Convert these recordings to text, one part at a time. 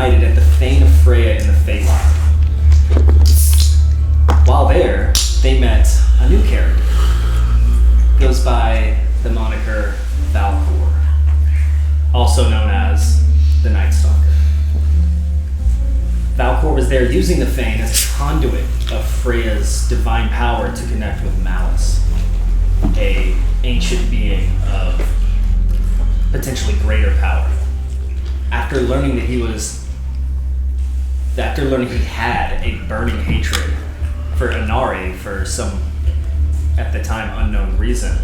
reunited at the Fane of Freya in the Feywild. While there, they met a new character. Goes by the moniker Valkor, also known as the Night Stalker. Valkor was there using the Fane as a conduit of Freya's divine power to connect with Malice, a ancient being of potentially greater power. After learning he had a burning hatred for Inari for some, at the time, unknown reason,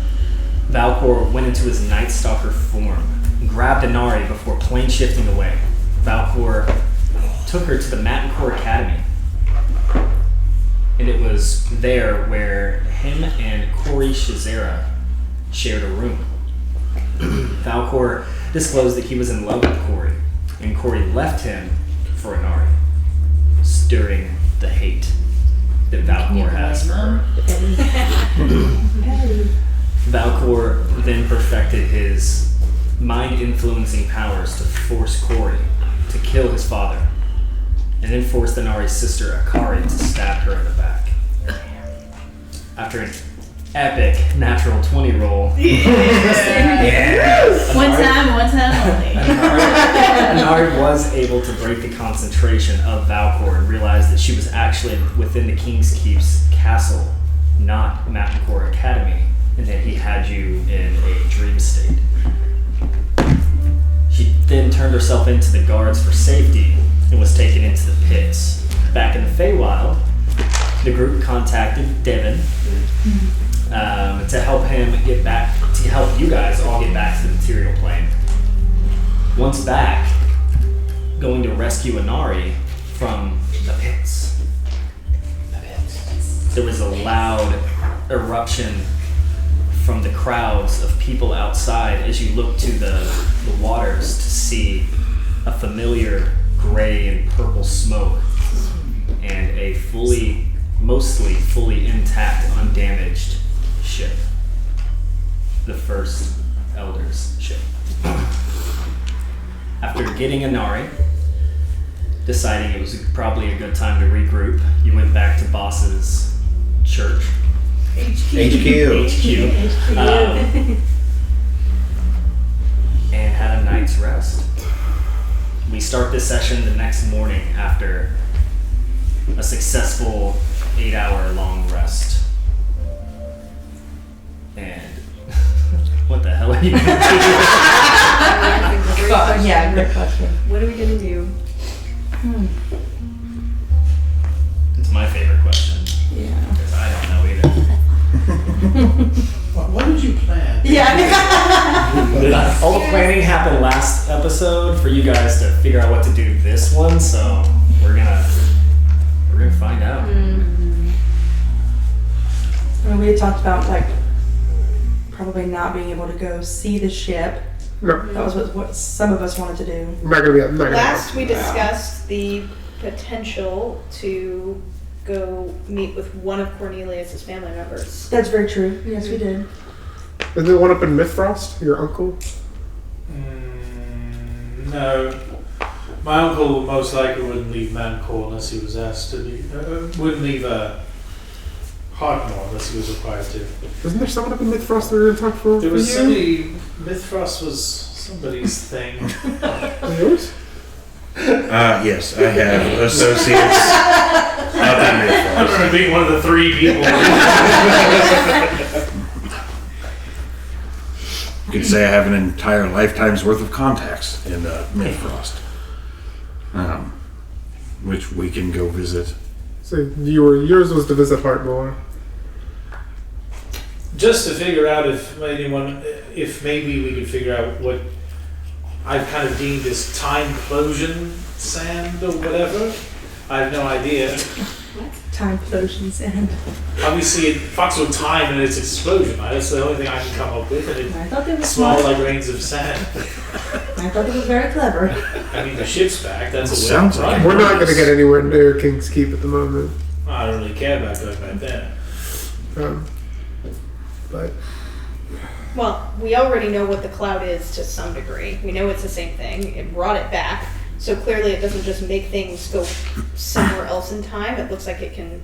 Valkor went into his Night Stalker form, grabbed Inari before plane shifting away. Valkor took her to the Mattencore Academy, and it was there where him and Corey Shazera shared a room. Valkor disclosed that he was in love with Corey, and Corey left him for Inari, stirring the hate that Valkor has for her. Valkor then perfected his mind-influencing powers to force Corey to kill his father, and then forced Inari's sister Akari to stab her in the back. After an epic natural 20 roll, Yes. One time only. Inari was able to break the concentration of Valkor and realized that she was actually within the King's Keep's castle, not Mattencore Academy, and that he had you in a dream state. She then turned herself into the guards for safety and was taken into the pits. Back in the Feywild, the group contacted Devin to help you guys all get back to the material plane. Once back, going to rescue Inari from the pits. There was a loud eruption from the crowds of people outside as you look to the waters to see a familiar gray and purple smoke and a mostly fully intact, undamaged ship. The first Elder's ship. After getting Inari, deciding it was probably a good time to regroup, you went back to Boss's church. HQ. And had a night's rest. We start this session the next morning after a successful 8-hour long rest. And what the hell are you gonna do? Great question. What are we gonna do? It's my favorite question. Yeah. Because I don't know either. What did you plan? Yeah. All the planning happened last episode for you guys to figure out what to do this one, so we're gonna find out. I mean, we had talked about probably not being able to go see the ship. No, That was what some of us wanted to do. I'm not gonna be. Last we discussed the potential to go meet with one of Cornelius's family members. That's very true. Yes, we did. Is there one up in Mythfrost? Your uncle? No. My uncle most likely wouldn't leave Mancore unless he was asked to leave. Wouldn't leave Hardmore unless he was required to. Isn't there someone up in Mythfrost that we're gonna talk for? There was you? somebody. Mythfrost was somebody's thing. Yours? Yes, I have associates up in I'm Mythfrost. going to be one of the 3 people. You could say I have an entire lifetime's worth of contacts in Mythfrost, which we can go visit. So yours was to visit Heartmore. Just to figure out if maybe we could figure out what I've kind of deemed as time-plosion sand or whatever. I have no idea. Time potions and Obviously, it fucks with time and its explosion. Right? That's the only thing I can come up with. And I thought they were it's small smart. like grains of sand. I thought it was very clever. I mean, the ship's back. That's what Sounds like We're not gonna get anywhere near King's Keep at the moment. I don't really care about going back there. But Well, we already know what the cloud is to some degree. We know it's the same thing. It brought it back. So clearly it doesn't just make things go somewhere else in time. It looks like it can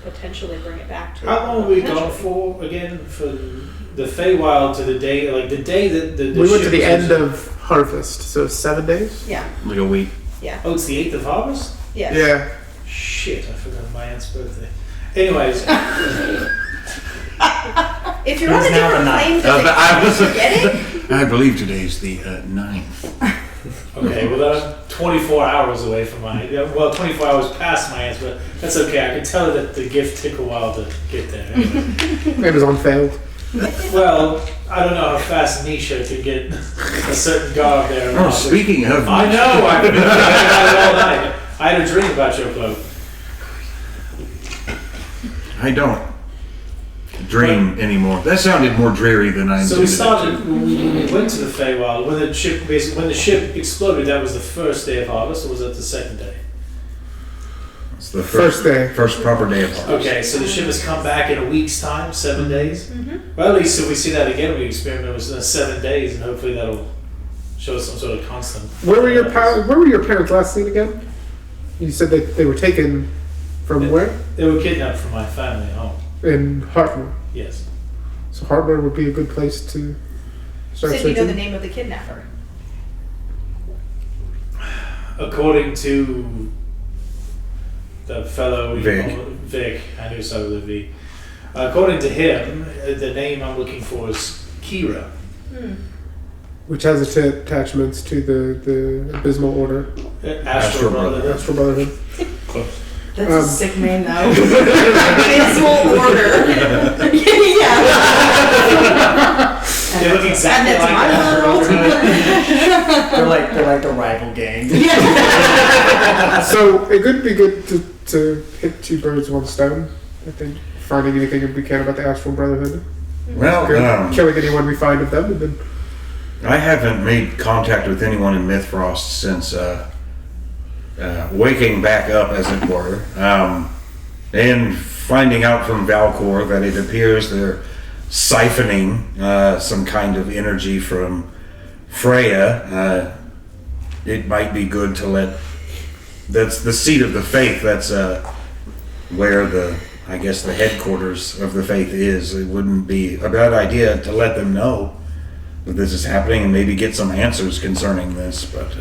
potentially bring it back to. How long are we potential. gone for again? For the Feywild to the day, like the day that the We went to ship the was- end of harvest, so 7 days. Yeah, Like a week. yeah, Oh, it's the 8th of harvest? yeah. Yeah. Shit, I forgot my aunt's birthday. Anyways, If you're It on was a now different the plane, ninth. does I it was- forgetting? I believe today's the 9th. okay, well that's 24 hours away from my, well 24 hours past my aunt's, but that's okay. I can tell her that the gift took a while to get there. Anyway. Amazon failed. Well, I don't know how fast Nisha could get a certain garb there. Oh, speaking of... I know, I've been thinking about it all night. I had a dream about your cloak. I don't dream anymore. That sounded more dreary than I So we intended it started, to. when we went to the Feywild, when the ship exploded, that was the first day of harvest, or was that the second day? It's the First day. First proper day of harvest. Okay, so the ship has come back in a week's time, 7 days? Well, at least if we see that again, we experiment with 7 days, and hopefully that'll show us some sort of constant. Where were your parents last seen again? You said that they were taken from where? They were kidnapped from my family at home, In Hartmoor. yes. So Hartmoor would be a good place to start Said you know the searching. name of the kidnapper. According to the fellow Vic. Vic, I knew so with V. According to him, the name I'm looking for is Kira. Which has attachments to the Abysmal Order, Astral Astral Brotherhood. Astral Brotherhood. That's a sick name, though. Abysmal Order. Yeah. They look exactly And like that's my Astral world. They're like the rival gang. So it could be good to hit 2 birds, 1 stone. I think finding anything we can about the Astral Brotherhood. Well, Good. Killing anyone we find of them, and then I haven't made contact with anyone in Mythfrost since waking back up, as it were, and finding out from Valcor that it appears they're siphoning some kind of energy from Freya. It might be good to let... That's the seat of the faith. That's where I guess the headquarters of the faith is. It wouldn't be a bad idea to let them know that this is happening and maybe get some answers concerning this, but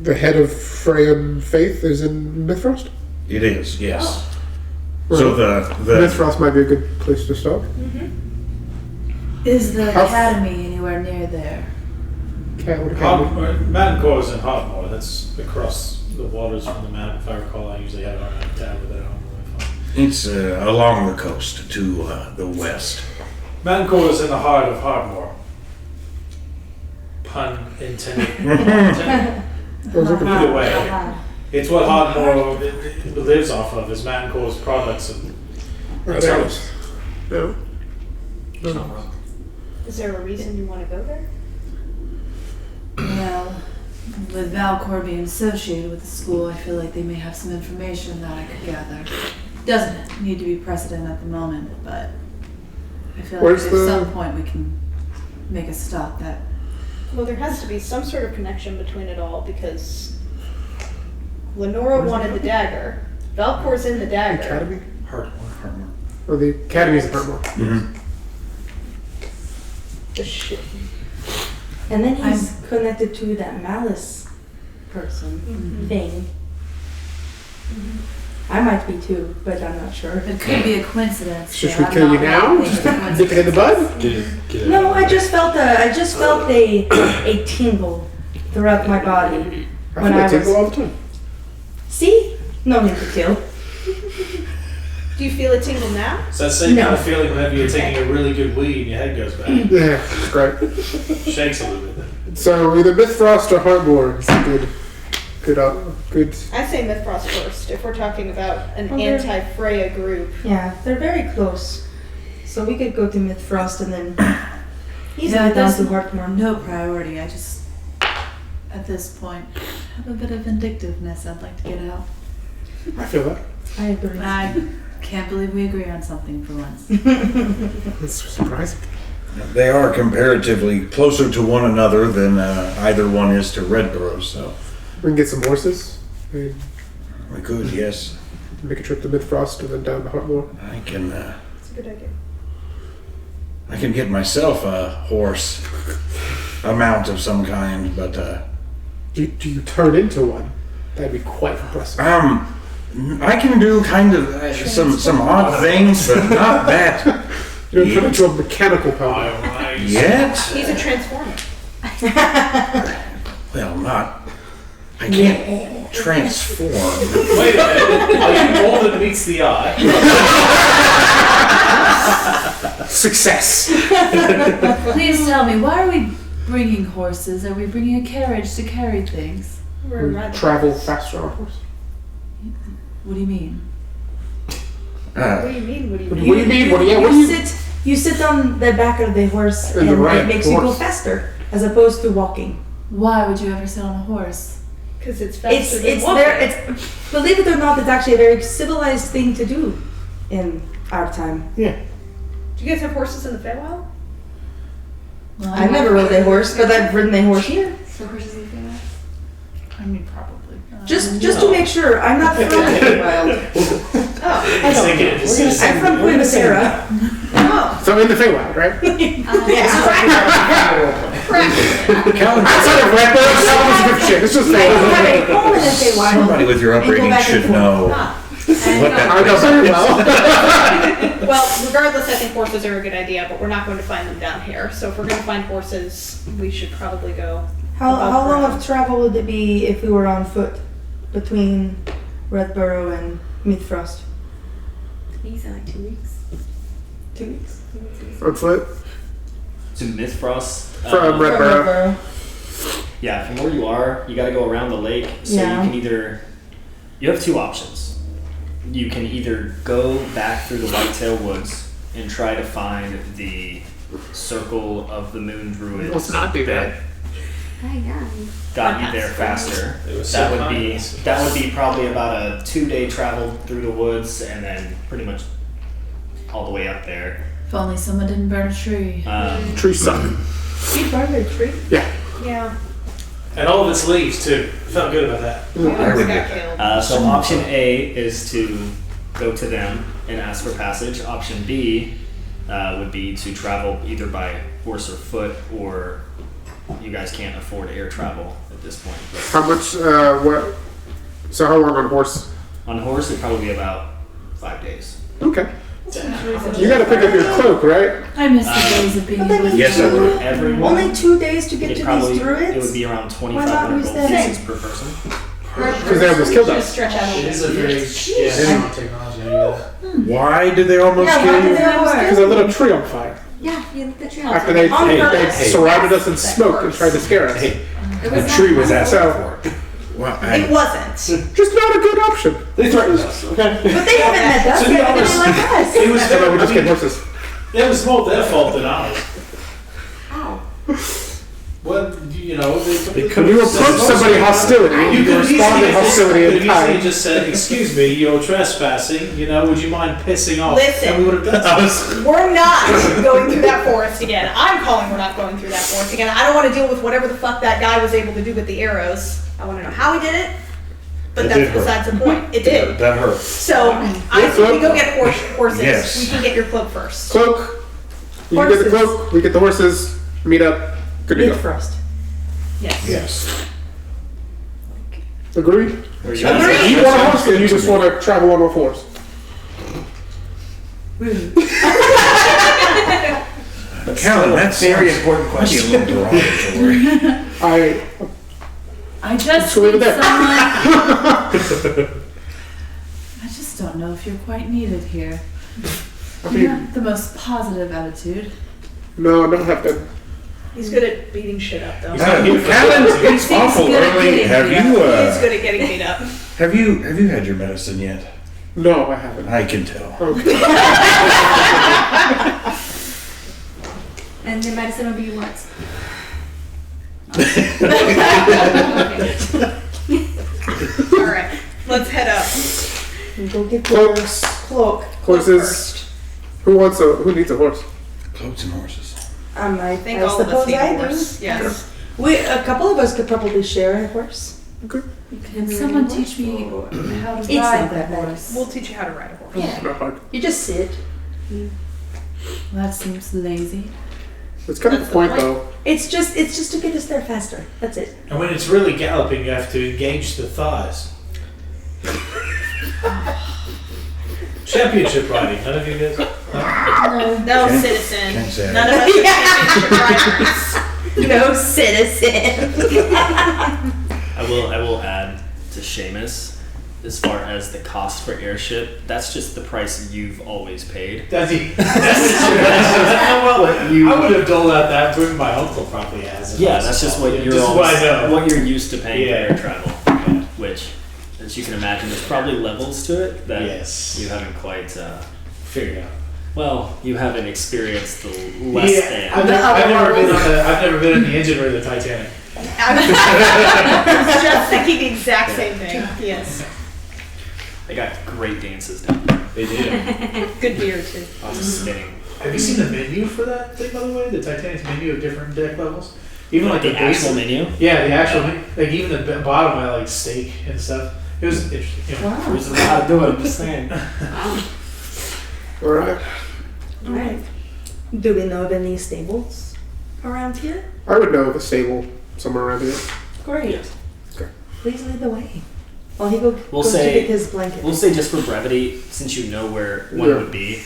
the head of Freyan faith is in Mythfrost. it is, yes. Right. So the Mythfrost might be a good place to start. Is the How- academy anywhere near there? Cat would have Mountain Core is in Hotmore. That's across the waters from the map. If I recall, I usually have it on my tab with it on. it's along the coast to the west. Mountain Core is in the heart of Hotmore. Pun intended. Either way, it's what Hotmore lives off of. Is Mountain Core's products and materials. No. Is there a reason you want to go there? Well, with Valcor being associated with the school, I feel like they may have some information that I could gather. Doesn't need to be precedent at the moment, but I feel like Where's at the- some point we can make a stop that. Well, there has to be some sort of connection between it all because Lenora wanted the dagger. Valcor's in the dagger. Academy? Hotmore. Oh, the Academy's in Hartmoor. Mm-hmm. The ship. And then he's connected to that malice person thing. I might be too, but I'm not sure. It could be a coincidence. Should but we I'm kill you not now? really Just thinking nip it in the bud? Get No, I just felt a tingle throughout my body. I When feel I like tingle was- all the time. See? No need to kill. Do you feel a tingle now? It's that same No. kind of feeling whenever you're taking a really good weed and your head goes back. Yeah, it's great. Shakes a little bit. So either Mythfrost or Hartmoor is a good. I say Mythfrost first if we're talking about an Well, they're- anti-Freya group. Yeah, they're very close. So we could go to Mythfrost and then easily Yeah, down there's to Hartmoor. no priority. I just, at this point, have a bit of vindictiveness I'd like to get out. I feel that. I agree. I can't believe we agree on something for once. That's surprising. They are comparatively closer to one another than either one is to Redborough, so We can get some horses and We could, yes. make a trip to Mythfrost and then down to Heartmoor. I can. It's a good idea. I can get myself a horse, a mount of some kind, but Do you turn into one? That'd be quite impressive. I can do kind of some odd things, but not that You don't turn into a mechanical power. yet. He's a transformer. Well, not. I can't transform. Wait a minute. Are you more than meets the eye? Success! Please tell me, why are we bringing horses? Are we bringing a carriage to carry things? We're We riding travel horses. faster on a horse. What do you mean? What do you mean? What do you What mean? do you mean? What do you? You sit on the back of the horse And and the right it makes you go horse. faster as opposed to walking. Why would you ever sit on a horse? Because it's faster It's than it's walking. there. It's believe it or not, it's actually a very civilized thing to do in our time. Do you guys have horses in the Feywild? Well, I've never rode a horse, but I've ridden a horse here. So horses in the Feywild? I mean, probably. Just to make sure, I'm not from Feywild. Oh. I'm from Quirky. Oh. So in the Feywild, right? Callan, Outside of Red Bird, that was a good shit. This was I don't have Feywild. a home in the Feywild. somebody with your And go upbringing back and should forth. know Ah. what that I know very well. Well, regardless, I think horses are a good idea, but we're not going to find them down here. So if we're going to find horses, we should probably go. How above long ground. of travel would it be if we were on foot between Redborough and Mythfrost? He's like 2 weeks. 2 weeks. On foot To Mythfrost. from Red Barrow. Yeah, from where you are, you got to go around the lake. So Yeah. you have two options. You can either go back through the Whitetail Woods and try to find the Circle of the Moon Druids. Let's not do that. Hi, yeah. Got you there faster. It was That so would be kind. that would be probably about a 2-day travel through the woods and then pretty much all the way up there. If only someone didn't burn a tree. Trees suck. You burned a tree? Yeah. Yeah. And all of its leaves too. Felt good about that. We almost got killed. So option A is to go to them and ask for passage. Option B would be to travel either by horse or foot, or you guys can't afford air travel at this point. But How much? What? So how long on horse? on horse, it'd probably be about 5 days. Okay. You got to pick up your cloak, right? I miss the days of being But able to Yes, I do would. it. Everyone, Only 2 days to get it to probably these druids? it would be around not 2,500 use gold that? pieces per person. Because they almost killed Just us. stretch out a It little is bit. a very strong technology. I knew that. Why did they almost Yeah, kill why you? did they almost Because I lit a tree on fire. Yeah, you lit the tree. After they On purpose. surrounded us in smoke and tried to scare us. Hey, the tree was asking So- for it. Well, It wasn't. Just not a good option. They threatened us. Okay. But they haven't met us. To be They haven't honest, been like us. It was So their, we just I get mean, horses. it was more their fault than ours. Ow. Well, you know, they When you approach somebody hostility, you could have respond to hostility in easily kind. just said, "Excuse me, you're trespassing. You know, would you mind pissing off?" Listen. And we would have done so. We're not going through that forest again. I'm calling we're not going through that forest again. I don't want to deal with whatever the fuck that guy was able to do with the arrows. I want to know how he did it, but It that's did hurt. besides the point. It did. That hurt. So I think we go get horses. Yes. We can get your cloak first. Cloak. You get the Horses. cloak. We get the horses. Meet up. Good to go. Mythfrost. Yes. Yes. Agreed. Or you Agreed. Do you want a horse, or you just want to travel on a horse? Callan, that's very sounds important might be a question. little derogatory. I just So leave it need there. someone. I just don't know if you're quite needed here. I You mean, have the most positive attitude. no, I don't have to. He's good at beating shit up, though. Callan, it's awful good at early. getting Have beat you He's uh, good at getting beat up. have you had your medicine yet? No, I haven't. I can tell. Okay. And the medicine will be what? All right, let's head up. Go get the Cloaks. cloak. Horses. First. Who needs a horse? Cloaks and horses. I I think all of us suppose need I a do. horse. Yes. A couple of us could probably share a horse. Can someone teach me how to It's ride not that that bad. horse? We'll teach you how to ride a horse. Yeah. Not hard. You just sit. That seems lazy. It's kind of the point, though. It's just to get us there faster. That's it. And when it's really galloping, you have to engage the thighs. Championship riding. None of you guys? No, Can't- citizen. can't say None of us are championship riders. No citizen. I will add to Seamus, as far as the cost for airship, that's just the price you've always paid. Does he? Well, I would have doled out that to him. My uncle probably has. Yeah, that's just what you're Just what I know. what you're used to paying Yeah. for air travel. Which, as you can imagine, there's probably levels to it that Yes. you haven't quite. Figured out. Well, you haven't experienced the less than. I've never been in the engine room of the Titanic. I was just thinking the exact same thing. Yes. They got great dances down there. They do. Good beer, too. Lots of spinning. Have you seen the menu for that thing, by the way? The Titanic's menu of different deck levels? Even like the actual basic- menu. Yeah, the actual menu. Like even the bottom had like steak and stuff. It was interesting. You know. Wow. There's a lot to do it. I'm just saying. Alright. Alright. Do we know of any stables around here? I would know of a stable somewhere around here. Great. Okay. Please lead the way. While he goes to say- get his blanket. We'll say just for brevity, since you know where one Yeah. would be.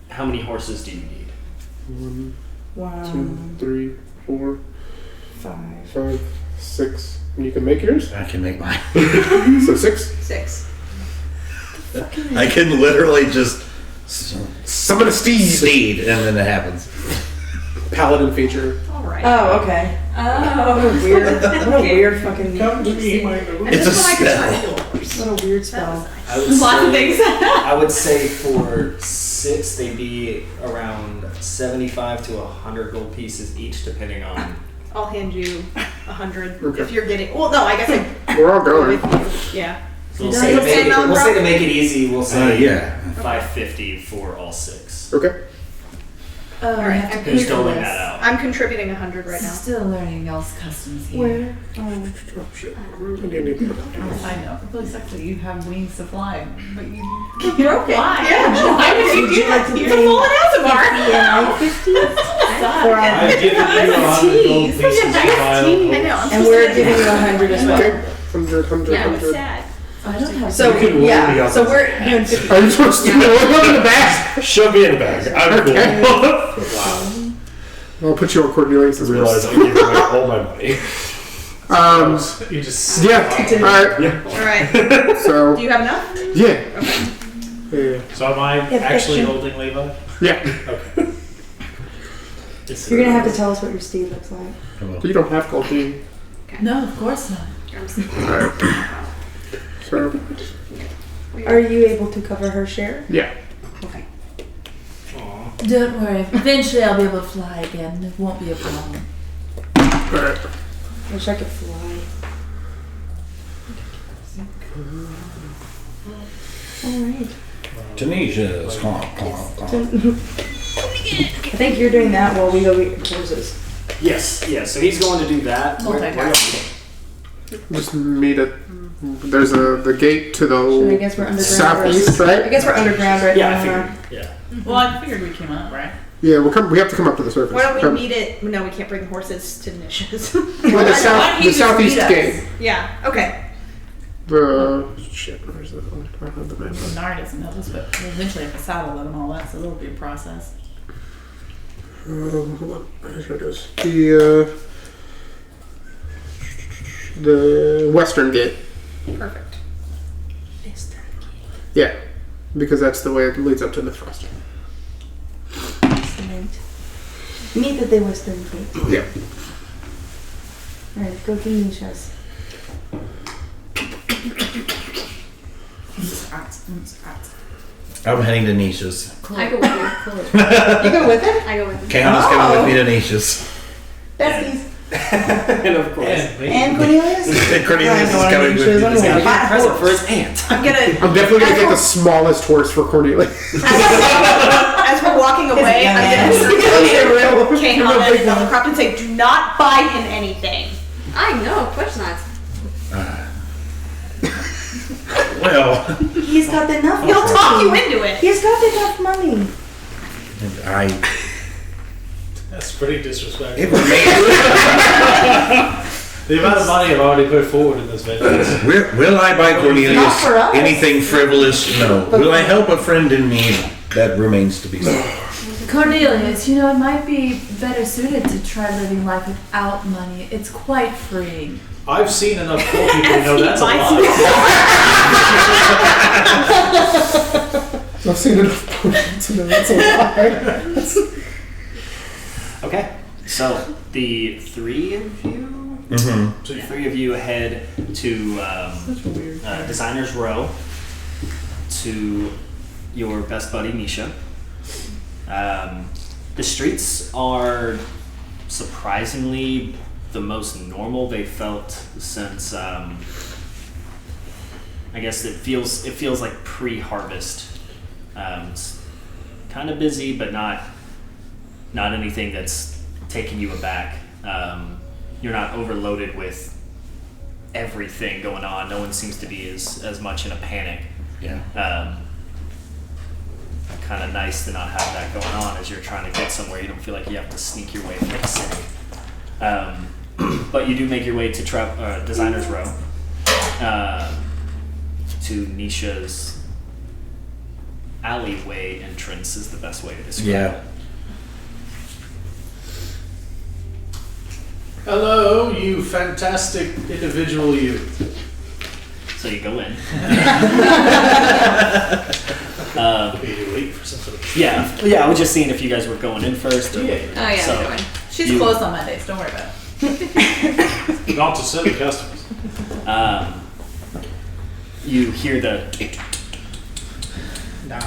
How many horses do you need? 1, 1, 2, 3, 4, 5. 5, 6. And you can make yours? I can make mine. So 6? 6. I can literally just Summon a steed! steed, and then it happens. Paladin feature. All right. Oh, okay. Oh. What a weird, what a weird fucking. Come to me, my It's a spell. What a weird spell. I would Lots of say- things. I would say for 6, they'd be around 75 to 100 gold pieces each, depending on. I'll hand you 100 Okay. if you're getting. Well, no, I guess I We're all going. with you. Yeah. We'll Does say, it to make say it, Melon we'll say to Rock? make it easy, we'll say Yeah. 550 for all 6. Okay. Oh, All right, I have to I'm pay Who's for doling this. that out? I'm contributing 100 right now. Still learning y'all's customs here. Where? Oh. Oh shit. I know. It really sucks that you have wings to fly, but you Broken. fly. Yeah. Why would you do like that? to You're pay full of Yeah, 50? I've given you 100 gold pieces to buy a I know. I'm And supposed we're to giving you 100 as well. Okay. 100. Yeah, it's sad. I don't have So, You can roll me yeah, up so as we're doing 50. I'm supposed to look in the back. Shove me in the bag. I'm cool. I'll put you on Cornelius' I realize I gave away all my money. You just Yeah. Alright. All right. Do So, you have enough? yeah. Yeah. So am I Yeah, actually fiction. holding Levi? Yeah. Okay. You're gonna have to tell us what your steed looks like. You don't have gold, do you? No, of course not. So, Are you able to cover her share? yeah. Okay. Don't worry. Eventually, I'll be able to fly again. It won't be a problem. Alright. Wish I could fly. Alright. Tunisia's clonk, clonk, clonk. I think you're doing that while we go get horses. Yes, so he's going to do that. Just meet at. There's the gate to So I the guess we're underground. southeast, I right? guess we're underground right Yeah, I now. figured. Yeah. Well, I figured we came up, right? Yeah, we have to come up to the surface. Why don't we Come- meet it? No, we can't bring horses to niches. Well, the, Why don't south, you the just southeast meet us? gate. Yeah. Okay. The shit. Where's the? I don't have the map. Well, Nara doesn't know this, but we eventually have to saddle them and all that, so it'll be a process. Hold on. Here it is. The western gate. Perfect. Yeah, because that's the way it leads up to Mythfrost. Excellent. Meet at the western gate. Yeah. Alright, go to Nisha's. I'm heading to Nisha's. I go with you. You go with him? I go with you. Caehanna's coming with me to Nisha's. Besties. And of course. And Cornelius? And Cornelius is coming with me. He's to gonna Nisha's. buy a Present horse. for his aunt. I'm gonna. I'm definitely gonna get the smallest horse for Cornelius. As we're walking away, I'm gonna Caehanna and Bellicroft and say, do not buy him anything. I know, of course not. Well, He's got enough. He'll talk you into it. He's got enough money. That's pretty disrespectful. it remains. The amount of money I've already put forward in this venture. Will I buy Not Cornelius for us. anything frivolous? No. Will I help a friend in need? That remains to be seen. Cornelius, it might be better suited to try living life without money. It's quite freeing. I've seen enough poor people to know that's a lie. I've seen enough poor to know that's a lie. Okay, so the three of you. Mm-hmm. So the three of you head to Designer's Row to your best buddy Nisha. The streets are surprisingly the most normal they felt since I guess it feels like pre-harvest. It's kind of busy, but not anything that's taking you aback. You're not overloaded with everything going on. No one seems to be as much in a panic. Yeah. Kind of nice to not have that going on as you're trying to get somewhere. You don't feel like you have to sneak your way through the city. But you do make your way to Designer's Row, to Nisha's alleyway entrance is the best way to describe it. Hello, you fantastic individual you. So you go in. You wait for some sort of... Yeah, I was just seeing if you guys were going in first or later. Oh yeah, So, we're going. She's closed on Mondays, don't worry about it. Not to silly customers. you hear the No.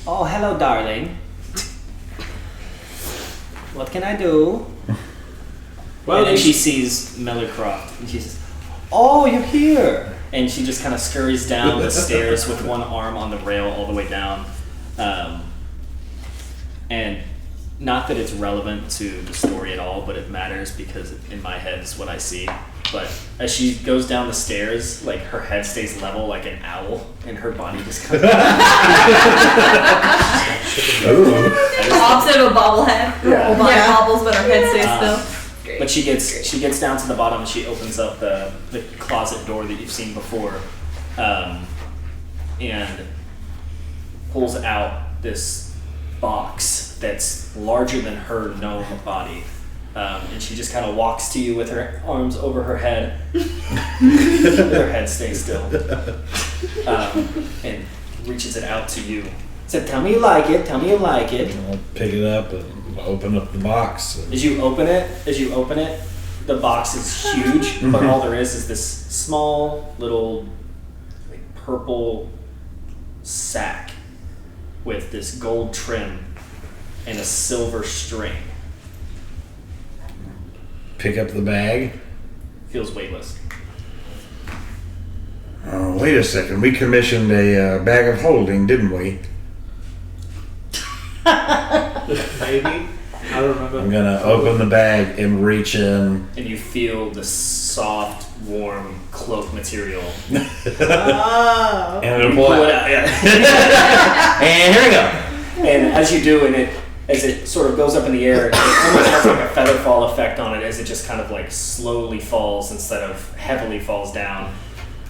"Oh, hello, darling. What can I do?" Well, and then she sees Mellicroft, and she says, "Oh, you're here!" And she just kind of scurries down the stairs with one arm on the rail all the way down. And not that it's relevant to the story at all, but it matters because in my head is what I see. But as she goes down the stairs, like her head stays level like an owl, and her body just kind of Opposite of a bobblehead. Her body bobbles, but her head stays still. Great. But she gets down to the bottom and she opens up the closet door that you've seen before, and pulls out this box that's larger than her gnome body. And she just kind of walks to you with her arms over her head. Her head stays still. And reaches it out to you. Said, "Tell me you like it. Tell me you like it." I'll pick it up and open up the box. As you open it, the box is huge, but all there is this small little like purple sack with this gold trim and a silver string. Pick up the bag. Feels weightless. Oh, wait a second. We commissioned a bag of holding, didn't we? Maybe. I don't remember. I'm gonna open the bag and reach in. And you feel the soft, warm cloak material. Oh. And it'll Pull pull it out. out, yeah. And here we go. And as you do, as it sort of goes up in the air, it almost has like a feather fall effect on it as it just kind of like slowly falls instead of heavily falls down.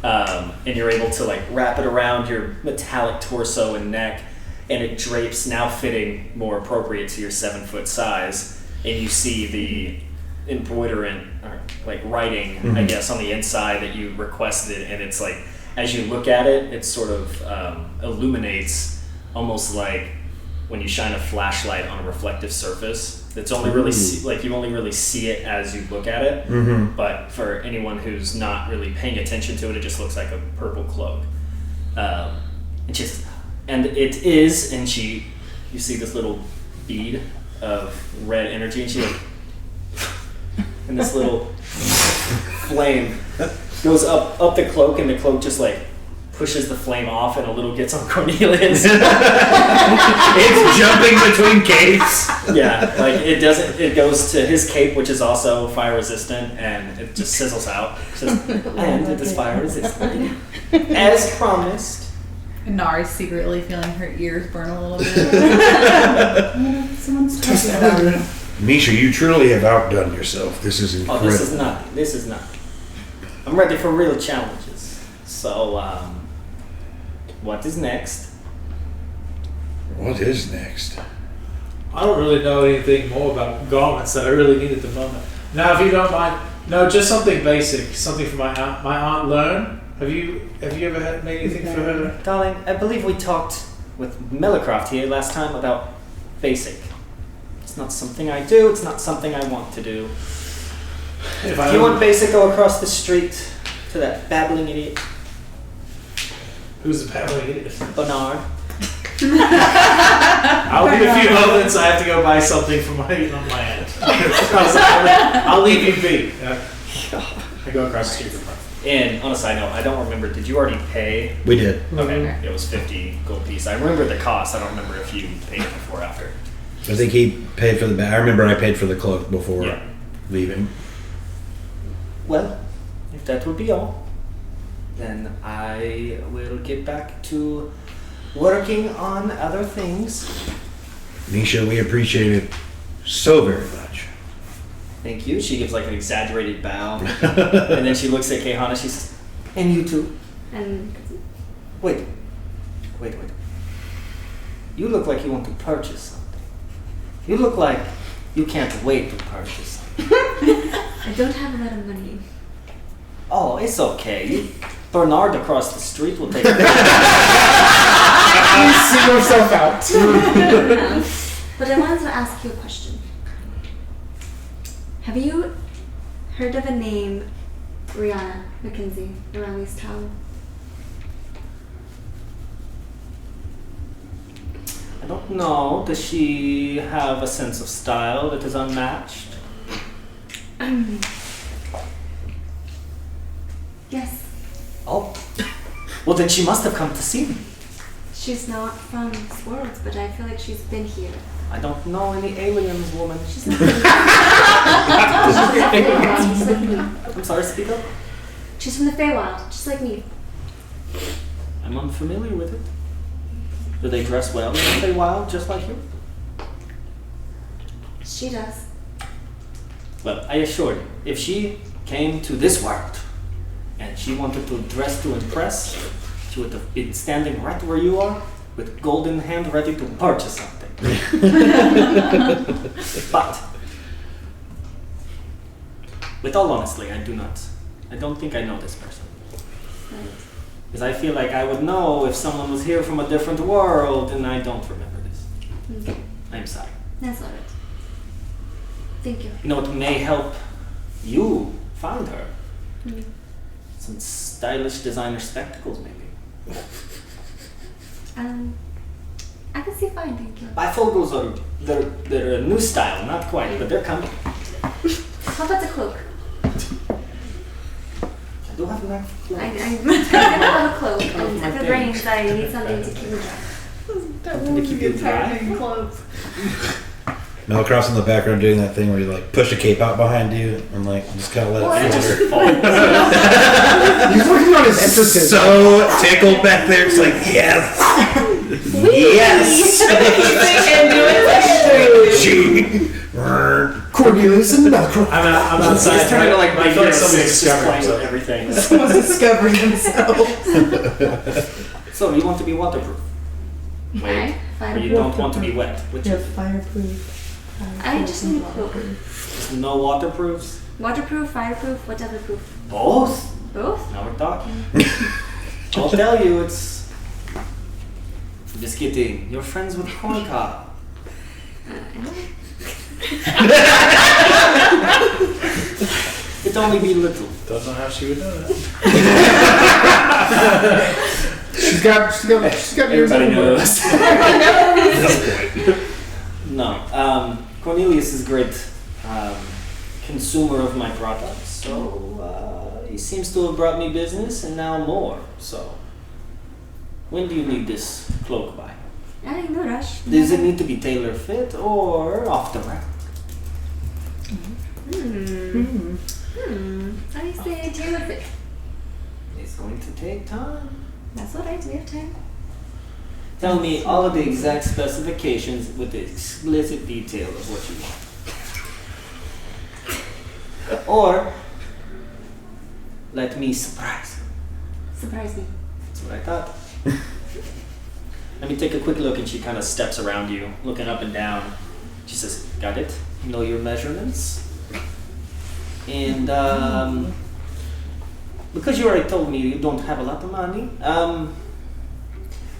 And you're able to like wrap it around your metallic torso and neck, and it drapes, now fitting more appropriate to your 7-foot size. And you see the embroiderant, or like writing, I guess, on the inside that you requested. And it's like, as you look at it, it sort of illuminates almost like when you shine a flashlight on a reflective surface. It's only really you only really see it as you look at it. But for anyone who's not really paying attention to it, it just looks like a purple cloak. And it is, and you see this little bead of red energy, and she like, and this little flame goes up the cloak, and the cloak just like pushes the flame off and a little gets on Cornelius. It's jumping between capes. Yeah, like it doesn't. It goes to his cape, which is also fire resistant, and it just sizzles out. It says, and it is fire resistant, as promised. And Nari's secretly feeling her ears burn a little bit. Someone's talking. Misha, you truly have outdone yourself. This is Oh, incredible. this is nothing. This is nothing. I'm ready for real challenges. So, what is next? What is next? I don't really know anything more about garments that I really need at the moment. Now, if you don't mind, no, just something basic, something for my aunt. My aunt Learn. Have you ever had made anything for her? Darling, I believe we talked with Millicroft here last time about basic. It's not something I do, it's not something I want to do. If You want basic, go across the street to that babbling idiot, Who's the babbling idiot? Bernard. I'll give a few moments. I have to go buy something for my aunt. I'll leave you be. I go across the street from her. And on a side note, I don't remember, did you already pay? We did. Okay, it was 50 gold piece. I remember the cost, I don't remember if you paid it before or after. I think he paid for the bag. I remember I paid for the cloak before Yeah. leaving. Well, if that would be all, then I will get back to working on other things. Misha, we appreciate it so very much. Thank you. She gives like an exaggerated bow. And then she looks at Caehanna, she says, and you too. And Wait. You look like you want to purchase something. You look like you can't wait to purchase something. I don't have a lot of money. Oh, it's okay. Bernard across the street will take it. Please see yourself out. But I wanted to ask you a question. Have you heard of a name, Rihanna McKenzie, around this town? I don't know. Does she have a sense of style that is unmatched? Yes. Oh. Well, then she must have come to see me. She's not from this world, but I feel like she's been here. I don't know any aliens, woman. She's not from this world. Just like me. I'm sorry, speak up. She's from the Feywild, just like me. I'm unfamiliar with it. Do they dress well in the Feywild, just like you? She does. Well, I assure you, if she came to this world and she wanted to dress to impress, she would have been standing right where you are with gold in hand ready to purchase something. But, with all honesty, I don't think I know this person. Right. Because I feel like I would know if someone was here from a different world, and I don't remember this. Okay. I'm sorry. That's alright. Thank you. You know, it may help you find her. Mm. Some stylish designer spectacles, maybe. I can see fine, thank you. Bifocals they're a new style, not quite, but they're coming. How about the cloak? I do have a knife. I don't have a cloak, and if it rains, I need something to keep me dry. Something to keep you dry. Malacross in the background doing that thing where you like push a cape out behind you and like just kind of let it flutter. He's working on his emphasis. So tickled back there. It's like, yes. Yes. Cornelius and Malacross. I'm outside. He's trying to like I make feel like it somebody's just discovering playing with something. everything. Someone's discovering themselves. So you want to be waterproof? Why? Or you don't want to be wet? Which Yeah, is fireproof. I just need a cloak. no waterproofs? Waterproof, fireproof, whatever proof. Both? Both? Now we're talking. I'll tell you, it's just kidding. You're friends with Corncob. It'd only be little. Don't know how she would know that. She's got ears Everybody everywhere. knows. No. Cornelius is a great consumer of my products, so he seems to have brought me business and now more. So when do you need this cloak by? No rush. Does it need to be tailor fit or off the rack? I say tailor fit. It's going to take time. That's alright, we have time. Tell me all of the exact specifications with the explicit detail of what you want. Or let me surprise. Surprise me. That's what I thought. Let me take a quick look, and she kind of steps around you, looking up and down. She says, "Got it? Know your measurements?" And because you already told me you don't have a lot of money,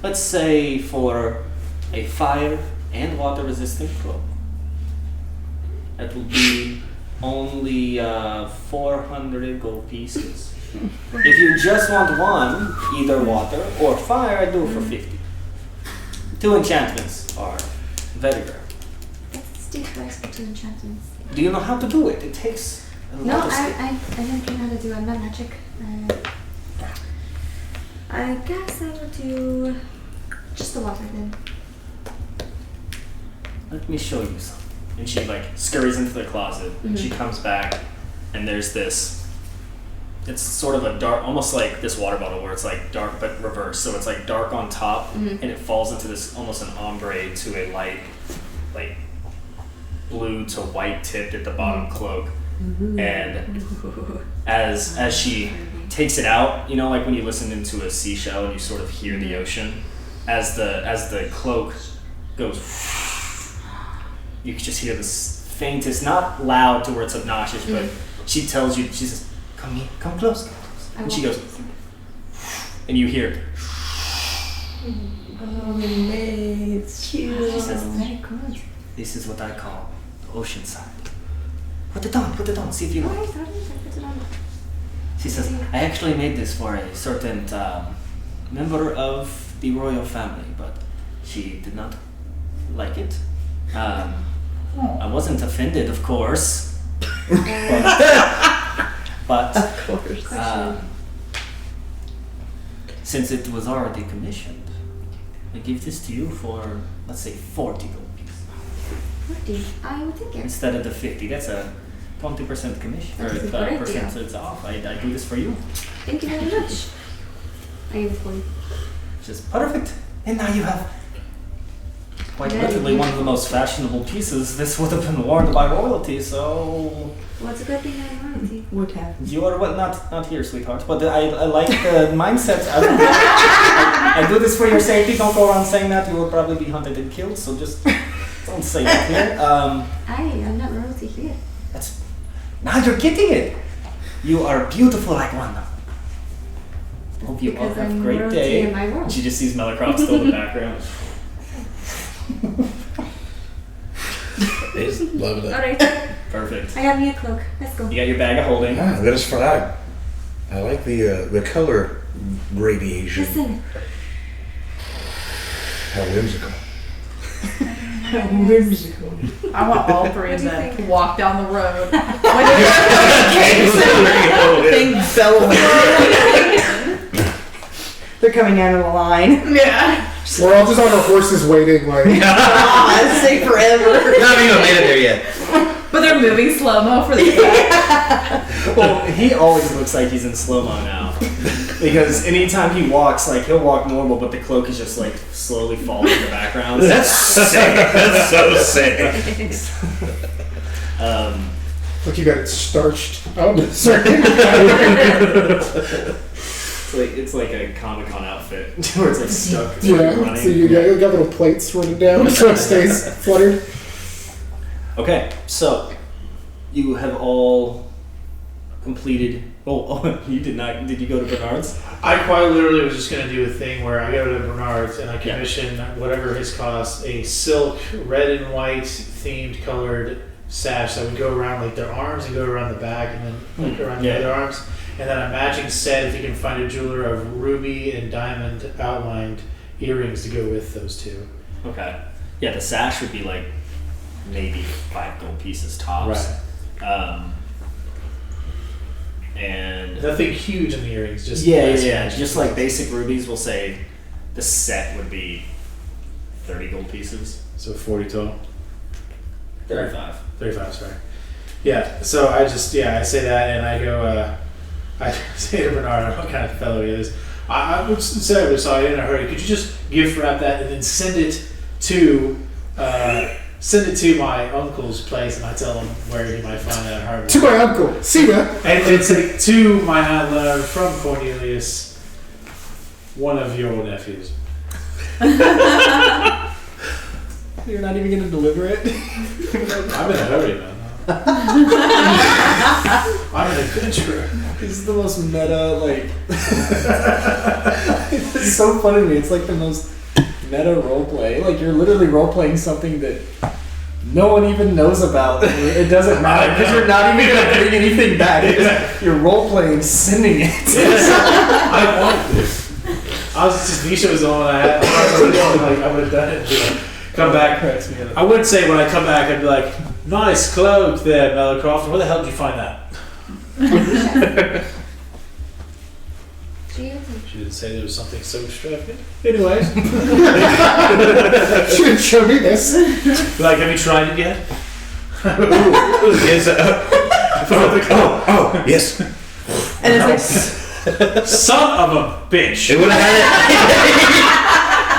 let's say for a fire and water resistant cloak, that will be only 400 gold pieces. If you just want one, either water or fire, I do it for 50. 2 enchantments are very rare. That's steep price for 2 enchantments. Do you know how to do it? It takes a No, lot of skill. I don't know how to do it. I'm not magic. I guess I will do just the water then. Let me show you something. And she like scurries into the closet, and she comes back, and there's this. It's sort of a dark, almost like this water bottle where it's like dark but reversed. So it's like dark on top, and it falls into this almost an ombre to a light, like blue to white tipped at the bottom cloak. And as she takes it out, you know, like when you listen into a seashell and you sort of hear the ocean, as the cloak goes, you can just hear this faintest, not loud to where it's obnoxious, but she tells you, she says, "Come here, come close." And she goes, and you hear it. Oh, it's cute. She says, Very good. "This is what I call the ocean side. Put it on, see if you like." Alright, I put it on. She says, "I actually made this for a certain member of the royal family, but she did not like it. I wasn't offended, of course, but Of course. since it was already commissioned, I give this to you for, let's say, 40 gold pieces 40. I would take it. instead of the 50. That's a 20% commission, or That is a great percentage off. I do this for you." Thank you very much. I am for you. She says, "Perfect. And now you have quite Very literally one of the most fashionable pieces. This would have been worn by royalty, so What's a good thing I'm royalty? Would have. you are well, not here, sweetheart. But I like the mindset. I do this for your safety. Don't go around saying that. You will probably be hunted and killed. So just don't say that here. I'm not royalty here. That's now you're getting it. You are beautiful like one. Hope you all Because have a I'm great royalty day." in my world. She just sees Melicroft still in the background. I just love that. Alright, Perfect. I got me a cloak. Let's go. You got your bag of holding. Ah, that is fine. I like the color radiation. Listen, How whimsical. Whimsical. I want all 3 of What do you them to think? walk down the road. Thing bellowing. They're coming out of the line. Yeah. We're all just on our horses waiting, like. I'd say forever. Not even made it there yet. But they're moving slow-mo for the effect. Well, he always looks like he's in slow-mo now. Because anytime he walks, like, he'll walk normal, but the cloak is just, like, slowly falling in the background. That's sick. That's so sick. Look, you got it starched. Oh, sorry. It's like a Comic-Con outfit, where it's, like, stuck Yeah, running. so you got little plates running down so it stays fluttered. Okay, so you have all completed. Oh, you did not. Did you go to Bernard's? I quite literally was just going to do a thing where I go to Bernard's and I commission whatever his cost, a silk red and white themed colored sash that would go around like their arms and go around the back and then like around the other arms. And then a matching set if you can find a jeweler of ruby and diamond outlined earrings to go with those two. Okay. Yeah, the sash would be like maybe 5 gold pieces tops. Right. And Nothing huge in the earrings, just yeah. Just like basic rubies, we'll say The set would be 30 gold pieces. So 40 total. 35. 35, sorry. Yeah, so I say that and I go, I say to Bernardo, what kind of fellow he is. I would say I was sorry in a hurry. Could you just gift wrap that and then send it to my uncle's place, and I tell him where he might find that hardware. To my uncle, Sina. And say to my handler from Cornelius, one of your nephews. You're not even going to deliver it? I'm in a hurry, man. I'm an adventurer. This is the most meta, like... It's so funny to me. It's like the most meta roleplay. Like, you're literally roleplaying something that no one even knows about. It doesn't matter, because you're not even going to bring anything back. You're roleplaying sending it. I wanted this. I was just, Nisha was the one I had. I would have done it. Come back. I would say when I come back, I'd be like, nice cloak there, Mellowcroft. Where the hell did you find that? She didn't say there was something so extravagant. Anyways. She didn't show me this. Like, have you tried it yet? Yes. Oh, yes. And it's like, Son of a bitch. It would have had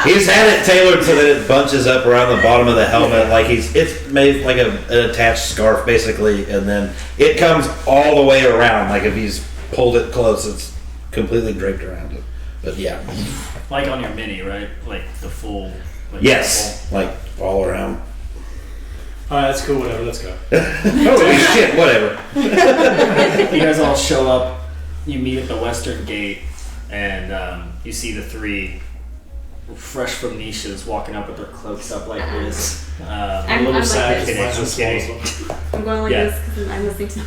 it. He's had it tailored so that it bunches up around the bottom of the helmet, like it's made like an attached scarf basically, and then it comes all the way around. Like if he's pulled it close, it's completely draped around it. But yeah, Like on your mini, right? Like the full. Like yes, like all around. Alright, that's cool, whatever, let's go. Holy shit, whatever. You guys all show up. You meet at the western gate, and you see the three fresh from niches walking up with their cloaks up like this. I'm a little like sad. this. I'm just kidding. I'm going like Yeah. this because I'm listening to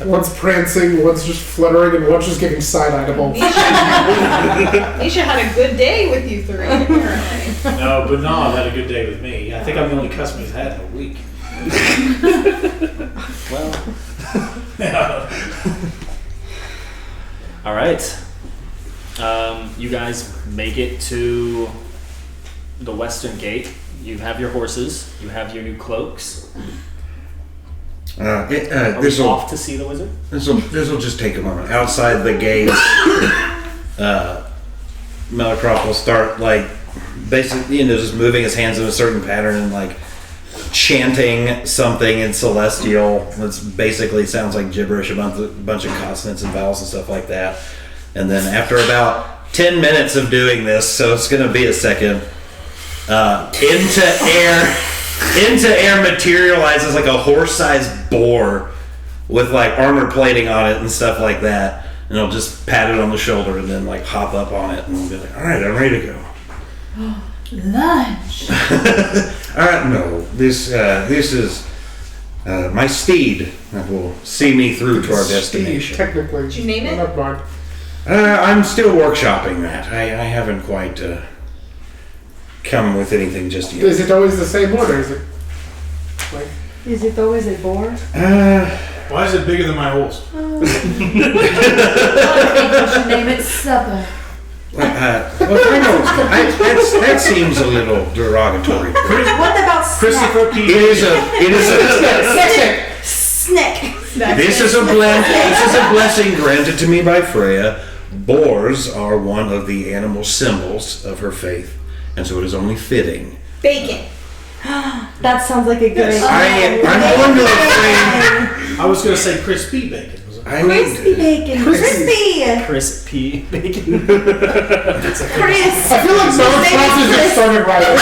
them. One's prancing, one's just fluttering, and one's just giving side-eye to both. Nisha had a good day with you three, apparently. No, but Bernard had a good day with me. I think I'm the only customer he's had in a week. Well, Yeah. all right. You guys make it to the western gate. You have your horses. You have your new cloaks. Are we This'll off to see the wizard? this'll just take a moment. Outside the gates, Mellowcroft will start like basically, just moving his hands in a certain pattern and like chanting something in Celestial. That's basically sounds like gibberish, a bunch of consonants and vowels and stuff like that. And then after about 10 minutes of doing this, so it's going to be a second, into air materializes like a horse-sized boar with like armor plating on it and stuff like that. And I'll just pat it on the shoulder and then like hop up on it and be like, all right, I'm ready to go. Lunch. All right, no, this is my steed that will see me through to our destination. Technically. Did you name it? Not mine. I'm still workshopping that. I haven't quite come with anything just yet. Is it always the same one, or is it like? is it always a boar? Why is it bigger than my horse? You should name it supper. That seems a little derogatory. What about Christopher P. It is a Snack. this is a blessing granted to me by Freya. Boars are one of the animal symbols of her faith, and so it is only fitting. Bacon. That sounds like a good idea. I'm going to refrain. I was going to say crispy bacon. Crispy bacon. Crispy. Crispy bacon. Chris. I feel like Mellowcroft is just started right.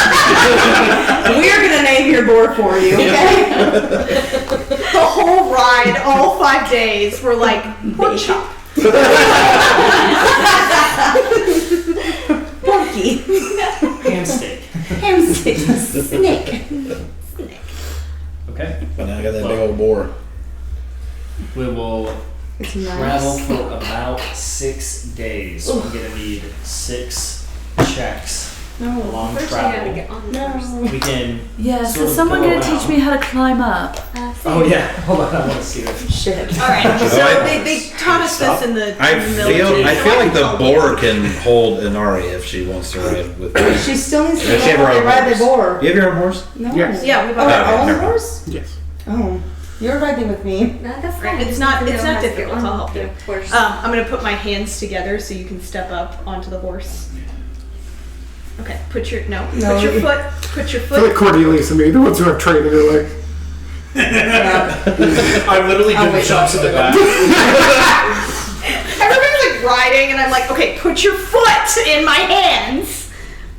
We're gonna name your boar for you, okay? The whole ride, all 5 days, were like, pork chop. Porky. Ham steak. Ham steak. Snake. Okay. But now I got that big old boar. We will It's travel nice. for about 6 days. So I'm gonna need 6 checks. Long First, I gotta travel. get on the horse. We can Yes, sort is of someone go gonna teach around. me how to climb up? Oh yeah. Hold on, I want to see this. Shit. All right. So they taught us this in the military. I feel like the boar can hold Inari if she wants to ride with me. She still needs to Does she have know her how to own ride the horse? boar. You have your own horse? No. Yes. Yeah, we Oh, bought our Okay, own never mind. horse? Yes. Oh. You're riding with me. No, that's Right, fine. it's Just not need to know how to get difficult. on I'll help the you. horse. I'm gonna put my hands together so you can step up onto the horse. Okay, put your No. Put your foot. Put your I feel like foot. Cornelius and me, the ones who have trained, are like, I literally do jumps in the back. Everybody's like riding, and I'm like, okay, put your foot in my hands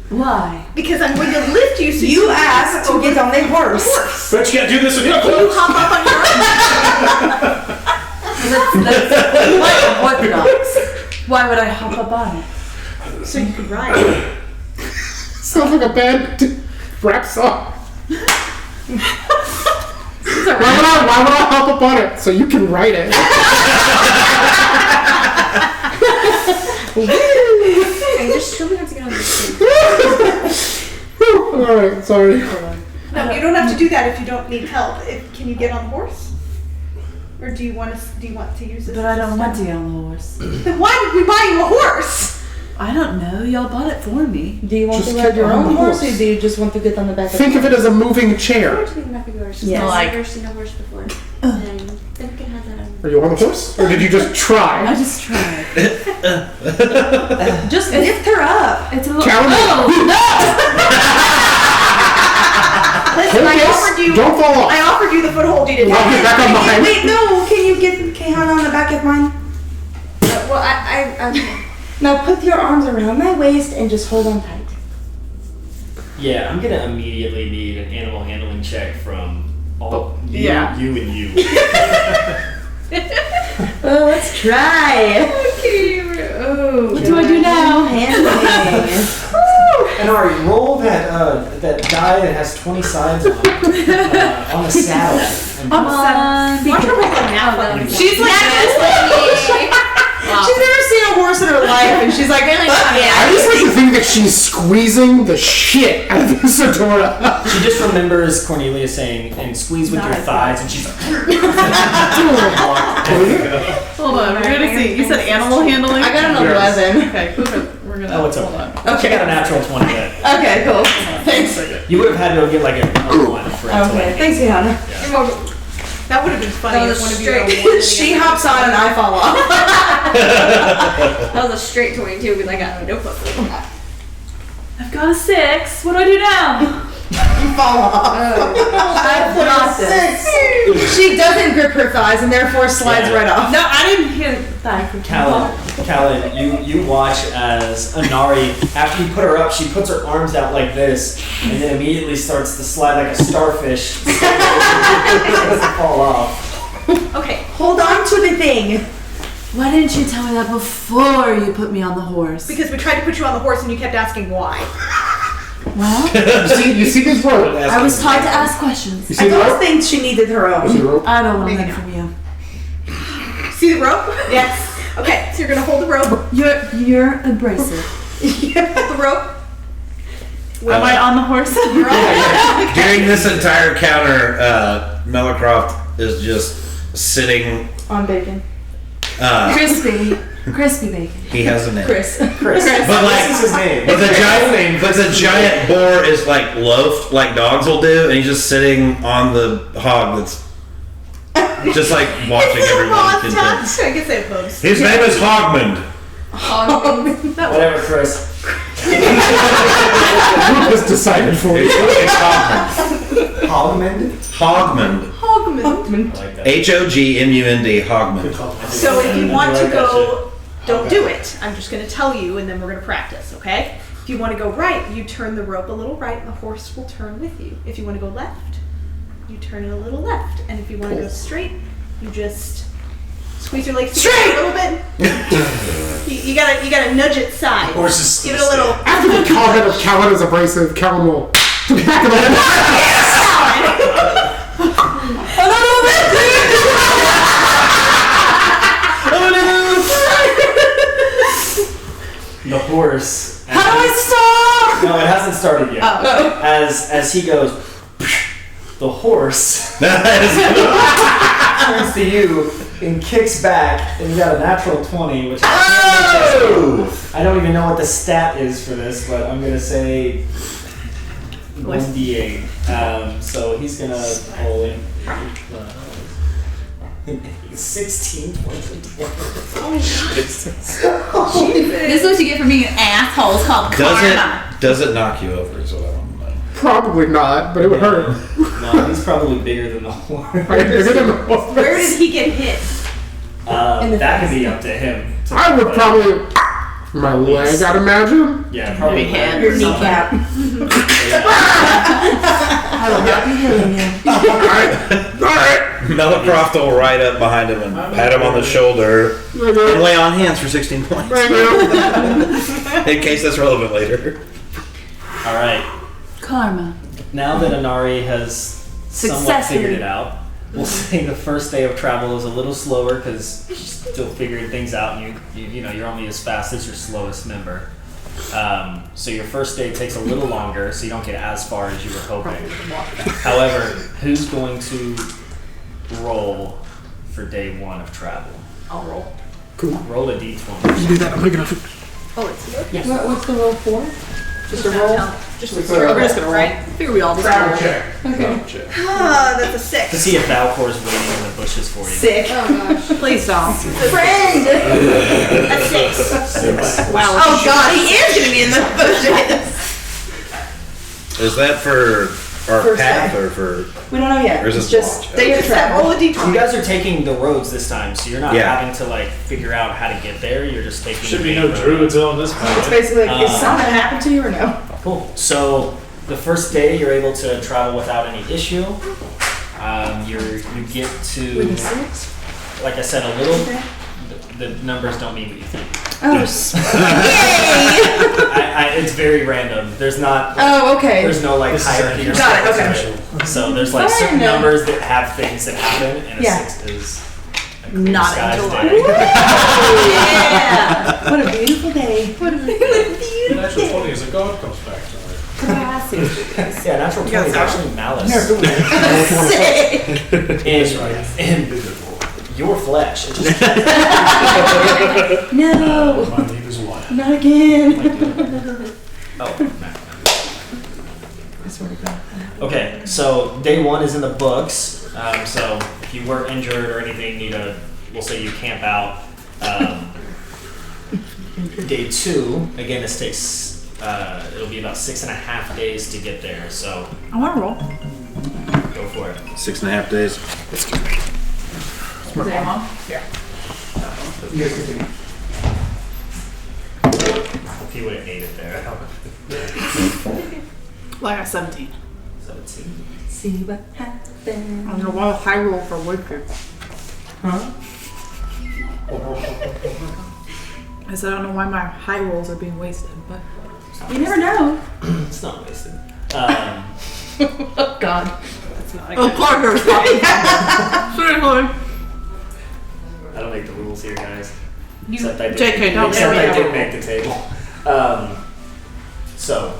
Why? because I'm going to lift you. So You can asked to get on the horse. But you can't do this with your You clothes. hop up on your That's quite orthodox. Why would I hop up on it? so you can ride. sounds like a bad rap song. Why would I hop up on it? So you can write it. And just show me how to get on this thing. Alright, sorry. No, you don't have to do that if you don't need help. Can you get on the horse? Or do you want to use this? But I don't want to get on the horse. Then why did we buy you a horse? I don't know. Y'all bought it for me. Do you want Just to ride get your on own the horse, horse. or do you just want to get on the back Think of of it as a moving I've chair. never seen the back of yours. Yes. I've never seen a horse before. And then we can have that on. Are you on the horse? Or did you just I try? just tried. Just lift her up. It's a little. Callan, Listen, I offered you. don't fall off. I offered you the foothold you didn't I'll get have. back on mine. Wait, no. Can you get Caehanna on the back of mine? Well, okay. Now put your arms around my waist and just hold on tight. Yeah, I'm gonna immediately need an animal handling check from all you and you. Oh, let's try. What do I do now? Handling. And Ari, roll that that die that has 20 sides on the saddle. And Watch her roll a nap like She's like She's never seen a horse in her life, and she's like, really? I just like to think that she's squeezing the shit out of Isadora. She just remembers Cornelia saying, "And squeeze with your thighs," and she's like, Hold on. We're gonna see. You said animal handling. I got an 11. Okay. We're gonna. "Oh, it's hold okay." on. She got a natural 20 then. Okay, cool. Thanks. You would have had to go get like a one for it to Okay, like. thanks, Caehanna. that would have been funny That if was one of you straight. had a one. She hops on and I fall off. That was a straight 22 because I got no pussy. I've got a 6. What do I do now? You fall off. I've got this. She doesn't grip her thighs and therefore slides Yeah. right off. No, I didn't hear that. Callan, you watch as Inari, after you put her up, she puts her arms out like this, and then immediately starts to slide like a starfish. Starts to fall off. Okay, Hold on to the thing. Why didn't you tell me that before you put me on the horse? because we tried to put you on the horse and you kept asking why. Well, You see this rope? I was taught to ask questions. You I see the don't rope? think she needed her You see own. the rope? I don't want Maybe them not. from you. See the rope? Yes. Okay, so you're gonna hold the rope. You're abrasive. Hold the rope. Am I on the horse? During this entire encounter, Mellowcroft is just sitting. On bacon. Crispy bacon. He has a name. Chris. Chris. But like, This is his name. but the giant boar is like loafed, like dogs will do, and he's just sitting on the hog that's just like watching It's a everyone raw contend. touch. I guess I oppose. His name is Hogmund. Whatever, Chris. The group has decided for you. It's Hogmund. Hogmund? Hogmund. Hogman. I like that. Hogmund. Hogmund. So if you want to like that go, don't do it. I'm just gonna tell you and then we're gonna practice, okay? If you want to go right, you turn the rope a little right and the horse will turn with you. If you want to go left, you turn it a little left. And if you want to go straight, you just squeeze your legs together a little bit. you gotta nudge it side. Horse is Give it a little. After the comment of Callan is abrasive, Callan will to the back of the The horse. How do I stop? No, it hasn't started yet. As he goes, The horse turns to you and kicks back, and you got a natural 20, which I don't even know what the stat is for this, but I'm gonna say 1d8. So he's gonna roll in 16 points of damage. This is what you get for being an asshole. It's called karma. Does it knock you over? Is what I want to know. Probably not, but it would hurt. No, he's probably bigger than the horse. Bigger than the horse. Where did he get hit? That could be up to him. I would probably my leg, I'd imagine. Yeah, probably hand Your kneecap. I will not be healing you. Alright. Mythfrost will ride up behind him and pat him on the shoulder and lay on hands for 16 points. In case that's relevant later. Alright. Karma. Now that Inari has somewhat Successfully. figured it out, we'll say the first day of travel is a little slower because she's still figuring things out, and you know you're only as fast as your slowest member. So your first day takes a little longer, so you don't get as far as you were hoping. However, who's going to roll for day 1 of travel? I'll roll. Cool. Roll a d20. You do that. I'm gonna get Oh, it's you. Yes. What's the roll for? Just a roll? Just It's we're a- just gonna roll. Right? Figure we all just Travel roll. check. Okay. Ah, that's a To 6. see if Valcor's waiting in the bushes for you. Sick. Oh gosh. Please don't. Friend. A 6. Wow. Oh god, he is gonna be in the bushes. Is that for our First path day. or for... We don't know yet. Or is It's this just watch? day of Just that roll travel. a d20. You guys are taking the roads this time, so you're not Yeah. having to like figure out how to get there. You're just taking. Should the be main no road. druids on this It's planet. basically like, is Uh, something gonna happen to you or no? Cool. So the first day you're able to travel without any issue. You get to, With a 6? like I said, a little. The numbers don't mean what you think. Oh, It's very random. There's not. oh, okay. There's no like This is hierarchy or Got it, structure. So there's like Fine. certain numbers that have things that happen, and a Yeah. 6 is a clear Not skies in day. Yeah. What a beautiful day. What a beautiful Natural 20 as a god comes back to life. Yeah, natural 20 is actually malice. in your flesh. It just No, My name is Wyatt. not again. oh, okay, so day 1 is in the books. So if you were injured or anything, we'll say you camp out. Day 2, again, this takes it'll be about 6.5 days to get there. So I want to roll. go for it. 6.5 days. Is that mom? If you would have made it there. Well, I got 17. 17. See what happens. I'm gonna roll a high roll for Woodford. Huh? I said I don't know why my high rolls are being wasted, but You never know. It's not wasted. Oh God. oh, Clark, seriously. I don't make the rules here, guys. You, Except I did, JK, don't except I worry. did make the table. So,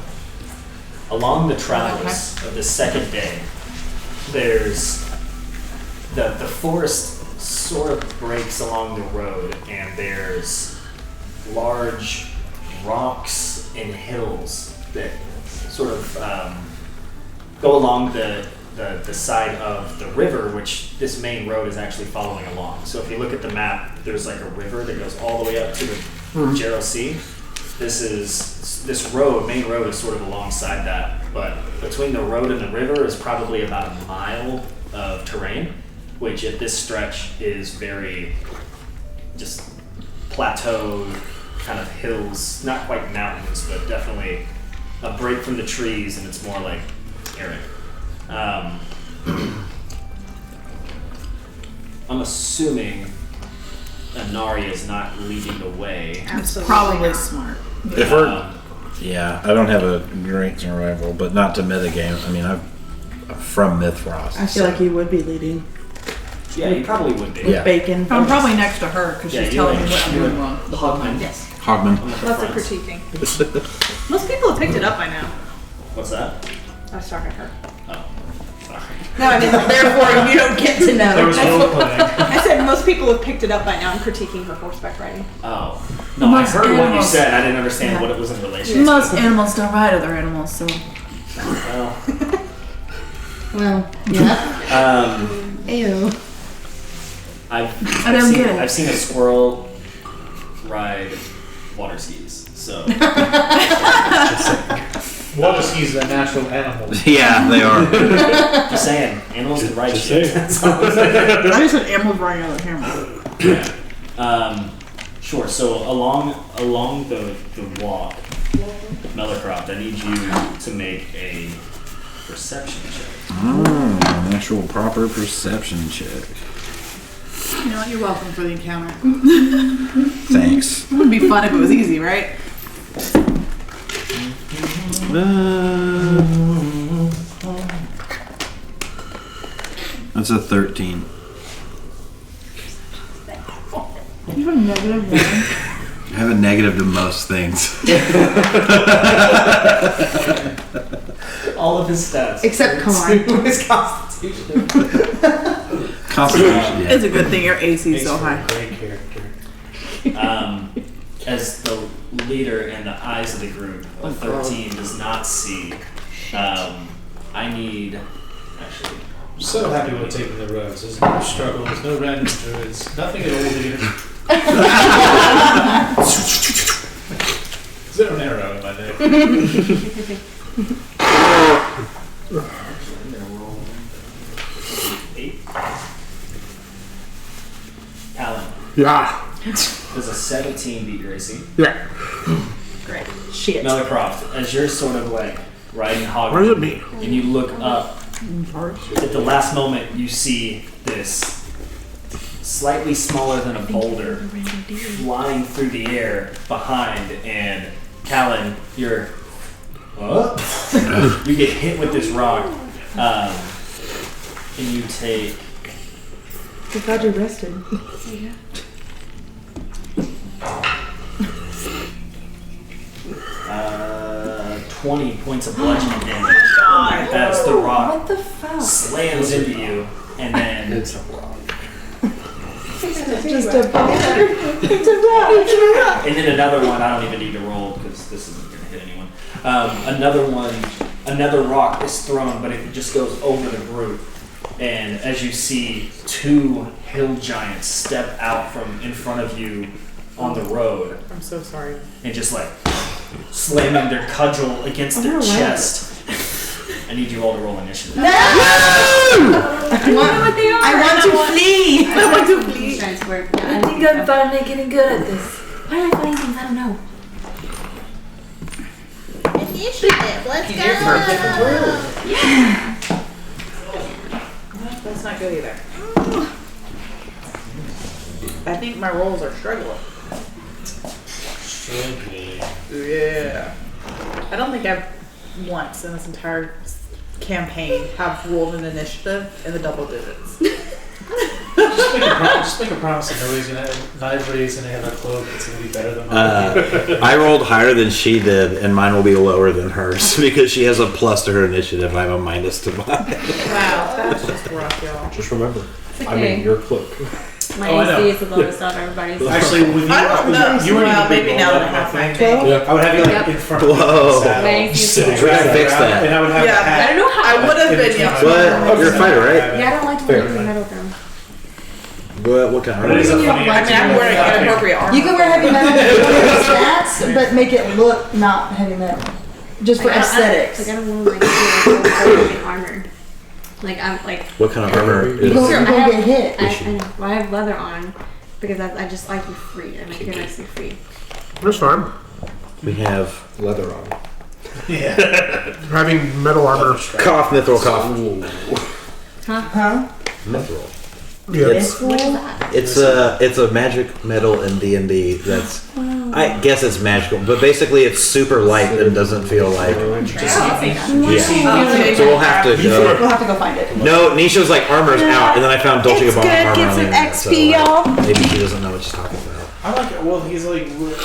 along the travels of the second day, there's the forest sort of breaks along the road, and there's large rocks and hills that sort of go along the side of the river, which this main road is actually following along. So if you look at the map, there's like a river that goes all the way up to the Jarrow Sea. This main road is sort of alongside that, but between the road and the river is probably about a mile of terrain, which at this stretch is very just plateaued, kind of hills, not quite mountains, but definitely a break from the trees, and it's more like arid. I'm assuming Inari is not leading the way. It's probably smart. If we're... Yeah, I don't have a great survival, but not to metagame. I mean, I'm from Mythfrost. I feel like you would be leading Yeah, you probably would be. Yeah. bacon. I'm probably next to her because Yeah, she's you're telling me like- what I'm you're doing wrong. The Hogman. Yes. Hogman. I'm with the Lots of friends. critiquing. Most people have picked it up by now. What's that? I was talking to her. Oh, sorry. No, I mean, Therefore, you don't get to know. There was role playing. I said most people have picked it up by now. I'm critiquing her horseback riding. Oh. No, I Most heard what you animals- said. I didn't understand what it was in relation to. Most animals don't ride other animals, so. Well, Well, yeah. Ew. I don't get it. I've seen a squirrel ride water skis, so. Water skis are natural animals. Yeah, they are. Just saying, animals can ride Just shit. saying. That's all I'm saying. I just said animals riding other animals. Sure. So along the walk, Mellicroft, I need you to make a perception check. An actual proper perception check. You know what? You're welcome for the encounter. Thanks. It would be fun if it was easy, right? That's a 13. You have a negative one. I have a negative to most things. All of his stats. Except con. His constitution. Constitution, yeah. It's a good thing your AC is Makes so for high. a great character. As the leader in the eyes of the group, a 13 does not see. I need actually. I'm so happy we're taking the roads. There's no struggle, there's no random druids, nothing at all here. Is there an arrow in my neck? Callan, Yeah. does a 17 beat your AC? Yeah. Great. Shit. Mellicroft, as you're sort of like riding hog, What does it mean? and you look up, at the last moment you see this slightly smaller than a boulder flying through the air behind, and Callan, you're you get hit with this rock, and you take I'm glad you rested. 20 points of bludgeoning damage as the rock What the fuck? slams into you, and then It's a rock. Just a boulder. and then another one. I don't even need to roll because this isn't going to hit anyone. Another rock is thrown, but it just goes over the group. And as you see, two hill giants step out from in front of you on the road, I'm so sorry. and just like slamming their cudgel against their chest. I need you all to roll initiative. I want to flee. I want to flee. Trying to work. I think I'm finally getting good at this. Why do I find things? I don't know. Initiative. Let's go. That's not good either. I think my rolls are struggling. Yeah. I don't think I've once in this entire campaign have rolled an initiative in the double digits. Just make a promise that nobody's gonna have a cloak that's gonna be better than mine. I rolled higher than she did, and mine will be lower than hers because she has a plus to her initiative. I have a minus to mine. Wow, that's just rough, y'all. Just remember, It's I mean okay. your cloak. My Oh, I know. AC is the lowest of everybody's. Actually, when you, I don't know. you weren't Well, even big maybe now roll that I up, have I my think. Yeah. I would have you like Yep. in front Whoa. of the saddle, My AC is sitting the We're gonna dragging fix around, that. and I would have Yeah, a hat. I don't know how I would have been young. What? You're a fighter, right? Yeah, I don't like to Fair. wear metal though. What kind But it is of? a funny I mean, I'm wearing activity. inappropriate armor. You can wear heavy metal for your stats, but make it look not heavy metal. Just for aesthetics. Like I don't want to like heavy armor. Like I'm like What kind of armor You is? go, Sure, you I go have- get hit. I know. Well, I have leather on because I just like to be free. I make it nice and free. That's fine. We have Leather on. Yeah. Having metal armor. cough, mithril, cough. Huh? Mithril. Yeah. It's a magic metal in D&D that's I guess it's magical, but basically it's super light and doesn't feel like. Yeah. So we'll have to go. We'll have to go find it. No, Nisha's like armor's out, and then I found Dolce It's Gabbana good, armor get on some the internet, XP, y'all. Maybe she doesn't know what she's talking about. I like. Well, he's like. I want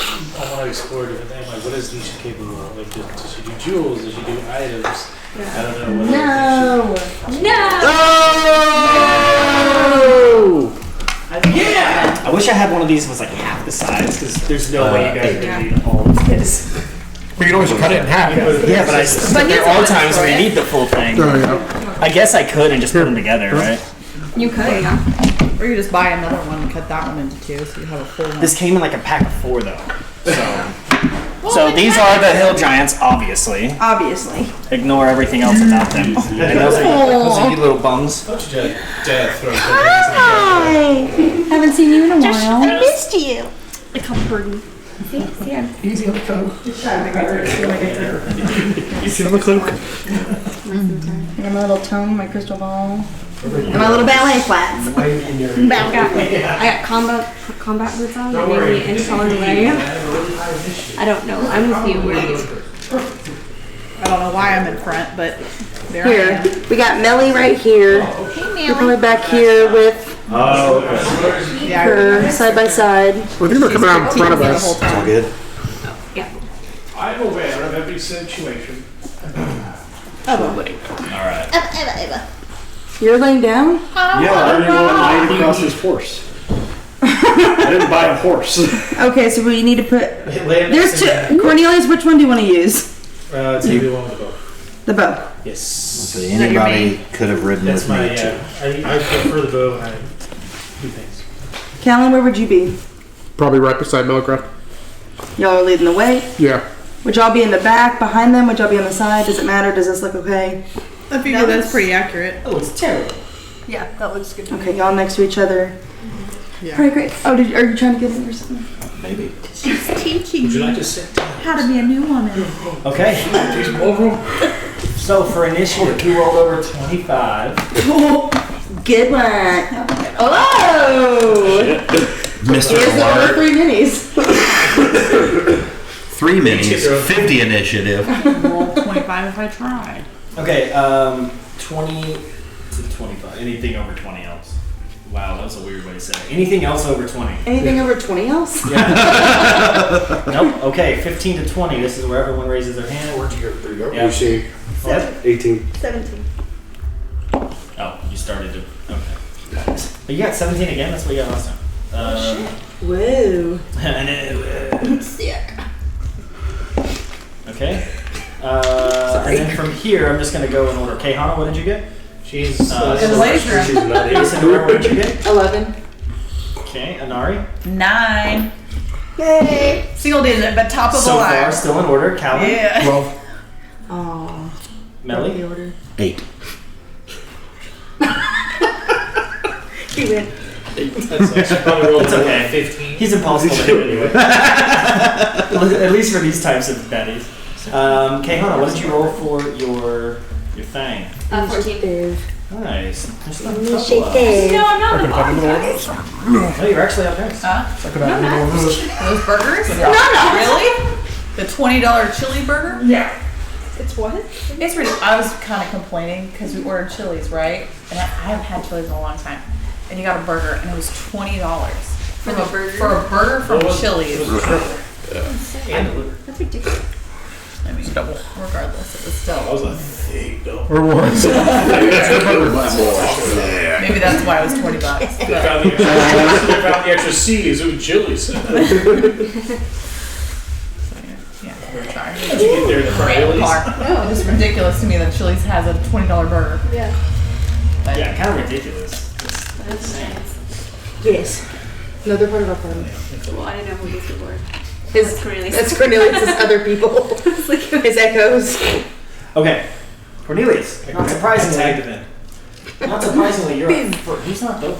to explore different things. Like, what is Nisha capable of? Like, does she do jewels? Does she do items? I don't know. What No. Yeah! I wish I had one of these that was like half the size, because there's no way you guys are going to need all of this. We can always cut it in half. Yeah, but there are times where you need the full thing. Oh, yeah. I guess I could and just put them together, right? You could, yeah. Or you just buy another one and cut that one into two, so you have a full one. This came in like a pack of 4, though. So these are the hill giants, obviously. Obviously. Ignore everything else about them. And those are you little bums. Hi. Haven't seen you in a while. I missed you. I come birdie. See, I'm Easy on the cloak. Easy on the cloak. I got my little tome, my crystal ball, and my little ballet flats. I got combat boots on. Maybe inch taller than I am. I don't know. I'm with you. Where are you? I don't know why I'm in front, but there I Here, am. we got Melly right here. You're probably back here with her side by side. Well, I think they're coming out in front of us. It's all good. I'm aware of every situation. Alright. You're laying down? Yeah, I didn't want to ride across his horse. I didn't buy a horse. Okay, so we need to put. There's 2. Cornelius, which one do you want to use? Take the one with the bow. The bow. Yes. So anybody could have ridden That's with my, me too. I prefer the bow and I do things. Callan, where would you be? Probably right beside Melcraft. Y'all are leading the way. Yeah. Would y'all be in the back, behind them? Would y'all be on the side? Does it matter? Does this look okay? I figure that's pretty accurate. Oh, it's terrible. Yeah, that looks good. Okay, y'all next to each other. Yeah. Alright, great. Oh, are you trying to get in or something? Maybe. She's teaching Would you me like to sit down? how to be a new woman. Okay. So for initiative, you rolled over 25. Good one. Oh! Mr. Here's the Alert. other 3 minis. 3 minis, 50 initiative. Roll 25 if I tried. Okay, 20 to 25. Anything over 20 else. Wow, that was a weird way to say it. Anything else over 20? Anything over 20 else? Nope. Okay, 15 to 20. This is where everyone raises their hand. Where'd you go? There you go. You see. Yep. 18. 17. Oh, you started to. Okay. But you got 17 again? That's what you got last time. Whoa. Sick. Okay. And then from here, I'm just going to go in order. Caehanna, what did you get? She's In the ladies' room. Isadora, what did you get? 11. Okay, Anari. 9. Yay. Single digit, but top of the So line. far, still in order. Callan. Yeah. 12. Oh. Melly. order. 8. He went. It's okay. 15. He's impossible to hit anyway. At least for these types of baddies. Caehanna, what did you roll for your thing? 14. Nice. There's not a Initiative. No, I'm not the Have another one of those. No, you're actually up next. Huh? I could have another one of those. Those burgers? No. Really? The $20 chili burger? Yeah. It's what? It's ridiculous. I was kind of complaining because we ordered Chili's, right? And I haven't had Chili's in a long time. And you got a burger, and it was $20 For the burger? For a burger from Chili's. That's ridiculous. I mean, regardless, it was still. That was a thick dough. Or was. Maybe that's why it was $20. They But, found the extra C's. Ooh, Chili's. yeah, we're sorry. How'd you get there in the front Rental Chili's? car. It's ridiculous to me that Chili's has a $20 burger. Yeah. But Yeah, kind of ridiculous. It's insane. Yes. No, they're part of our party. Well, I didn't know who these people were. His, Cornelius. That's Cornelius' other people. His echoes. Okay, Cornelius. Not surprisingly, Tagged him in. not surprisingly, you're up first. He's not though.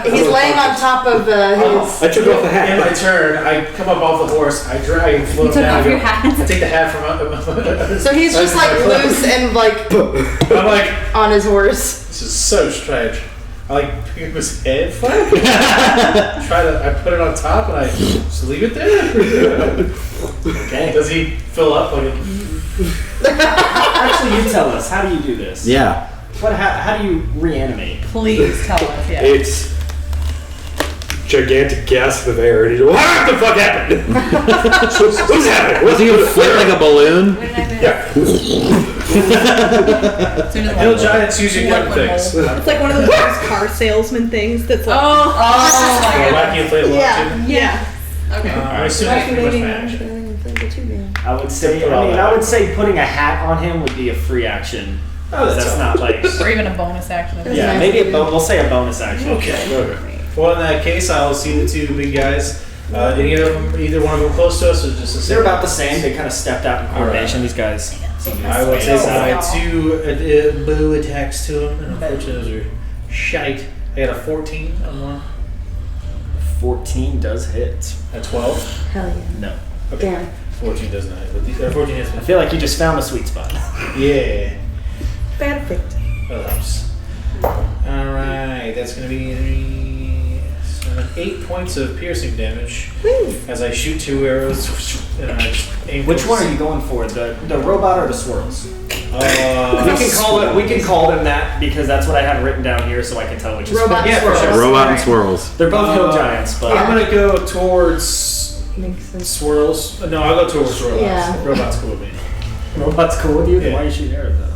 He's laying on top of his. I took off the hat. In my turn, I come up off the horse. I drag and float You took down. off your hat. I take the hat from up. So he's just like loose and like I'm like, on his horse. this is so strange. I like pick up his head. I put it on top and I just leave it there. Okay. Does he fill up like? Actually, you tell us. How do you do this? Yeah. How do you reanimate? Please tell us. Yeah. It's gigantic gasp of air, and he's like, what the fuck happened? What's happening? Was he inflate like a balloon? Yeah. Hill giants usually gun things. It's like one of those car salesman things that's like. Wacky inflatable Yeah. Yeah. Okay. I assume it's pretty much magic. I would say putting a hat on him would be a free action. Oh, that's not like. Or even a bonus action. Yeah, maybe we'll say a bonus action. Okay. Well, in that case, I'll see the two big guys. Either one of them close to us, or just the same? They're about the same. They kind of stepped out in coordination. These guys. I will take my two bow attacks to him, and unfortunately those are shite. I got a 14 on one. 14 does hit. A 12? Hell yeah. No. Okay. Damn. 14 does not hit. But 14 hits me. I feel like you just found the sweet spot. Yeah. Perfect. That helps. Alright, that's going to be 8 points of piercing damage as I shoot 2 arrows. And I just aim. Which one are you going for? The robot or the swirls? We can call them that because that's what I have written down here, so I can tell which is Robot yeah, swirls. for sure. Robot and swirls. They're both hill giants, but I'm going to go towards Makes sense. swirls. No, I'll go towards robots. Yeah. Robots cool with me. robot's cool with you. Then Yeah. why are you shooting arrows though?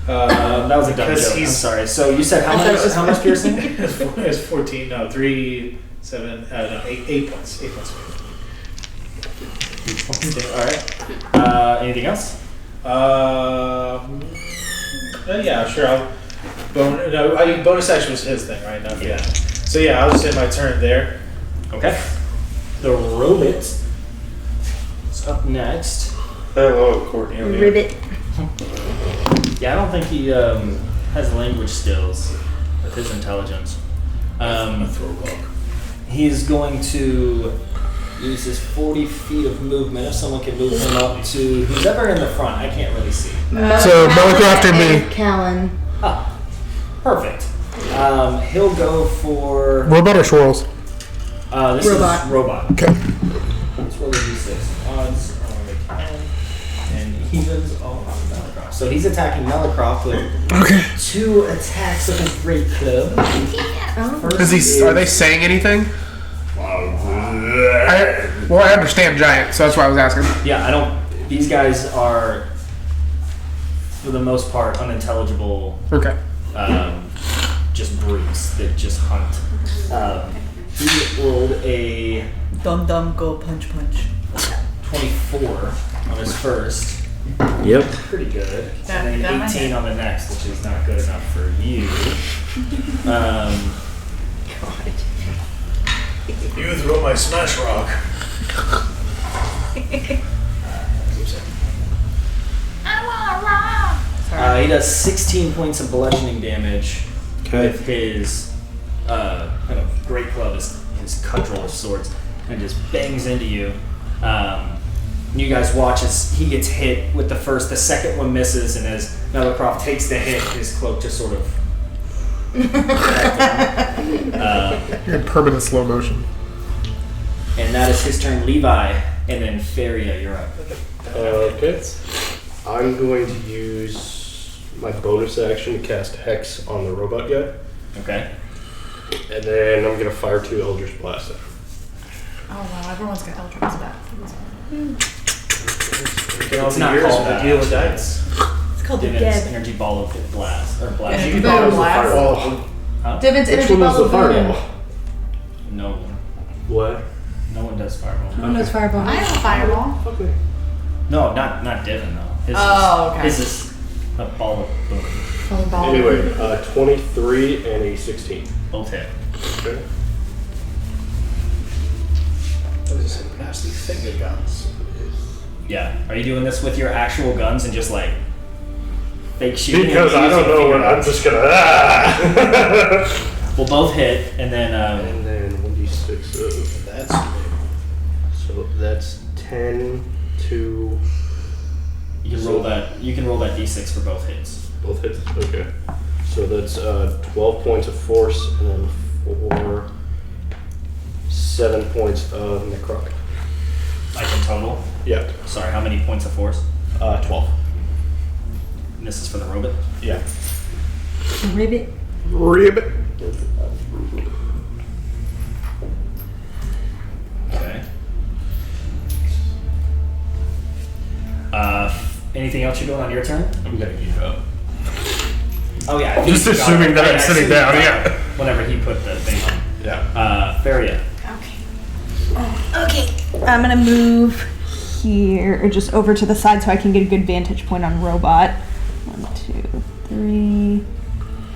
That was a dumb Because joke. I'm he's- sorry. So you said how much? How much piercing? It's 14. No, 3, 7. No, 8 points. 8 points. All right. Anything else? Yeah, sure. Bonus action was his thing, right? Not Yeah. So yeah, I'll just hit my turn there. Okay. The robot is up next. Hello, Courtney. Ribbit. Yeah, I don't think he has language skills with his intelligence. He's going to use his 40 feet of movement. If someone can move him up to who's ever in the front, I can't really see. So, Mythfrost and me. Callan. Ah, perfect. He'll go for Robot or swirls? this Robot. is robot. Okay. Let's roll a d6. Odds on the 10 and evens all on Melicroft. So he's attacking Melicroft with 2 attacks of his great club. Are they saying anything? I understand giant, so that's why I was asking. Yeah, I don't. These guys are, for the most part, unintelligible. Okay. Just brutes that just hunt. He rolled a Dum dum go punch punch. 24 on his first. Yep. Pretty good. That- And that then might 18 hit. on the next, which is not good enough for you. You throw my smash rock. He does 16 points of bludgeoning damage with his kind of great club, his cudgel of swords, and just bangs into you. You guys watch as he gets hit with the first. The second one misses, and as Melicroft takes the hit, his cloak just sort of. You're in permanent slow motion. And that is his turn. Levi, and then Feria, you're up. Okay. I'm going to use my bonus action to cast Hex on the robot guy. Okay. And then I'm going to fire 2 Eldritch Blasts at him. Oh wow, everyone's got Eldritch back. It's not called that. Deal with dice. It's called the Divin's Geb. energy ball of blast or blast. Yeah, You you can can call blast. it Fireball. Huh? Divin's Which energy one was ball the of voodoo. fireball? No one. What? No one does fireball. Who knows fireball? I have a fireball. Fuck me. No, not Divin though. His Oh, is, okay. His is a ball of boom. Fireball. Anyway, 23 and a 16. Both hit. Okay. Those are some nasty finger guns. Yeah. Are you doing this with your actual guns and just like fake shooting? Because I don't know when I'm just gonna. We'll both hit, and then And then 1d6 of. That's So that's 10 to. you can roll that. You can roll that d6 for both hits. Both hits? Okay. So that's 12 points of force and then 7 points of necrotic. Like in total? Yeah. Sorry, how many points of force? 12. And this is for the robot? Yeah. Ribbit. Ribbit. Okay. Anything else you're doing on your turn? I'm gonna get up. Oh yeah. I Just think you assuming got it. that I'm sitting down, yeah. Whenever he put the thing on. Yeah. Faria. Okay, I'm gonna move here, or just over to the side so I can get a good vantage point on Robot. 1, 2, 3.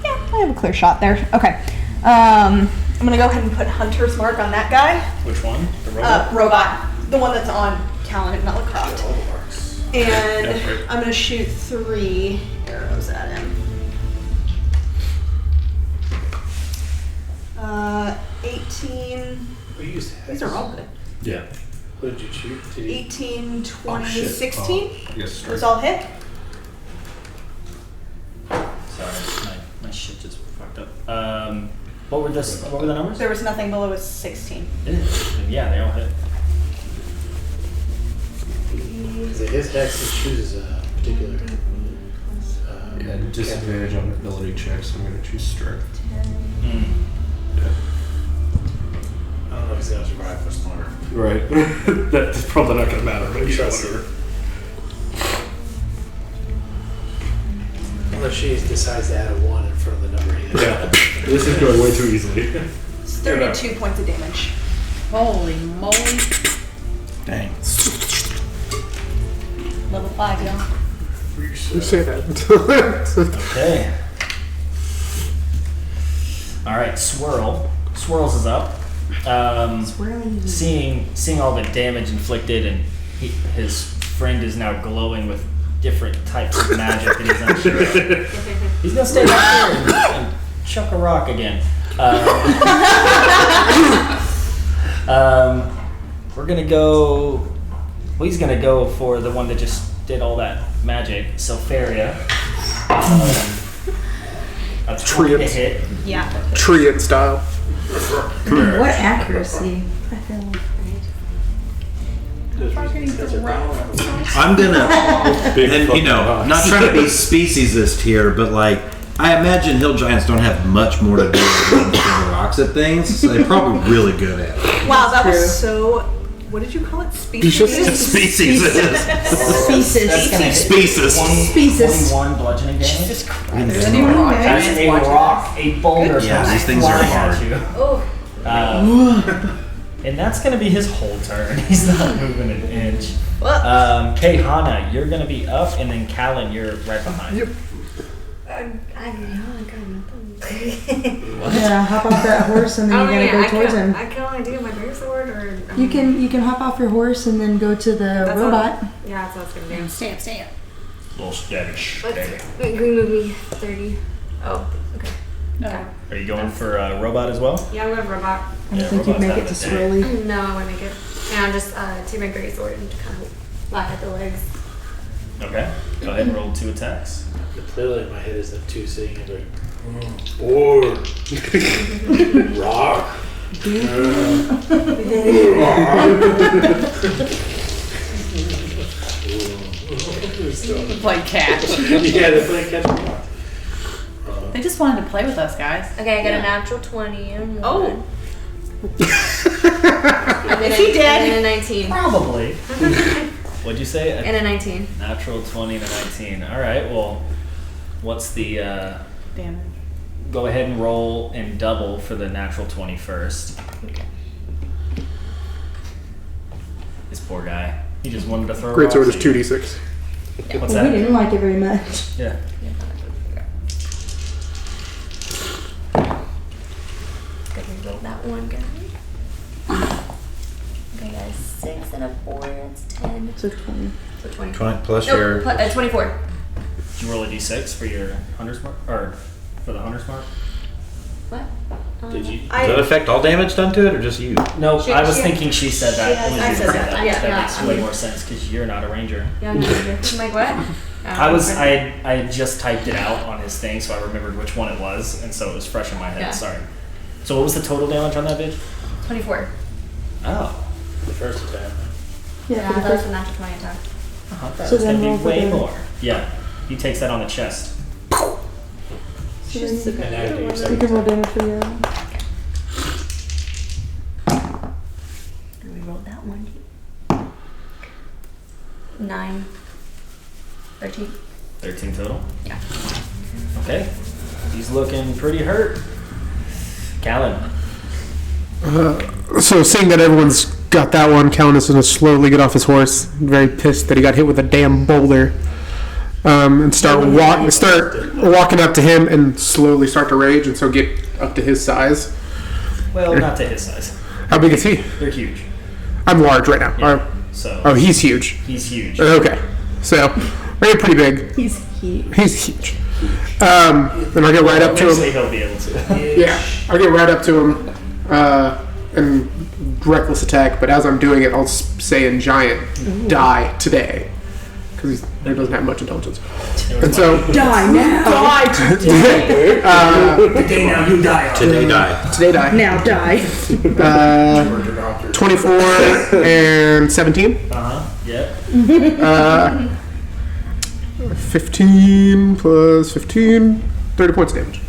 Yeah, I have a clear shot there. Okay. I'm gonna go ahead and put Hunter's Mark on that guy. Which one? The robot? Robot. The one that's on Callan at Melicroft. And I'm gonna shoot 3 arrows at him. 18. These are all good. Yeah. What did you shoot? 18, 20, shit. 16. Yes, Those all hit. Sorry, my shit just fucked up. What were the numbers? There was nothing below a 16. Yeah, they all hit. Because it his hex, it chooses a particular. Yeah, disadvantage on ability checks. I'm gonna choose strength. I don't know if he's gonna survive for smarter. Right. That's probably not gonna matter. But Trust whatever. Unless she decides to add a 1 in front of the number he is. Yeah. This is going way too easily. It's 32 points of damage. Holy moly. Dang. Level 5, y'all. You say that. Okay. All right, Swirls is up. Seeing all the damage inflicted, and his friend is now glowing with different types of magic that he's unsure of. He's gonna stay back here and chuck a rock again. We're gonna go. Well, he's gonna go for the one that just did all that magic, Selfaria. A 20 to hit. Yeah. Treant style. What accuracy? I feel like. I'm gonna, and you know, not trying to be speciesist here, but like, I imagine hill giants don't have much more to do than throwing rocks at things, so they're probably really good at it. Wow, that was so. What did you call it? Species. Species. Species. 21 bludgeoning damage. Jesus Christ. As a boulder Yeah, comes these things are flying at hard. you. And that's gonna be his whole turn. He's not moving an inch. Caehanna, you're gonna be up, and then Callan, you're right behind. Yep. I got nothing. Yeah, hop off that horse and then you gotta go towards him. I can only do my great sword, or You can hop off your horse and then go to the robot. Yeah, that's what I was gonna do. Stay up. Little sketch. Green movie 30. Oh, okay. No. Are you going for a robot as well? Yeah, I'm going robot. I don't think you'd make it to Swirly. No, I won't make it. And I'm just take my great sword and kind of laugh at the legs. Okay. Go ahead and roll 2 attacks. Clearly in my head is the 2 sitting in there. Or rock. Play catch. Yeah, they play catch. They just wanted to play with us, guys. Okay, I got a natural 20 and 1. Oh. And then Is he dead? And then a 19. Probably. What'd you say? And a 19. Natural 20 to 19. All right. Well, what's the Damage. Go ahead and roll and double for the natural 20 first. Okay. This poor guy. He just wanted to throw. Great sword is rocks at you. 2d6. What's Well, that? we didn't like it very much. Yeah. That one guy. Okay, guys. 6 and a 4. That's 10. So 20. So 20. 20 plus Nope, your. 24. Did you roll a d6 for your hunter's mark, or for the hunter's mark? What? Did you? Does that affect all damage done to it, or just you? No, She- I was she- thinking she said that. she has- It was I you said that that. said Yeah, that yeah, makes way more sense because you're not a ranger. Yeah, I'm not sure. I'm like, what? I had just typed it out on his thing, so I remembered which one it was, and so it was fresh in my head. Yeah. Sorry. So what was the total damage on that bitch? 24. Oh. The first attack. Yeah, that was a natural 20 attack. That So was then gonna roll be for way the- more. Yeah. He takes that on the chest. So And now you do your you second can roll attack. damage for your. We rolled that one. 9. 13. 13 total? Yeah. Okay. He's looking pretty hurt. Callan. So seeing that everyone's got that one, Callan is going to slowly get off his horse, very pissed that he got hit with a damn boulder, and start walking up to him and slowly start to rage, and so get up to his size. Well, not to his size. How big is he? They're huge. I'm large right now. Yeah. So. Oh, he's huge. He's huge. Okay, so we're pretty big. He's huge. He's huge. Then I'll get right up to Eventually him. he'll be able to. Yeah, I'll get right up to him and reckless attack. But as I'm doing it, I'll say in Giant, "Die today," because he doesn't have much intelligence. And so Die now! Die today now you die. Today die. Today die. Now die. 24 and 17. Yep. 15 plus 15, 30 points of damage.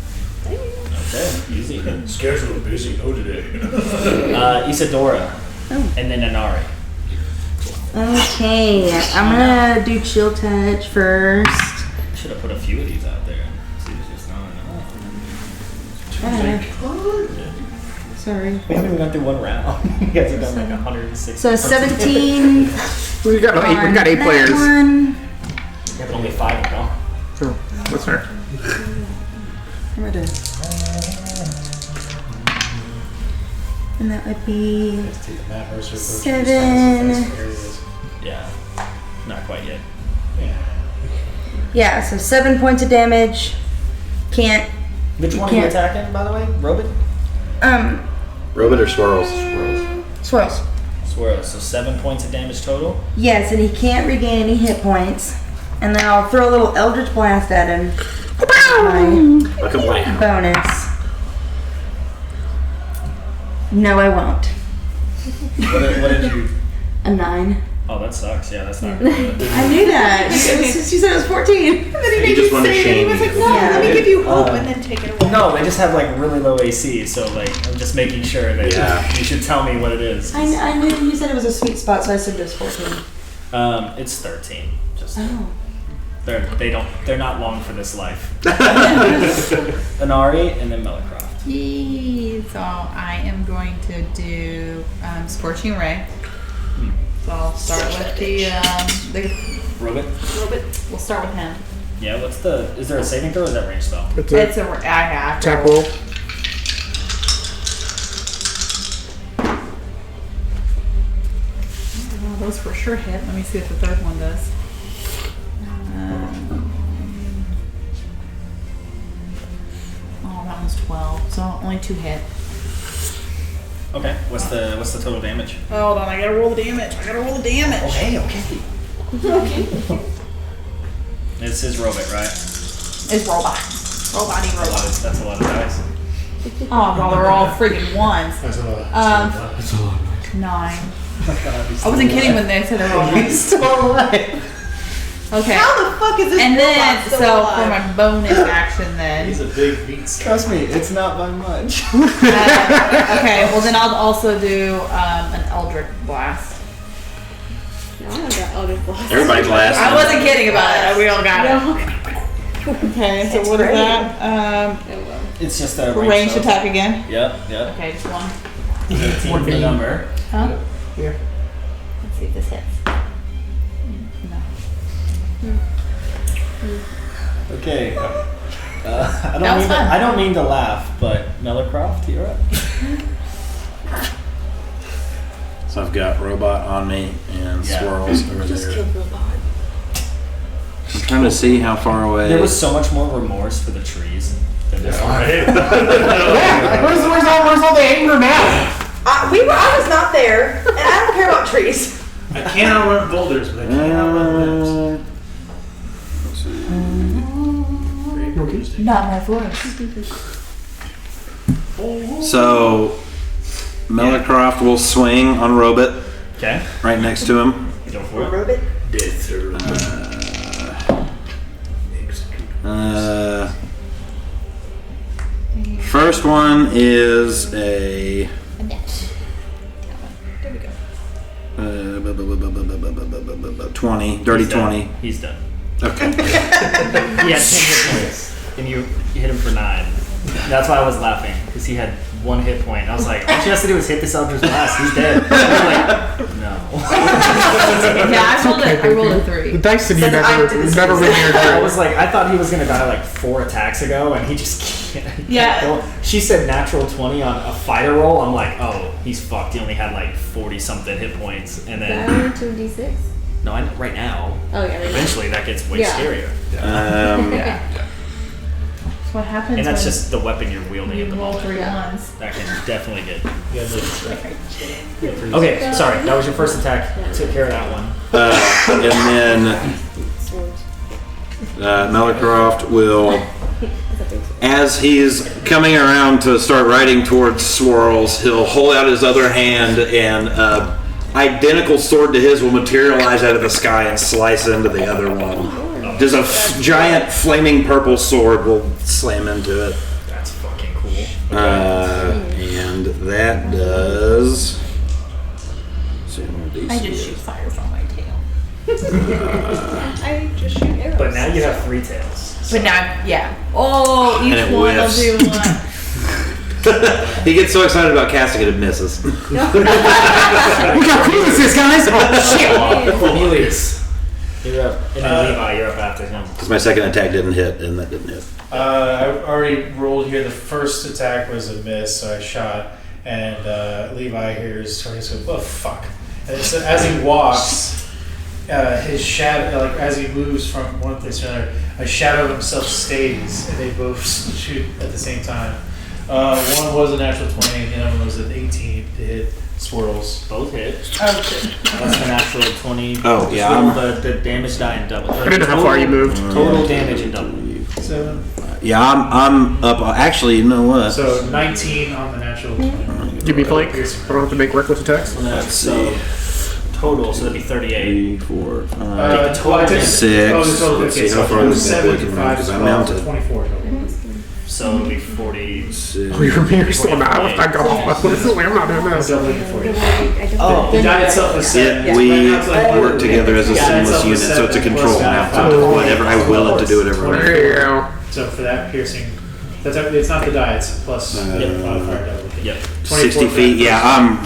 Okay. Easy. Schedule busy, no today. Isadora. And then Anari. Okay, I'm gonna do chill touch first. Should have put a few of these out there. See, it's just not enough. Sorry. We haven't even gone through one round. You guys have done like 106. So 17. We got 8 players. One. Yeah, but only 5 of them. Oh, what's her? I'm gonna do. And that would be 7. Yeah. Not quite yet. Yeah, so 7 points of damage. Can't. Which one are you attacking, by the way? Robin? Robot or swirls? Swirls. Swirls. So 7 points of damage total. Yes, and he can't regain any hit points. And then I'll throw a little Eldritch Blast at him. Like a blam. Bonus. No, I won't. What did you? A 9. Oh, that sucks. Yeah, that's not good. I knew that. She said it was 14. And then he made just you wanted to say it. He shame was like, you. no, let me give you hope and then take it away. No, they just have like really low AC, so like I'm just making sure that you should tell me what it is. I knew you said it was a sweet spot, so I said it was 14. It's 13. Just Oh. they're not long for this life. Anari and then Melicroft. So I am going to do Scorching Ray. So I'll start with the Robot. We'll start with him. Yeah, is there a saving throw or is that range spell? I have Attack roll. Oh, those for sure hit. Let me see what the third one does. Oh, that one's 12. So only 2 hit. Okay. What's the total damage? Hold on, I gotta roll the damage. Okay. It's his robot, right? It's robot. Robot-y robot. That's a lot of dice. Oh, well, they're all freaking ones. That's a lot. 9. I wasn't kidding when they said they're all ones. Still alive. Okay. How the fuck is this And then, robot still so alive? for my bonus action then. He's a big beat. Trust me, it's not by much. Okay, well then I'll also do an Eldritch Blast. No, I have that Eldritch Blast. Everybody blasting. I wasn't kidding about it. We all got it. Okay, so what is that? It's just a Range attack again? Yep. Okay, just one. 18 for the number. Huh? Here. Let's see if this hits. No. Okay. That was fun. I don't mean to laugh, but Melicroft, you're up. So I've got robot on me and swirls over there. I'm trying to see how far away. There was so much more remorse for the trees than this one. Where's all the anger now? I was not there, and I don't care about trees. I can't outrun boulders, but I can't outrun limbs. Not my force. So, Melicroft will swing on Robit. Okay. Right next to him. Go for it. Robot. First one is a. There we go. 20, dirty He's done. 20. He's done. Okay. He had 10 hit points, and you hit him for 9. That's why I was laughing, because he had 1 hit point. I was like, all she has to do is hit this Eldritch Blast. He's dead. I was like, no. Yeah, I rolled a 3. The dice in you never win your I turn. was like, I thought he was going to die like 4 attacks ago, and he just can't. Yeah. She said natural 20 on a fighter roll. I'm like, oh, he's fucked. He only had like 40 something hit points. And then. Down to D6. No, I know right now. Oh, yeah, right now. Eventually, that gets way Yeah. scarier. Yeah. That's what happens. And that's when just the weapon you're wielding at the roll moment. 3 ones. That can definitely get. Okay, sorry. That was your first attack. Took care of that one. And then Melicroft will, as he's coming around to start riding towards Swirls, he'll hold out his other hand and identical sword to his will materialize out of the sky and slice into the other one. Just a giant flaming purple sword will slam into it. That's fucking cool. And that does. I just shoot fire from my tail. I just shoot arrows. But now you have 3 tails. But now, yeah. Oh, And each it one will whiffs. do one. He gets so excited about casting it, it misses. Look how cool this is, guys! Oh, shit! Cornelius. You're up. And then Levi, you're up after him. Because my second attack didn't hit, and that didn't hit. I already rolled here. The first attack was a miss, so I shot. And Levi hears Tornado go, oh, fuck. And so as he walks, his shadow, like as he moves from one place to another, a shadow of himself stays, and they both shoot at the same time. One was a natural 20, and the other one was an 18 to hit Swirls. Both hit. Oh, shit. That's the natural 20. Oh, yeah, Just roll the damage die and double. I don't know how far you moved. Total damage and double. 7. Yeah, I'm up. Actually, you know what? So 19 on the natural 20. Give me flank. I don't have to make reckless attacks. Let's see. Total, so that'd be 38. 3, 4, 5, the total damage. 6. Oh, the total. Let's Okay, see how so far it was this bad boy 7 can to run 5 because as I'm well, mounted. so 24 total. So it'd be 40. Your mirror's still not. I got off. I'm not doing I'm this. doubling it for you. Oh, The die itself is set. We Right now it's like- work together as a Yeah, seamless itself unit, is so it's a set control plus now. five. So whatever I will it to do whatever I want. There you go. So for that piercing, it's not the die, it's plus modifier double. Yep. 60 feet. Yeah, I'm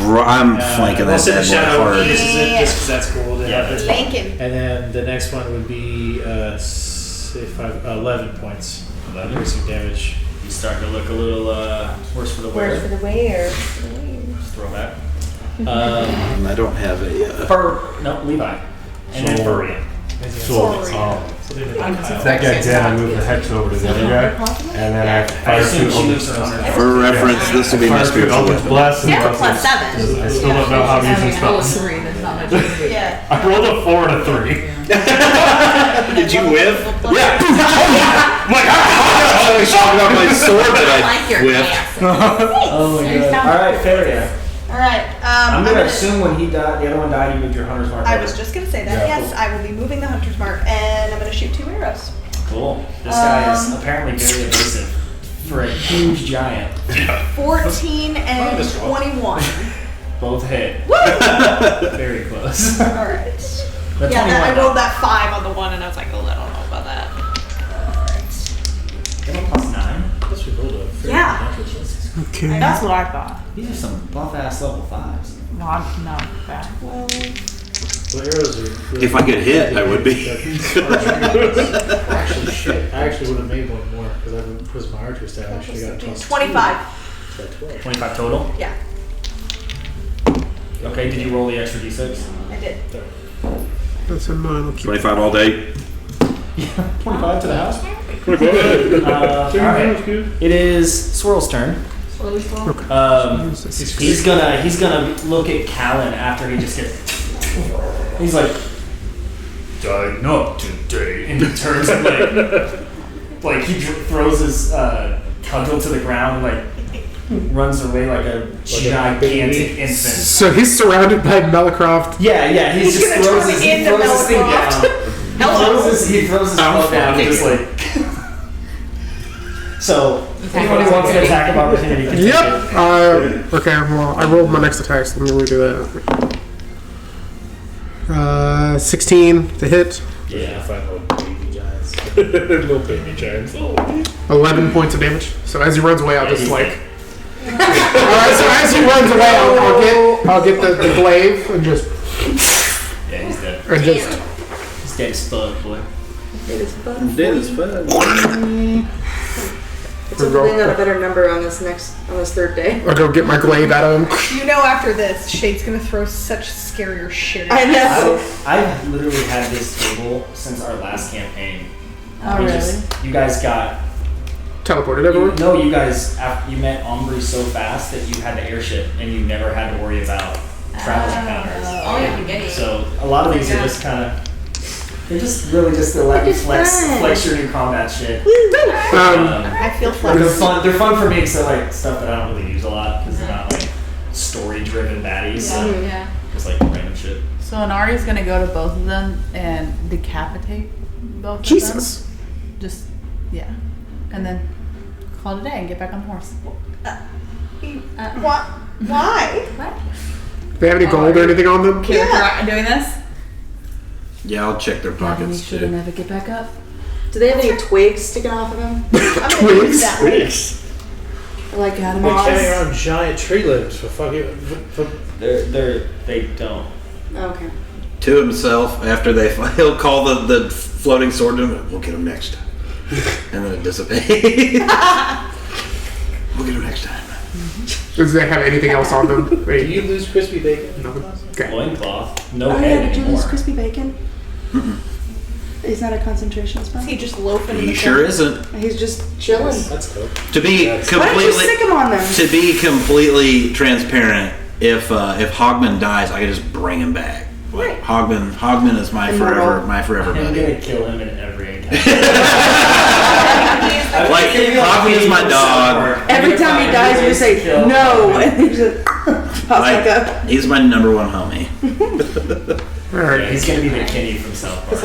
flanking we'll that set the bad boy shadow. hard. This is it, just because that's cool. To Yeah. have it. Thank him. And then the next one would be 11 points. 11 piercing damage. He's starting to look a little worse for the wear. Where's for the wear? Just throw that. I don't have a. Levi. And then Burian. That guy dead, I moved the hex over to the other guy, and then I fired two Eldritch Blasts. For reference, this will be my Fired two spiritual Eldritch weapon. Blasts. Yeah, plus 7. I still don't know how I'm using spells. 3, that's not much. Yeah. I rolled a 4 and a 3. Did you whiff? Yeah. I'm like, I was talking about my sword that I whiffed. Oh my god. Alright, Faria. Alright. I'm gonna assume when he died, the other one died, you moved your hunter's mark. I over. was just gonna say that. Yeah, Yes, I will be moving the hunter's mark, and I'm gonna shoot 2 arrows. Cool. This guy is apparently very evasive for a huge giant. 14 and 21. Both hit. Very close. Alright. The Yeah, 21 I rolled that 5 on the one, and I was like, oh, I don't know about that. Get a plus 9. Plus we rolled a Yeah. Okay. That's what I thought. These are some buff ass level 5s. No, I'm not bad. Well, arrows are really If I could hit, I would be. Actually, shit. I actually would have made one more because my archer stat. I actually got a plus 25. 25 total? Yeah, Okay, did you roll the extra d6? I did. That's in mine. I'll keep 25 all day. 25 to the house? Alright. It is Swirl's turn. He's gonna look at Callan after he just gets. He's like, die not today, and he turns and like like he throws his cudgel to the ground and like runs away like a gigantic infant. So he's surrounded by Melicroft. Yeah, he just throws his thing down. He throws his club down and just like. So, anyone who wants an attack of opportunity can take it. Okay, well, I rolled my next attack, so let me redo that. 16 to hit. Yeah, I find little baby giants. Little baby giants. 11 points of damage. So as he runs away, I'll just like. Alright, so as he runs away, I'll get the glaive and just. Yeah, he's dead. Or just. He's dead as fuck, boy. Dead as fuck. Dead as fuck. It's hopefully not a better number on this third day. I'll go get my glaive out of him. You know, after this, Shade's gonna throw such scarier shit. I know. I've literally had this table since our last campaign. Oh, really? You guys got teleported everywhere? No, you guys, you met Ombre so fast that you had the airship and you never had to worry about travel encounters. Oh, yeah, beginning. So a lot of these are just kind of, they're just really just to let you flex your new combat shit. I feel flexible. They're fun for me because they're like stuff that I don't really use a lot because they're not like story-driven baddies. So just like random shit. So Anari's gonna go to both of them and decapitate both of them. Jesus. Just, yeah. And then call it a day and get back on the horse. What? Why? What? Do they have any gold or anything on them? Yeah. Doing this? Yeah, I'll check their pockets Should too. never get back up. Do they have any twigs sticking off of them? Twigs? Like They're carrying around giant tree limbs for fucking. They don't. Okay. To himself, after he'll call the floating sword to him. We'll get him next time. And then it dissipates. We'll get him next time. Does they have anything else on them? Do you lose crispy bacon? Nothing. Okay. Loincloth. No Oh head yeah, did you lose anymore. crispy bacon? Is that a concentration spell? Is he just loafing in He the sure isn't. He's just chilling. That's cool. To be Why don't you stick him on them? To be completely transparent, if Hogman dies, I can just bring him back. Like, Hogman is my forever I'm buddy. gonna kill him in every encounter. Like Hogman is my dog. Every time he dies, you say no, and he just pops back up. He's my number one homie. Yeah, he's gonna be the Kenny from South Park.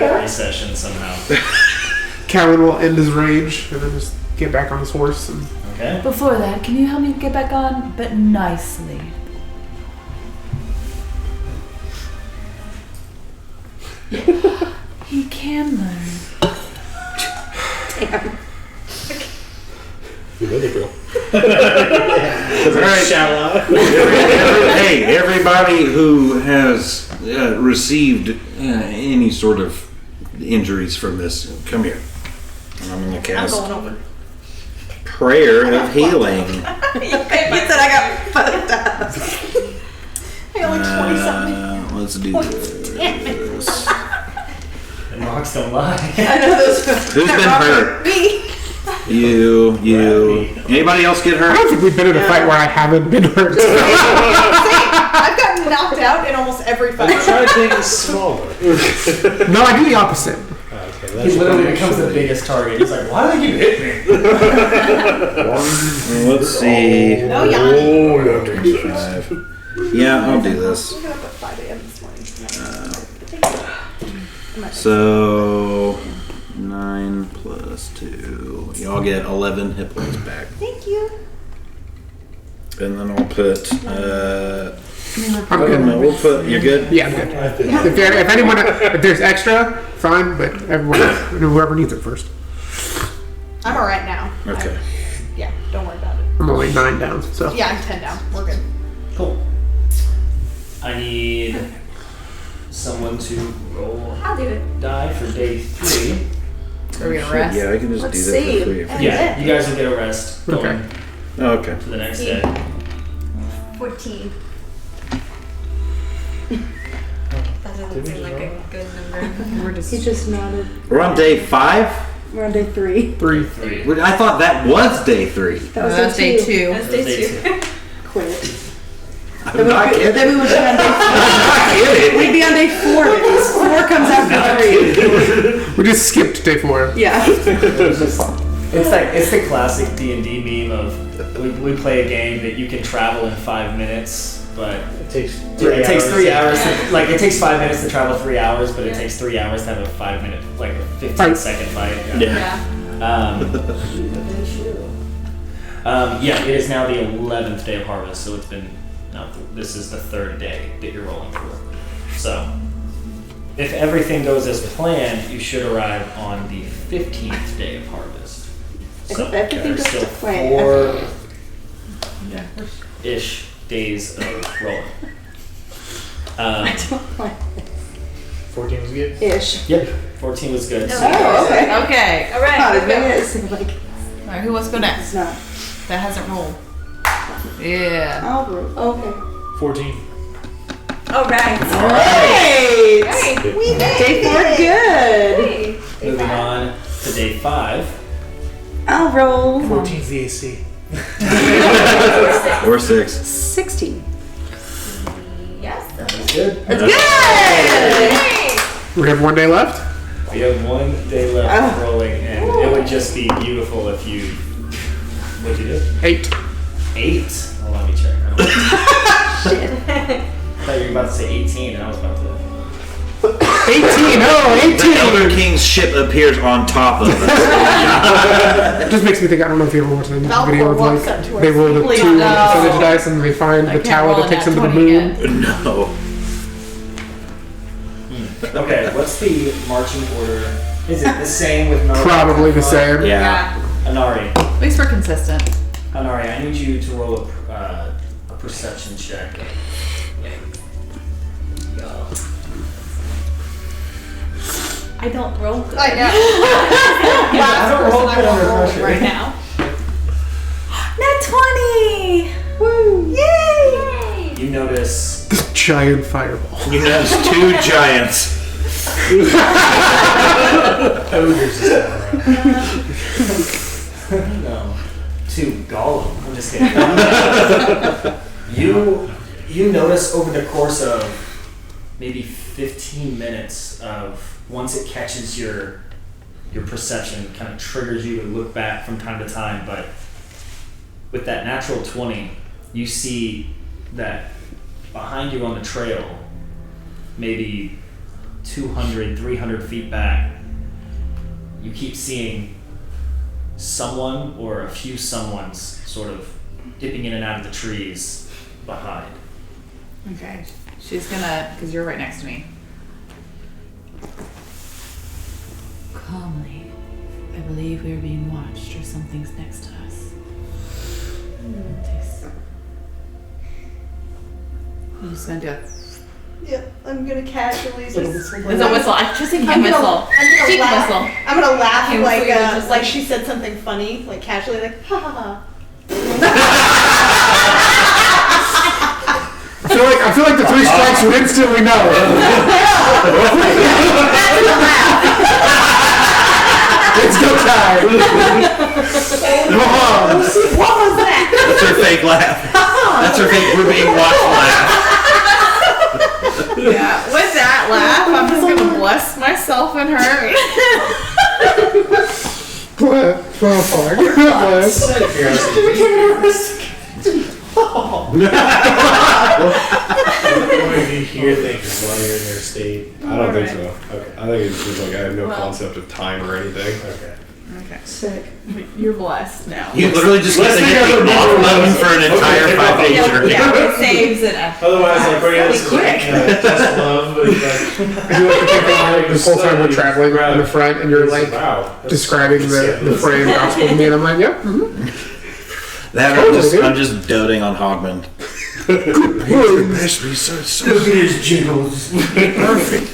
Every session somehow. Callan will end his rage and then just get back on his horse. And Okay. Before that, can you help me get back on, but nicely? He can learn. Damn. You know the drill. Alright. Hey, everybody who has received any sort of injuries from this, come here. And I'm going to cast I'm going over. Prayer of Healing. You said I got fucked up. I got like 20 something. Let's do this. And rocks don't lie. I know those. Who's been hurt? Me. You. Anybody else get I hurt? don't think we've been in a fight where I haven't been hurt. I've gotten knocked out in almost every fight. Try to think smaller. No, I do the opposite. Okay, He literally becomes the biggest target. He's like, why do you hit me? Let's see. No, Yanni. Yeah, I'll do this. I got up at 5 a.m. this morning. So 9 plus 2. Y'all get 11 hit points back. Thank you. And then I'll put. I'm good. No, we'll put. You're good. Yeah, I'm good. If there's extra, fine. But everyone, whoever needs it first. I'm alright now. Okay. Yeah, don't worry about it. I'm only 9 down. So Yeah, I'm 10 down. We're good. Cool. I need someone to roll I'll do it. die for day 3. Are we gonna rest? Yeah, I can just Let's do that see. for free. Yeah, you guys will get a rest going Okay. Okay. to the next day. 14. That doesn't seem like a good number. He just nodded. We're on day 5. We're on day 3. 3. I thought that was day 3. That was That's day 2. That's day 2. Quit. I'm not kidding. Then we would be on day 4. I'm not kidding. We'd be on day 4 because 4 comes after 3. We just skipped day 4. Yeah. It's the classic D&D meme of we play a game that you can travel in 5 minutes, but It takes it takes 3 hours. Like it takes 5 minutes to travel 3 hours, but it takes 3 hours to have a 5 minute, like a 15-second fight. Yeah. Yeah, it is now the 11th day of harvest, so it's been. This is the 3rd day that you're rolling for. So, if everything goes as planned, you should arrive on the 15th day of harvest. So If everything there's goes still to plan. 4-ish days of rolling. I don't like 14 was good. ish. Yep, 14 was good. So Oh, okay. Okay. All Not right. as Let's many go. as it seemed like. All right. Who wants to go It's next? not. That hasn't rolled. Yeah. I'll roll. Okay. 14. All right. Great! Hey, We made Day 4 good. moving on to day 5. I'll roll. 14's the AC. Or 6. 16. Yes. That's good. That's good! We have 1 day left. We have 1 day left of rolling, and it would just be beautiful if you. What'd you do? 8. 8? Hold on, let me check. Shit. I thought you were about to say 18, and I was about to. 18. Oh, 18. The Elder King's ship appears on top of us. It just makes me think. I don't know if you ever watched the Valcor video of walks like up to her. they roll the Please 2 no. percentage dice and they find I the can't tower roll that a takes nat them to the 20 moon. again. No. Okay, what's the marching order? Is it the same with Nari? Probably the same. Yeah. Anari. At least we're consistent. Anari, I need you to roll a perception check. I don't roll good. I know. Last don't roll person good I under won't roll pressure. right now. Nat 20! Woo! Yay! You notice Giant fireball. You notice 2 giants. Ogres is around. no. To Gollum. I'm just kidding. You notice over the course of maybe 15 minutes of once it catches your perception, kind of triggers you to look back from time to time, but with that natural 20, you see that behind you on the trail, maybe 200, 300 feet back, you keep seeing someone or a few someones sort of dipping in and out of the trees behind. Okay. She's gonna, because you're right next to me. Calmly. I believe we are being watched or something's next to us. I'm just gonna do it. Yep, I'm gonna casually just. There's a whistle. I just think I'm you gonna, whistle. I'm gonna She can laugh. whistle. I'm gonna laugh Okay, like whistle, you're just like she said something funny, like casually, like ha ha ha. I feel like the 3 strikes would instantly know. It's go time. Come on. What was that? That's her fake laugh. That's her fake we're being watched laugh. Yeah, with that laugh, I'm just gonna bless myself and her. Oh, fuck. Bless. If you hear things while you're in their state. I don't think so. Okay. I think it's just like I have no concept of time or anything. Okay. Okay. Sick. You're blessed now. You literally just get to hit the offload for an entire 5-day journey. Yeah, it saves it up. Otherwise, like, we're gonna Quick. just love, but like, The whole time we're traveling in the front and you're like wow, describing the frame gospel to me and I'm like, yep. That I'm just doting on Hogman. Best research. Look at his jiggles. Perfect.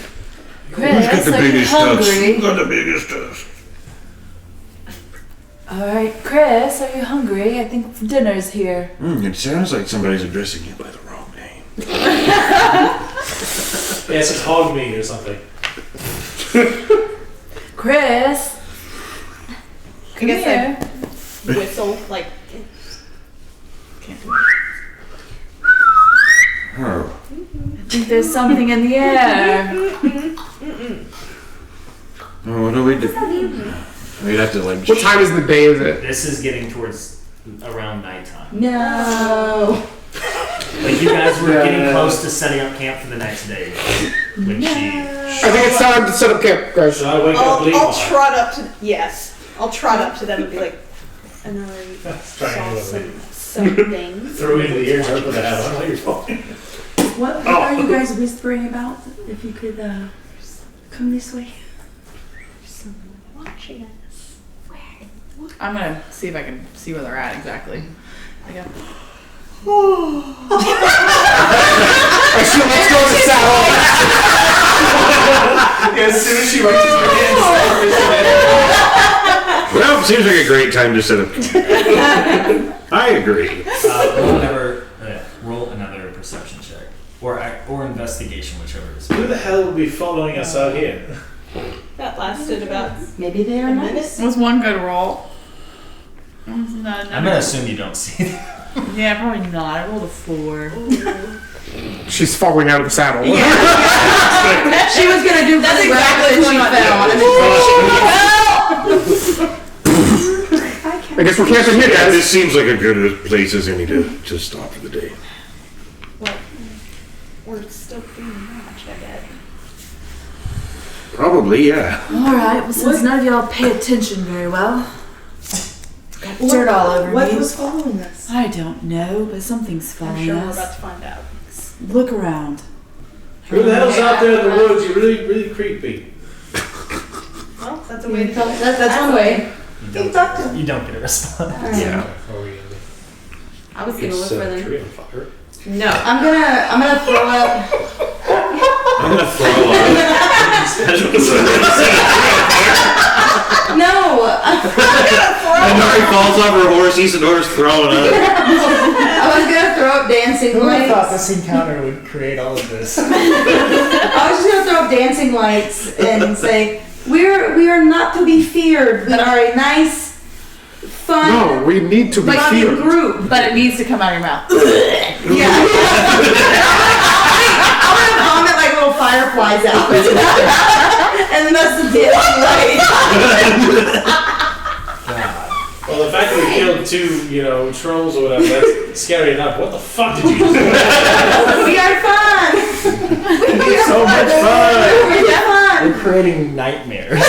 Chris, are you hungry? Got the biggest tusk. Alright, Chris, are you hungry? I think dinner's here. It sounds like somebody's addressing you by the wrong name. yeah, it's just hog meat or something. Chris! Come here. Whistle like. Can't do it. Oh. I think there's something in the air. Oh, what do we do? We'd have to like. What time is the day? Is it? This is getting towards around nighttime. No. Like you guys were getting close to setting up camp for the next day when she. I think it's time to set up camp, guys. Should I wake up I'll trot up to I'll trot up to them and be like, and I saw some things. Throw in the ears up with that on your phone. What are you guys whispering about? If you could come this way. Someone watching us. I'm gonna see if I can see where they're at exactly. I go. Let's go to the saddle. As soon as she reaches her hand, Well, seems like a great time to set up. I agree. Roll another perception check, or investigation, whichever it is. Who the hell would be following us out here? That lasted about Maybe they are a nice. minute. Was one good roll? Was not I'm gonna assume you don't see them. Yeah, probably not. I rolled a 4. She's falling out of the saddle. She was gonna do That's really exactly rapid what she fell. I guess we're camping here, Yeah, guys. this seems like a good place as any to stop for the day. Well, we're still being watched, I bet. Probably, yeah. Alright, well since none of y'all pay attention very well. Got dirt all over What me. was following us? I don't know, but something's I'm following sure we're us. about to find out. Look around. Who the hell's out there in the woods? You're really, really creepy. Well, that's a way to tell. That's one way. You don't get a response. Yeah. I was gonna look for them. Tree on fire. No. I'm gonna throw up. I'm gonna throw up. No. And Nori falls off her horse, Isidore's throwing up. I was gonna throw up dancing Who would have thought lights. this encounter would create all of this? I was just gonna throw up dancing lights and say, we are not to be feared. We are a nice, fun, No, we need to be loving feared. group. But it needs to come out of your mouth. Yeah. I'm gonna vomit like little fireflies out. And then that's the dancing light. Well, the fact that we killed 2, trolls or whatever, that's scary enough. What the fuck did you do? We are fun. So much fun! We are fun. We're creating nightmares.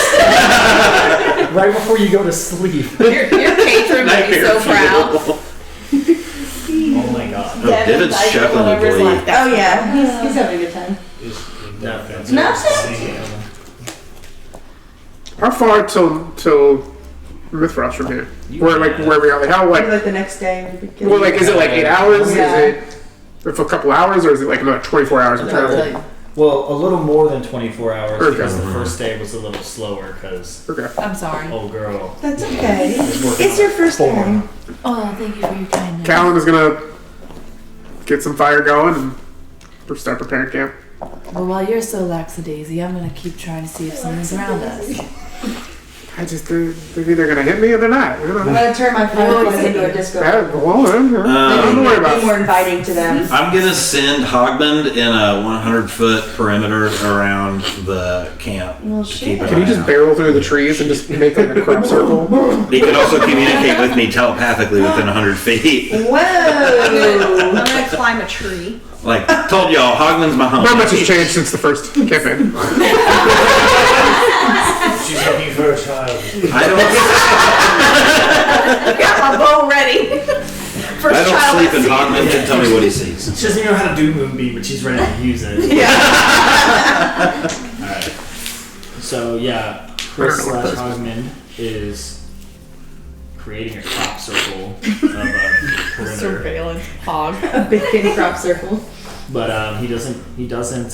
Right before you go to sleep. Your patron would be so proud. Oh my god. Oh, David's shuffling the blade. Oh yeah, he's having a good time. How far till Mythfrost from here? Where we are? Like how Maybe like the next day. We'd be good. Well, like is it like 8 hours? Yeah. Is it for a couple hours, or is it like another 24 hours of travel? Well, a little more than 24 hours Okay. because the first day was a little slower because Okay. I'm sorry. old girl That's okay. was working It's on your first form. time. Oh, thank you for your kindness. Callan is gonna get some fire going and start preparing camp. Well, while you're so lackadaisy, I'm gonna keep trying to see if someone's around us. They're either gonna hit me or they're not. You know? I'm gonna turn my fireflies into a disco. Well, then, don't worry about Be it. more inviting to them. I'm gonna send Hogmund in a 100-foot perimeter around the camp. Well, to keep an Can you eye just out. barrel through the trees and just make like a crop circle? He can also communicate with me telepathically within 100 feet. Whoa! I'm gonna climb a tree. Like, told y'all, Hogman's my home. Not much has changed since the first campaign. She's looking for a child. I Got my bow ready. First don't child sleep I and see. Hogman can tell me what he sees. She doesn't know how to do Moonbeam, but she's ready to use it. Alright. So, yeah, Chris / Hogman is creating a crop circle of perimeter. Surveillance hog. A big kitty crop circle. But he doesn't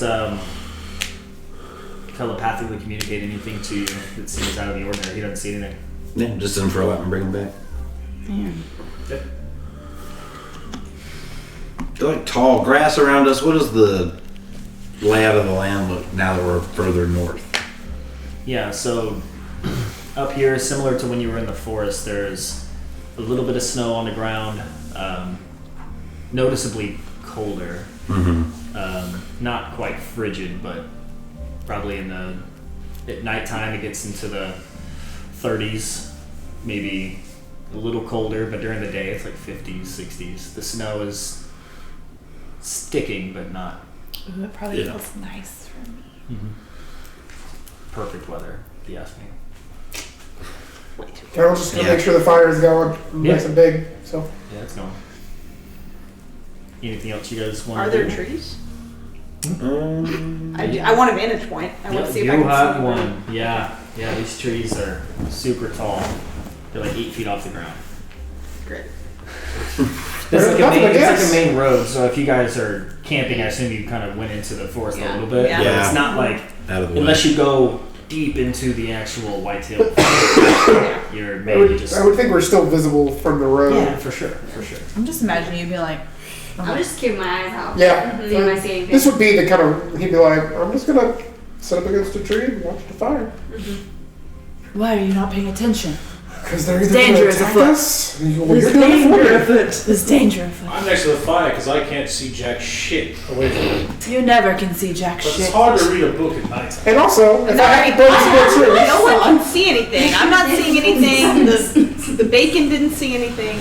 telepathically communicate anything to you that seems out of the ordinary. He doesn't see anything. Yeah, just throw out and bring him back. Yep. Like tall grass around us. What does the layout of the land look now that we're further north? Yeah, so up here, similar to when you were in the forest, there's a little bit of snow on the ground, noticeably colder Not quite frigid, but probably at nighttime it gets into the 30s, maybe a little colder, but during the day it's like 50s, 60s. The snow is sticking, but not. Ooh, it probably feels nice for me. Perfect weather, if you ask me. Carol's just gonna make sure the fire is going nice and big. So Yeah, it's going. Anything else you guys want Are to do? there trees? I want a vantage point. I want to see if I You can have see one. Yeah, these trees are super tall. They're like 8 feet off the ground. Great. It's like a main road, so if you guys are camping, I assume you kind of went into the forest a little bit. Yeah. But it's not like, Out of the unless way. you go deep into the actual whitetail, you're I maybe just. would think we're still visible from the road. Yeah, for sure. I'm just imagining you'd be like, I'll just keep my eyes out. Yeah. See if I see anything. This would be the kind of, he'd be like, I'm just gonna sit up against a tree and watch the fire. why are you not paying attention? Because they're either Danger gonna is attack afoot. us. Well, There's you're doing it for danger me. afoot. There's danger afoot. I'm next to the fire because I can't see jack shit away from it. You never can see jack But shit. it's hard to read a book at night. And also, if I had to burn some more trees, No one can see anything. I'm not seeing anything. The bacon didn't see anything.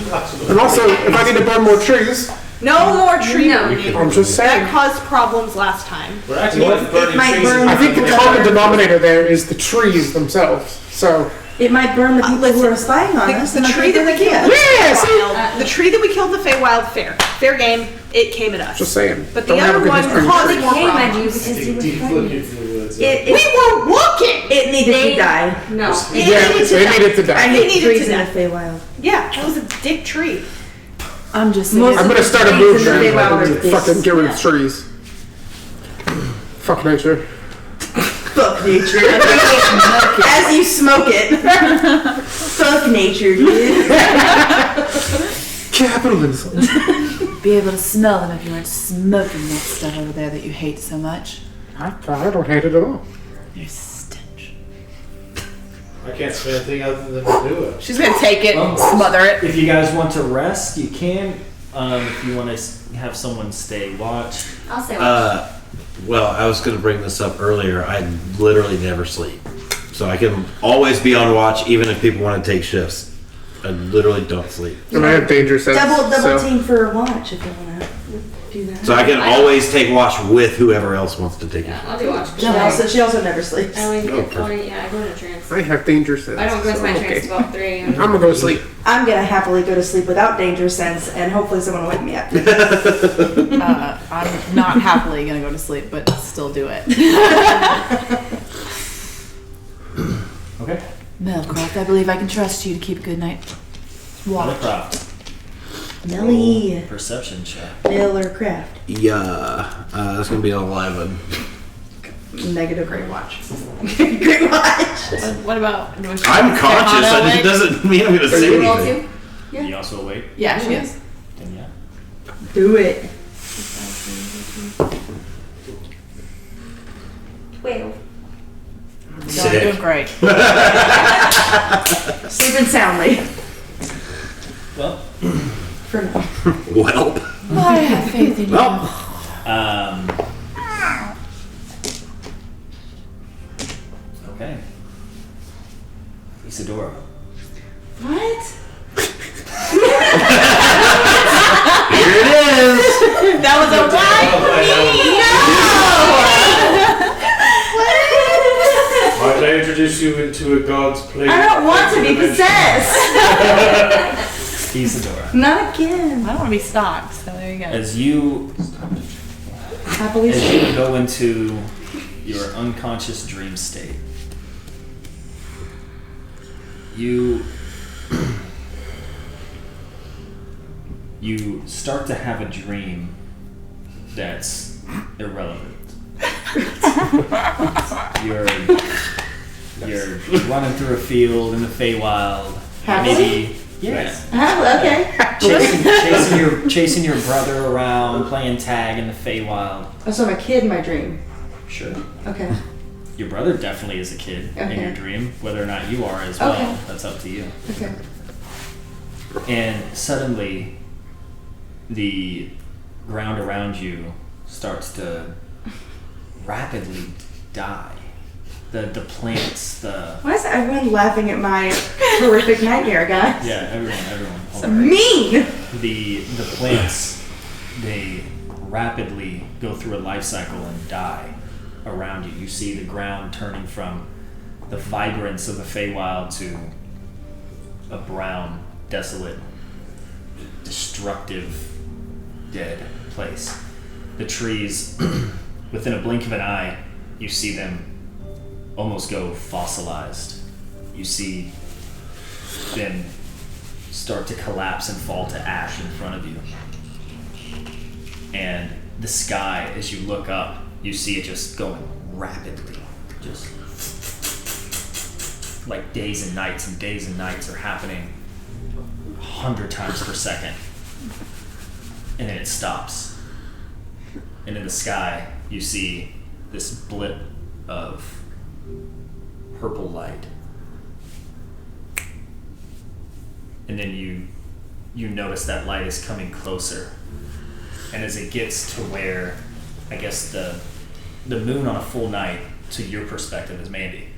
and also, if I need to burn more trees, No more tree No. burning. I'm just saying. That caused problems last time. We're actually like burning might trees. burn- I think the common denominator there is the trees themselves. So, It might burn the people who are spying on us. The and tree that we killed. yeah, The tree that we killed the Feywild fair game. It came at us. just saying. But the Don't have a other good one history. caused They more came at you problems. because you were Deep fighting. looking through the woods. It, We it, were looking. it needed They- to die. No. Yeah, they needed to I die. hate needed trees to in die. the Feywild. Yeah, that was a dick tree. I'm just saying. Most I'm of gonna the start a trees movement in the Feywild are to dicks. fucking get rid of trees. Fuck nature. Fuck nature. As you smoke it. Fuck nature, dude. Capitalism. Be able to smell them if you weren't smoking that stuff over there that you hate so much. I don't hate it at all. Your stench. I can't smell anything other than the do it. She's gonna take it and Well, smother it. If you guys want to rest, you can. If you want to have someone stay watch. I'll say what. Well, I was going to bring this up earlier. I literally never sleep. So I can always be on watch even if people want to take shifts. I literally don't sleep. And I have danger sense. Double so. team for a watch if you wanna do that. So I can always take watch with whoever else wants to take Yeah, it. I'll do watch. She also never sleeps. I only Oh, get, perfect. I go into trance. I have danger sense. I don't go into so my I'm trance okay. about 3 a.m. I'm gonna go to sleep. I'm gonna happily go to sleep without danger sense, and hopefully someone will wake me up. I'm not happily gonna go to sleep, but still do it. Okay. Mythfrost, I believe I can trust you to keep a good night. Watch. Mythfrost. Nelly. Perception check. Miller Craft. Yeah. That's going to be an 11. Negative great watch. Great watch. What about? I'm conscious. Caehanna It doesn't mean I'm going to say You roll anything. 2? You also awake? Yeah, she is. Then yeah. Do it. 12. You're doing great. Sleeping soundly. Well. For now. Well. I have faith in you. Okay. Isadora. What? Here it is. That was a Might I introduce you into a god's place? I don't want to be possessed. Isadora. Not again. I don't want to be stalked, so there you go. As you Happily as you go into your unconscious dream state, you start to have a dream that's irrelevant. You're running through a field in the Feywild. Happily? Maybe yeah. Oh, okay. Chasing your brother around, playing tag in the Feywild. Oh, so I'm a kid in my dream. Sure. Okay. Your brother definitely is a kid in Okay. your dream. Whether or not you are as well, Okay. that's up to you. Okay. And suddenly, the ground around you starts to rapidly die. The plants, Why is everyone laughing at my horrific nightmare, guys? yeah, everyone. So mean! The plants, they rapidly go through a life cycle and die around you. You see the ground turning from the vibrance of the Feywild to a brown, desolate, destructive, dead place. The trees, within a blink of an eye, you see them almost go fossilized. You see them start to collapse and fall to ash in front of you. And the sky, as you look up, you see it just going rapidly. Just like days and nights are happening 100 times per second. And then it stops. And in the sky, you see this blip of purple light. And then you notice that light is coming closer. And as it gets to where, I guess the moon on a full night, to your perspective as Mandy,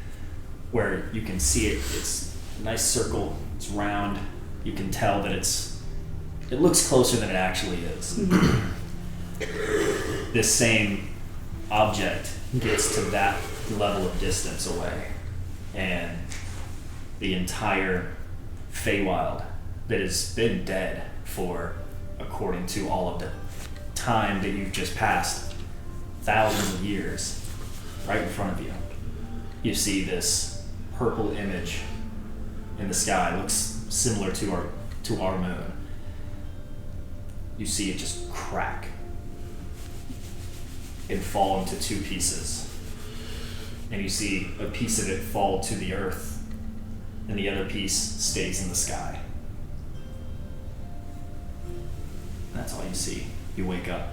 where you can see it, it's a nice circle, it's round, you can tell that it looks closer than it actually is. This same object gets to that level of distance away, and the entire Feywild that has been dead for, according to all of the time that you've just passed, thousands of years, right in front of you. You see this purple image in the sky, looks similar to our moon. You see it just crack and fall into two pieces. And you see a piece of it fall to the earth, and the other piece stays in the sky. And that's all you see. You wake up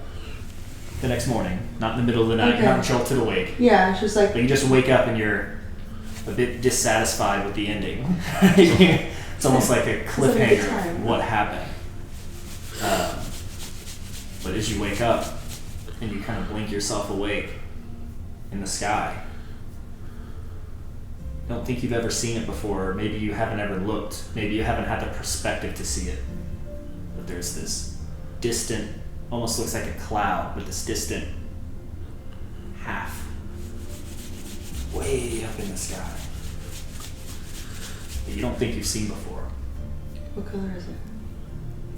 the next morning, not in the middle of the night, Okay. you're not jolted awake. Yeah, it's just like. But you just wake up and you're a bit dissatisfied with the ending. It's almost like a cliffhanger of what happened. But as you wake up and you kind of blink yourself awake in the sky, I don't think you've ever seen it before, or maybe you haven't ever looked, maybe you haven't had the perspective to see it. But there's this distant, almost looks like a cloud, but this distant half way up in the sky that you don't think you've seen before. What color is it?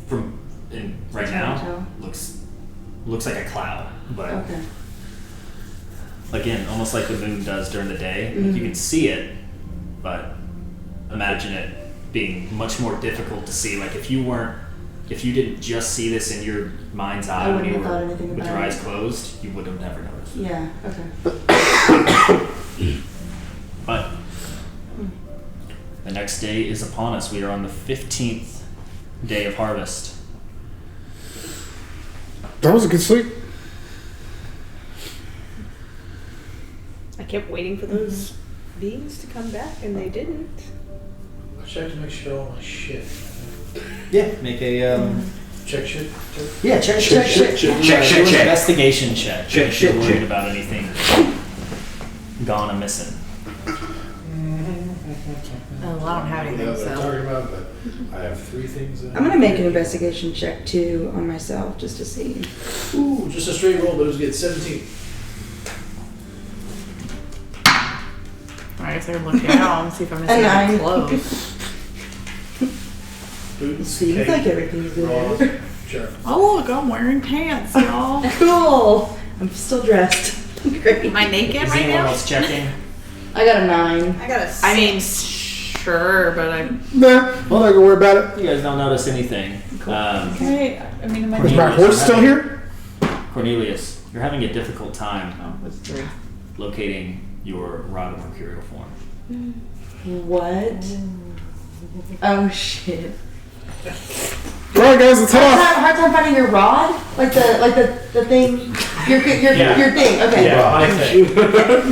From right It's now, hard looks like a cloud, but Okay. again, almost like the moon does during the day. Like Mhm. you can see it, but imagine it being much more difficult to see. Like if you didn't just see this in your mind's I eye when wouldn't you have thought were anything with about your it. eyes closed, you would have never noticed. Yeah, okay. But the next day is upon us. We are on the 15th day of harvest. That was a good sleep. I kept waiting for those beings to come back, and they didn't. I checked to make sure all my shit. Yeah, make a Check shit. yeah, check. Investigation check. Check if you're shit, worried check. about anything gone or missing. Oh, I don't have anything, What I'm so. talking about, but I have three things. I'm gonna make an investigation check too on myself just to see. Ooh, just a straight roll. Those get 17. I guess I can look down and see if I'm missing A any 9. clothes. Boots, Seems cape, like everything's bra, good. shirt. Oh, look, I'm wearing pants, y'all. Cool. I'm still dressed. Great. Am I naked Is right anyone now? else checking? I got a 9. I got a 6. I mean, sure, but I'm. Nah, I'm not gonna worry about it. You guys don't notice anything. Okay, I mean, am I Is my horse still here? Cornelius, you're having a difficult time Oh, that's 3. locating your rod of mercurial form. What? Oh shit. Alright guys, let's head off. Hard time finding your rod? Like the thing? Your Yeah. your thing, okay. Yeah, my thing.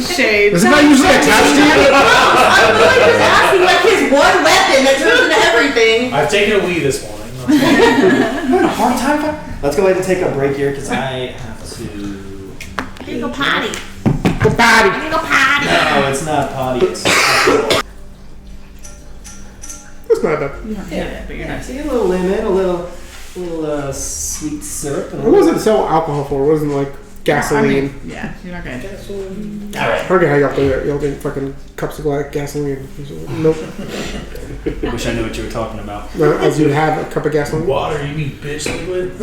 Shade. Isn't that usually attached to you? I'm really just asking like his one weapon that turns into everything. I've taken a wee this morning. having a hard time. Let's go ahead and take a break here because I have to. I need to go potty. Go potty. I need to go potty. No, it's not potty. It's alcohol. It's not bad. You don't hit it, but you're not. See a little lemon, a little sweet syrup. And What was it sell alcohol for? It wasn't like gasoline. Yeah, you're not gonna. All right. Okay, how y'all think fucking cups of gasoline? Nope. I wish I knew what you were talking about. As you have a cup of gasoline. Water, you mean bitch liquid?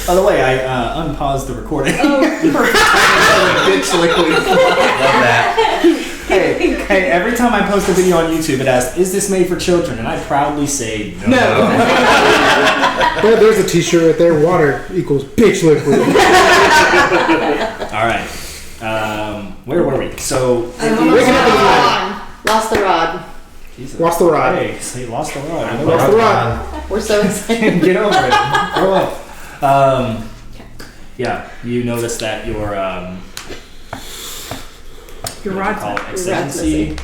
By the way, I unpaused the recording. Bitch liquid. Love that. Hey, every time I post a video on YouTube, it asks, "Is this made for children?" And I proudly say no. Well, there's a t-shirt right there. Water equals bitch liquid. All right. Where were we? So Lost the rod. Jesus. Lost the rod. Hey, say lost the rod. Lost the rod. We're so excited. Get over it. Grow up. Yeah, you notice that your rod's call it Rod's exigency.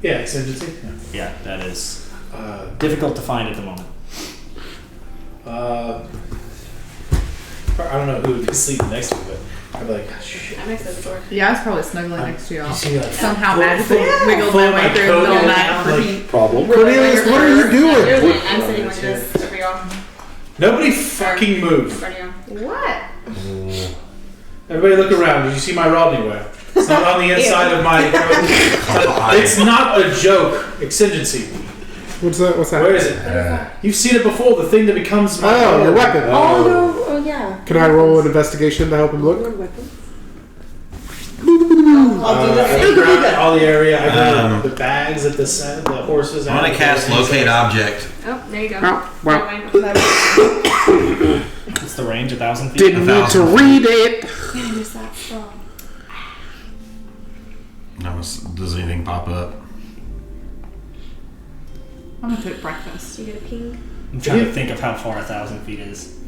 Yeah, exigency. Yeah, that is difficult to find at the moment. I don't know who would be sleeping next to me, but I'd be like, shit. I'm next to the door. Yeah, I was probably snuggling next to y'all. You see, like, Somehow full- magically full- wiggled full my of way my through the middle of the coat night. and, like, Problem. Cornelius, what are you doing? I'm sitting like this over y'all. Nobody fucking In move. front of you. What? Everybody look around. Did you see my rod anywhere? It's not on the inside of my coat. It's not a joke. Exigency. What's that? What's that? Where is it? You've seen it before. The thing that becomes my Oh, your weapon. Oh yeah. Can I roll an investigation to help him look? Good weapon. All the area. I got the bags at the set, the horses. I want to cast locate object. Oh, there you go. Oh, well. It's the range 1,000 feet. Didn't need to 1,000 read it. Man, is that strong? Does anything pop up? I'm gonna cook breakfast. Do you get a ping? I'm trying to think of how far 1,000 feet is.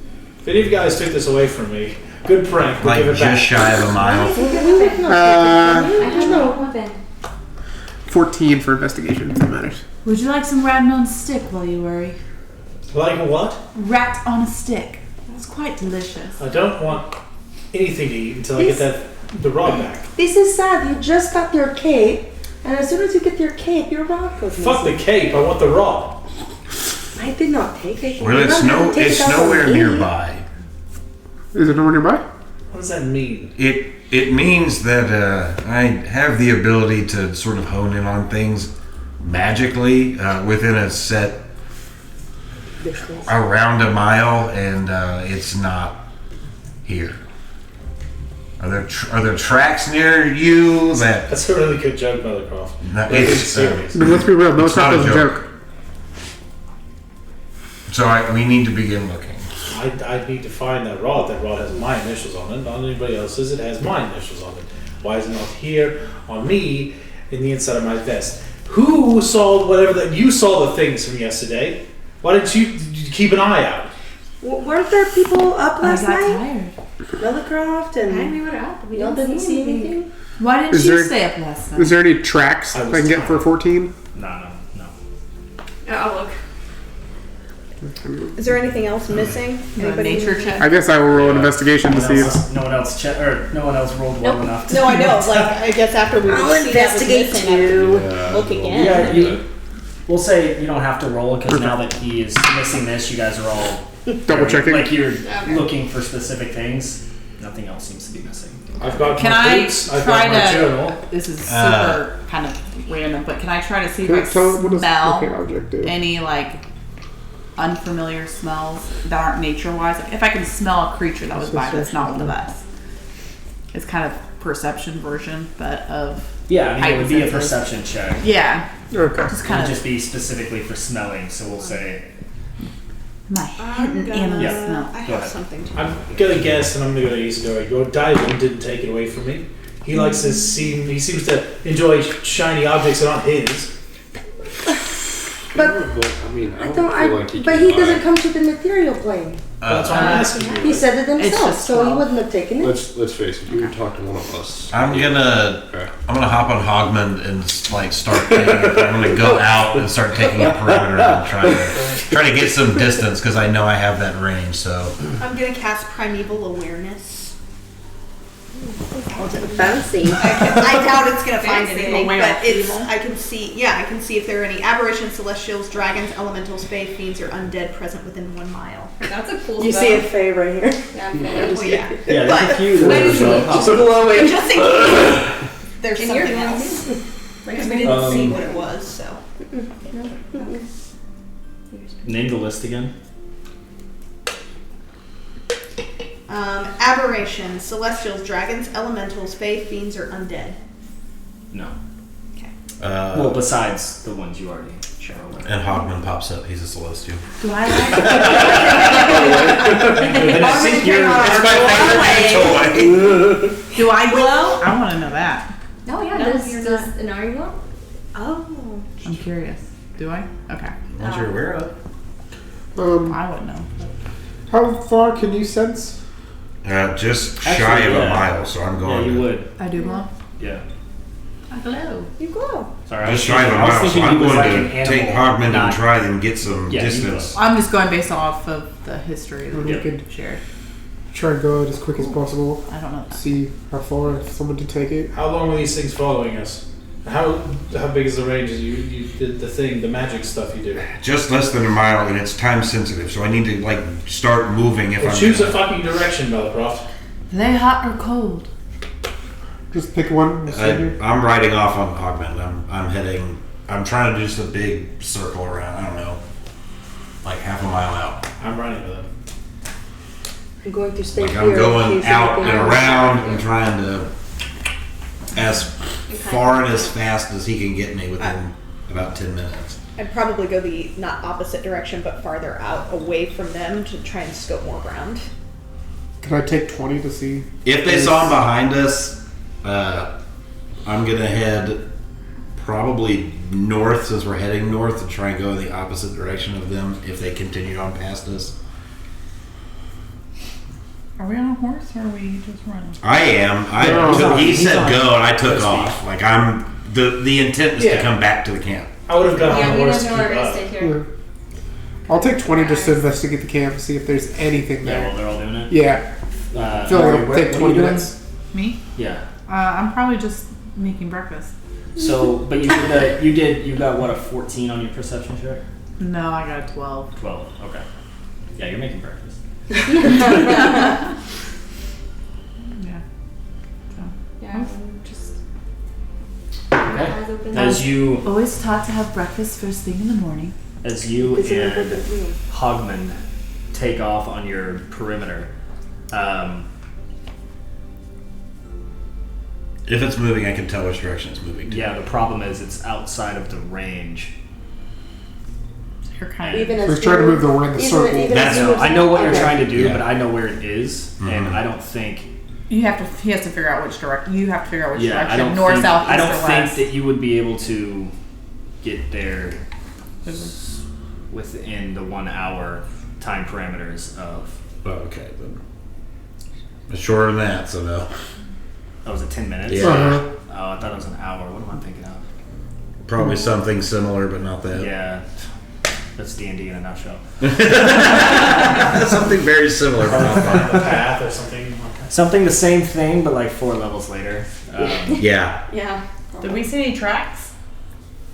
If any of you guys took this away from me, good prank. We'll Like give it just back. shy of a mile. I have no weapon. 14 for investigation, if that matters. Would you like some rat on a stick while you worry? Like what? Rat on a stick. It's quite delicious. I don't want anything to eat until I get the rod back. This is sad. You just got your cape, and as soon as you get your cape, your rod goes Fuck the missing. cape. I want the rod. I did not take it. Well, You're it's not gonna take it's it out nowhere on me. nearby. Is it nowhere nearby? What does that mean? It means that I have the ability to sort of hone in on things magically within a set Distance. around a mile, and it's not here. Are there tracks near you that? That's a really good joke, Mothercroft. No, It's it's serious. I mean, let's be real. No, It's not a a joke. So we need to begin looking. I need to find that rod. That rod has my initials on it. Not anybody else's. It has my initials on it. Why is it not here on me in the inside of my vest? Who saw whatever that you saw the things from yesterday? Why didn't you keep an eye out? Weren't there people up last I got night? tired. Mothercroft I and mean, we were up. But we y'all didn't see anything. Why didn't Is you there- stay up last night? Is there any tracks I I was can get for 14? No. I'll look. Is there anything else missing? Anybody? Nature check. I guess I will roll an investigation to see if. No one else rolled well enough. No, I know. Like, I guess after we I'll see that was investigate missing, I too. would look again. Yeah, we'll say you don't have to roll because now that he is missing this, you guys are all Double checking. Like you're looking for specific things. Nothing else seems to be missing. I've got Can my I boots. I've try got my to? journal. This is super kind of random, but can I try to see if I What does locate smell object do? any like unfamiliar smells that aren't nature-wise? Like, if I can smell a creature that was by that's not one of us. It's kind of perception version, but of Yeah, I mean it would be a heightened senses. perception check. Yeah, Okay. just It kind would of just be specifically for smelling. So we'll say my hidden animal Yeah. smell. I Go have ahead. something to. I'm gonna guess, and I'm gonna go to Isidore. Your diamond didn't take it away from me. He likes to seem. He seems to enjoy shiny objects that aren't his. But mean, I I don't don't. feel like he But can he buy. doesn't come to the material plane. That's why I'm asking you. He said it It's himself, just so he 12. wouldn't have taken it. Let's face it. You would talk to one of us. I'm gonna hop on Hogman and like start taking. I'm gonna go out and start taking a perimeter and try to get some distance because I know I have that range. So I'm gonna cast Primeval Awareness. Fancy. I doubt it's gonna find Fancy. anything, Aware but of it's. evil. I can see. Yeah, I can see if there are any aberrations, celestials, dragons, elementals, fae, fiends, or undead present within 1 mile. That's a cool You spell. see a Fae right here. Yeah, Well, yeah. Yeah, there's a few. Just glowing. Just in case there's In your something house. else. Because we didn't see what it was, so. Name the list again. Aberrations, celestials, dragons, elementals, fae, fiends, or undead. No. Okay. Well, besides the ones you already showed. and Hogman pops up. He's a celestial. Do I And I think you're. It's my favorite toy. Do I glow? I want to know that. Oh yeah, No, does you're does Inari glow? Oh. I'm curious. Do I? Okay. Ones you're aware of. I wouldn't know. How far can you sense? Just Actually, shy of yeah. a mile, so I'm Yeah, going you to would. I do glow. Yeah. I glow. You glow. Sorry, I was just shy of a thinking- I was mile, so thinking I'm he was going like to an take animal, Hogman not- and try and get some Yeah, you distance. I'm just going based off of the history that We we could shared. try and go out as quick as possible. I don't know that. See how far if someone to take it. How long were these things following us? How big is the range? You did the thing, the magic stuff you do. Just less than a mile, and it's time sensitive, so I need to like start moving if Well, I'm. choose a fucking direction, Belcroft. Are they hot or cold? Just pick one. I'm riding off on Hogman. I'm heading. I'm trying to do just a big circle around. I don't know, like half a mile out. I'm running with him. I'm going to stay Like here. I'm in going case out anything and happens. around and trying to as far and as fast as he can get me within about 10 minutes. I'd probably go the not opposite direction, but farther out, away from them, to try and scope more ground. Can I take 20 to see? If they saw him behind us, I'm gonna head probably north since we're heading north and try and go in the opposite direction of them if they continue on past us. Are we on a horse or are we just running? I am. He said go and I took off. Like the intent is to come back to the camp. I would have gone Yeah, on we the don't horse to know we're keep gonna up. stay here. I'll take 20 just to investigate the camp, see if there's anything Yeah, there. well, they're all doing it. Yeah. I feel like it'll take 20 minutes. Me? Yeah. I'm probably just making breakfast. So, but you got what, a 14 on your perception check? No, I got a 12. 12. Okay. Yeah, you're making breakfast. Yeah. So. Yeah, just Okay. eyes open. As you Always taught to have breakfast first thing in the morning. as you Is it a and good deal? Hogman take off on your perimeter, If it's moving, I can tell which direction it's moving to. yeah, the problem is it's outside of the range. So you're kind of. Even as We're trying to you- move the one in the even- circle. even That's- as you- I know what you're Okay. trying to do, Yeah. but I know where it is, and Mhm. I don't think. You have to. He has to figure out which direction. You have to figure out which Yeah, direction. I don't North, think. south, east, I don't or think west. that you would be able to get there within the 1 hour time parameters of. Oh, okay, then. It's shorter than that, so no. Oh, was it 10 minutes? Yeah. Oh, I thought it was an hour. What am I thinking of? Probably something similar, but not that. Yeah, that's D&D in a nutshell. Something very similar, but not Find the that. path or something like that. Something the same thing, but like 4 levels later. Yeah. Yeah. Did we see any tracks?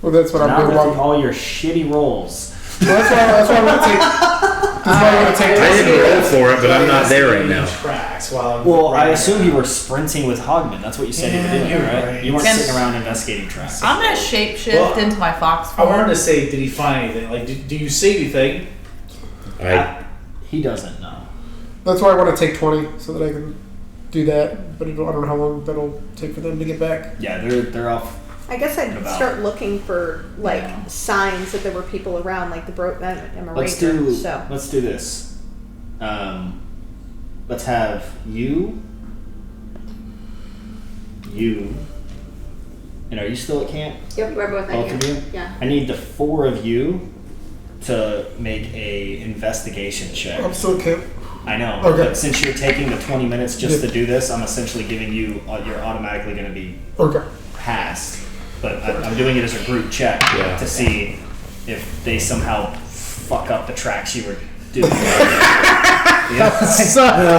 Well, that's what I'm Not doing. with Well, all your shitty rolls. that's why I want to take. That's why I want to take. I didn't roll for it, but I'm not there right now. Tracks while I'm Well, I riding assume around. you were sprinting with Hogman. That's what you said you were doing, Yeah, right? right. You weren't Can- sitting around investigating tracks. I'm gonna shapeshift Well, into my fox I wanted form. to say, did he find anything? Like, do you see anything? He doesn't know. That's why I want to take 20 so that I can do that. But I don't know how long that'll take for them to get back. Yeah, they're off. I guess I'd About. start looking for like Yeah. signs that there were people around, like the broke men and a Let's ranger. do. So Let's do this. Let's have you. And are you still at camp? Yep, we're both at Both of here. you? Yeah. I need the 4 of you to make a investigation check. I'm still camp. I know. Okay. But since you're taking the 20 minutes just to do this, I'm essentially giving you. You're automatically going to be passed. But I'm doing it as a group check to see if they somehow fuck up the tracks you were doing.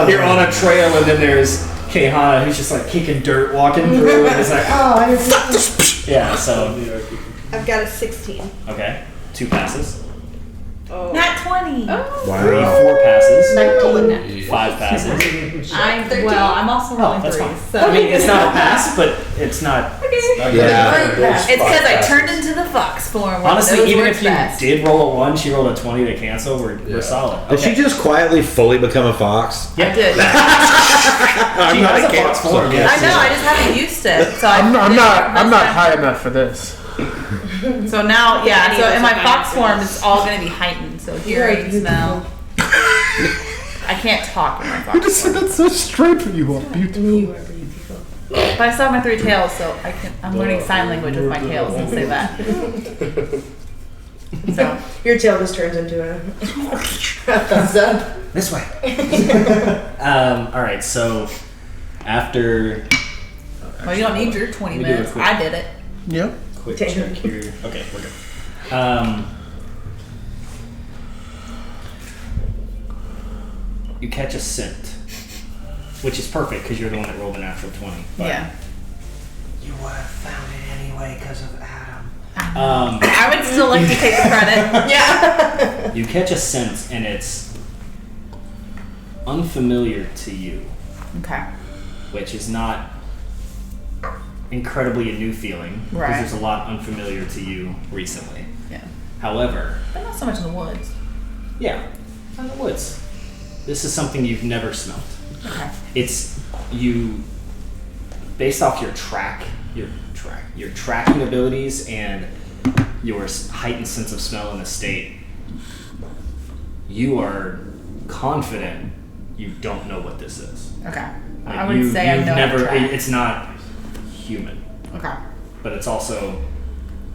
You're on a trail, and then there's Caehanna, who's just like kicking dirt, walking through, and it's like, oh, I didn't. Yeah. So. I've got a 16. Okay. 2 passes. Oh. Not 20. Oh. Wow. 3, 4 passes. 19. 5 passes. I'm also rolling that's 3. fine. So. I mean, it's not a pass, but it's not. It's because I turned into the fox form. Honestly, even if you did roll a 1, she rolled a 20 to cancel. We're solid. Did she just quietly fully become a fox? Yeah. I did. She has a fox form. Yes. I know. I just haven't used it. So I'm not high enough for this. So now, so in my fox form, it's all going to be heightened. So hearing, smell. I can't talk in my fox You just said form. that so straight from you. All beautiful. You are beautiful. But I still have my 3 tails, so I'm learning sign language with my tails and say that. So Your tail just turns into a thumbs up. This way. All right. So after. well, you don't need your 20 Let me do a minutes. quick- I did it. Yeah. Quick check here. Okay, we're good. You catch a scent, which is perfect because you're the one that rolled a natural 20. But Yeah. you would have found it anyway because of Adam. I would still like to take the credit. Yeah. You catch a scent and it's unfamiliar to you, Okay. which is not incredibly a new feeling because Right. there's a lot unfamiliar to you recently. Yeah. However, But not so much in the woods. yeah, in the woods. This is something you've never smelled. Okay. It's you based off your tracking abilities and your heightened sense of smell in the state. You are confident you don't know what this is. Okay. Like I would say I you've know how to never. track. It's not human, Okay. but it's also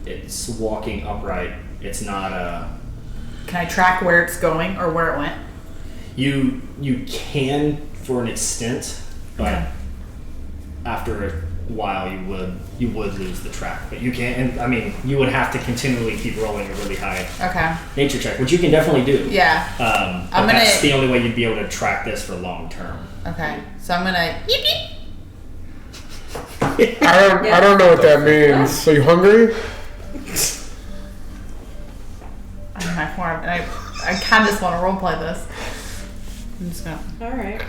it's walking upright. It's not a. Can I track where it's going or where it went? You can for an extent, but Okay. after a while you would lose the track. But you can't. And, I mean, you would have to continually keep rolling a really high Okay. nature check, which you can definitely do. Yeah. But I'm gonna- that's the only way you'd be able to track this for long term. Okay. So I'm gonna yeep yeep. I don't know what that means. Are you hungry? I'm in my form, and I kind of just want to roleplay this. I'm just gonna. Alright.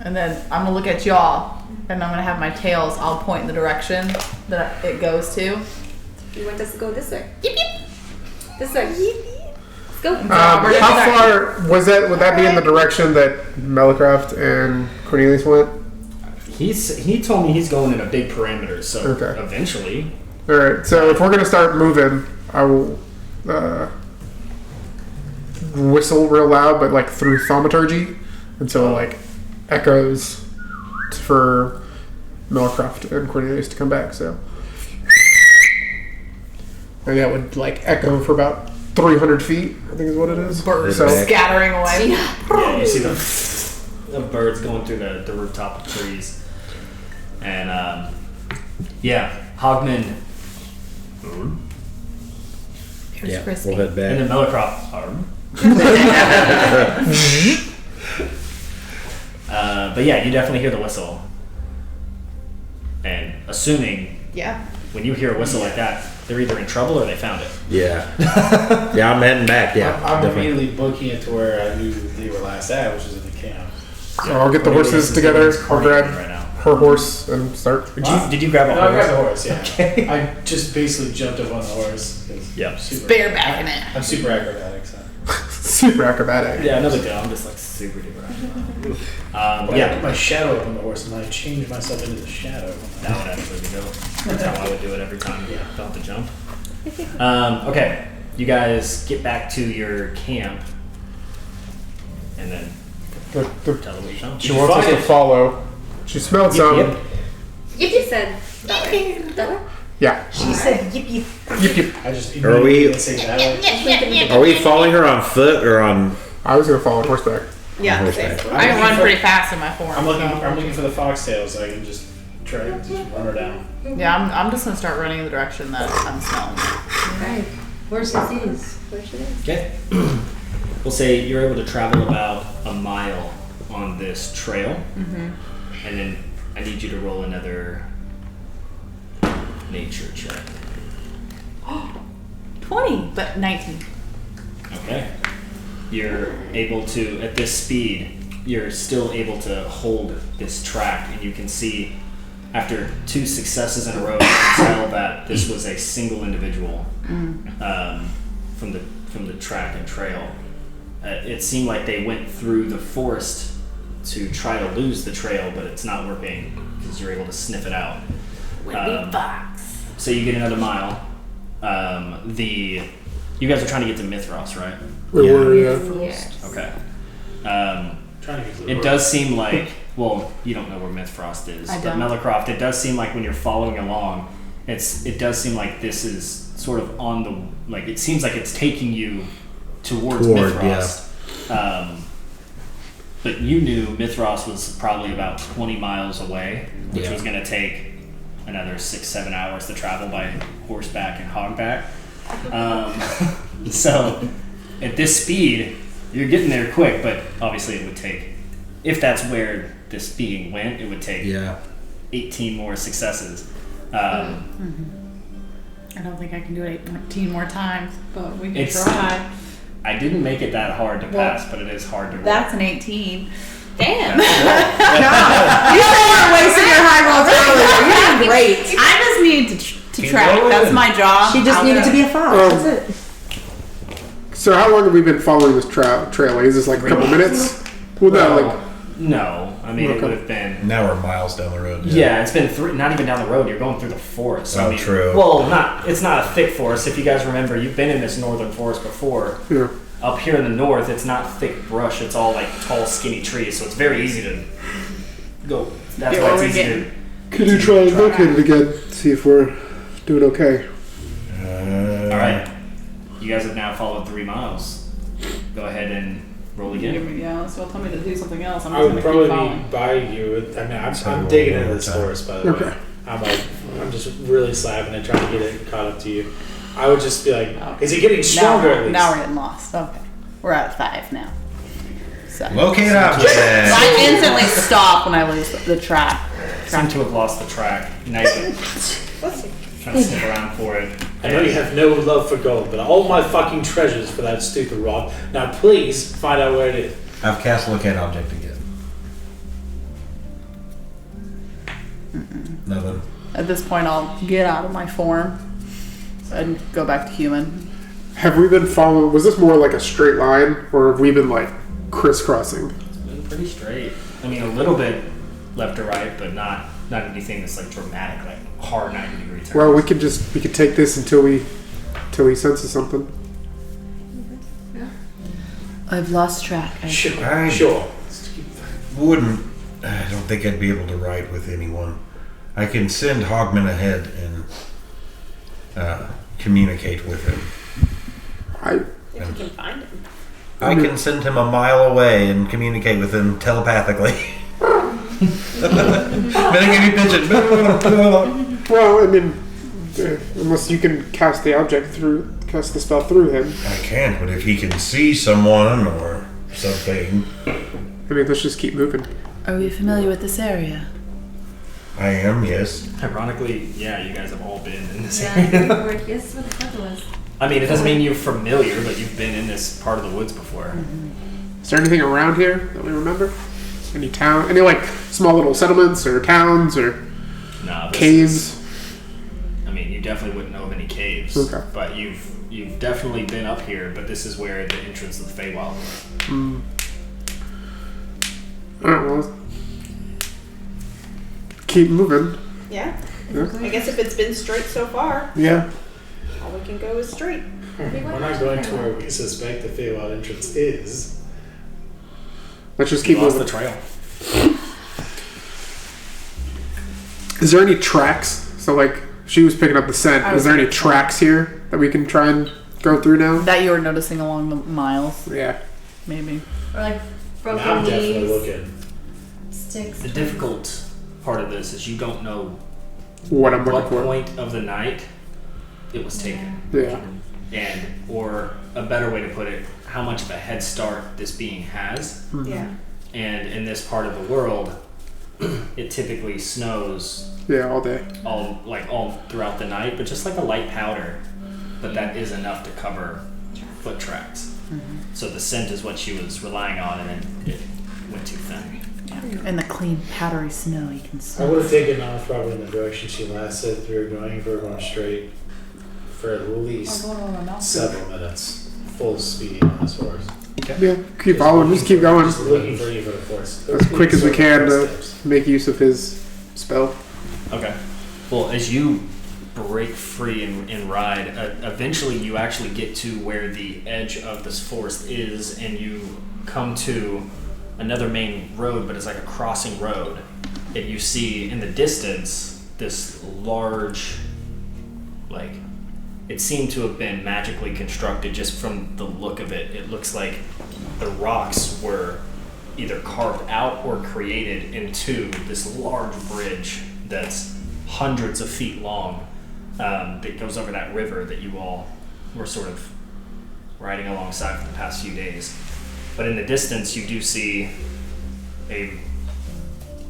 And then I'm gonna look at y'all, and I'm gonna have my tails. I'll point in the direction that it goes to. You want us to go this way? Yeep yeep. This way. Let's go. How far was that? Would that be in the direction that Melicraft and Cornelius went? He told me he's going in a big parameter, so Okay. eventually. All right. So if we're gonna start moving, I will whistle real loud, but like through thaumaturgy, until it like echoes for Melicraft and Cornelius to come back. So, and that would like echo for about 300 feet. I think is what it is. Birds So scattering away. Yeah, you see the birds going through the rooftop of trees. And, Hogman Yeah, crispy. we'll head back. and then Melicroft. But yeah, you definitely hear the whistle. And assuming Yeah. when you hear a whistle like that, they're either in trouble or they found it. Yeah. Yeah, I'm heading back. Yeah, I'm definitely. immediately booking it to where I knew they were last at, which is in the camp. So I'll get the Cornelius horses is together. doing his I'll grab coordinating right now. her horse and start. Did you grab a No, I horse? grabbed the horse, yeah. Okay. I just basically jumped up on the horse. 'cause Yep. I'm super- Barebacking it. I'm super acrobatic, so. Super acrobatic. Yeah, another deal. I'm just like super duper. But I Yeah, put my shadow up on the horse and I changed myself into the shadow. that would actually be dope. That's how I would do it every time. Yeah. Don't have to jump. Okay, you guys get back to your camp, and then tell them what you found. She wants us to follow. She smelled some. Yep. You just said that way. That way? Yeah. She said yip yip. Yip. I just Are we- immediately say that. Are we following her on foot or on? I was gonna follow on horseback. Yeah. horseback? I can run pretty fast in my form. I'm looking for the foxtail so I can just try to just run her down. Yeah, I'm just gonna start running in the direction that I'm smelling. Alright. Horses is. Okay. We'll say you're able to travel about a mile on this trail, and then I need you to roll another nature check. 20, but 19. Okay. You're able to, at this speed, you're still able to hold this track, and you can see after 2 successes in a row, you can tell that this was a single individual from the track and trail. It seemed like they went through the forest to try to lose the trail, but it's not working because you're able to sniff it out. Fox. So you get another mile. You guys are trying to get to Mythfrost, right? We were, Yes. Okay. Trying to get to the It does seem like, well, you don't know where Mythfrost is, I but don't. Melicroft, it does seem like when you're following along, it does seem like this is sort of on the, like, it seems like it's taking you towards Mythfrost. But you knew Mythfrost was probably about 20 miles away, which was going to take another 6-7 hours to travel by horseback and hogback. So at this speed, you're getting there quick, but obviously it would take, if that's where this being went, it would take 18 more successes. I don't think I can do it 18 more times, but we can It's- try. I didn't make it that hard to pass, but it is hard to roll. That's an 18. Damn. You weren't wasting your high rolls earlier. You're doing great. I just need to track. That's my job. She just needed to be a fox. That's it. So how long have we been following this trail? Like, is this like a couple minutes? Well, no, like no. I mean, it would have been. Now we're miles down the road. Yeah, it's been not even down the road. You're going through the forest. So, Oh, I mean, true. Well, it's not a thick forest. If you guys remember, you've been in this northern forest before. Yeah. Up here in the north, it's not thick brush. It's all like tall, skinny trees. So it's very easy to go. That's why it's easy to. Could you try and locate it again? See if we're doing okay. All right. You guys have now followed 3 miles. Go ahead and roll again. Yeah, so tell me to do something else. I'm I just would going to keep probably following. be by you. I mean, So I'm roll digging one into more this time. forest, by the Okay. way. I'm just really slapping it, trying to get it caught up to you. I would just be like, is it getting stronger at least? Now we're getting lost. Okay. We're at 5 now. So. Locate object. I instantly stop when I lose the track. Seem to have lost the track. Now you can trying to sniff around for it. I know you have no love for gold, but all my fucking treasures for that stupid rock. Now please find out where it is. I've cast locate object again. Nothing. At this point, I'll get out of my form and go back to human. Have we been following? Was this more like a straight line, or have we been like crisscrossing? It's been pretty straight. I mean, a little bit left or right, but not anything that's like dramatic, like hard 90-degree turns. Well, we could take this until he senses something. I've lost track. Sure. I Sure. wouldn't. I don't think I'd be able to ride with anyone. I can send Hogman ahead and communicate with him. If you can find him. I can send him a mile away and communicate with him telepathically. Better give me pigeon. Well, I mean, unless you can cast the spell through him. I can't, but if he can see someone or something. I mean, let's just keep moving. Are we familiar with this area? I am, yes. Ironically, yeah, you guys have all been in this Yeah, area. we were, yes, what the fuck was. I mean, it doesn't mean you're familiar, but you've been in this part of the woods before. Is there anything around here that we remember? Any town? Any like small little settlements or towns or No, caves? I mean, you definitely wouldn't know of any caves. Okay. But you've definitely been up here, but this is where the entrance of the Feywild was. Alright, well, keep moving. Yeah. Yeah. I guess if it's been straight so far, Yeah. all we can go is straight. We're not going to where we suspect the Feywild entrance is. Let's just keep You lost moving. the trail. Is there any tracks? So like She was picking up the scent. Is there any tracks here that we can try and go through now? That you were noticing along the miles? Yeah. Maybe. Or like broken I'm definitely leaves, looking. sticks. The difficult part of this is you don't know What I'm what looking for. point of the night it was taken. Yeah. And, or a better way to put it, how much of a head start this being has. Yeah. And in this part of the world, it typically snows Yeah, all day. all throughout the night, but just like a light powder. But that is enough to cover foot tracks. So the scent is what she was relying on, and then it went too thin. And the clean, powdery snow you can I smell. would have taken off probably in the direction she last said we were going. If we were going straight for at least several minutes, full speed on this horse. Yeah, keep following. Just keep going. Just looking for you for the force. As quick as we can to make use of his spell. Okay. Well, as you break free and ride, eventually you actually get to where the edge of this forest is, and you come to another main road, but it's like a crossing road. And you see in the distance this large, like, it seemed to have been magically constructed just from the look of it. It looks like the rocks were either carved out or created into this large bridge that's hundreds of feet long, that goes over that river that you all were sort of riding alongside for the past few days. But in the distance, you do see a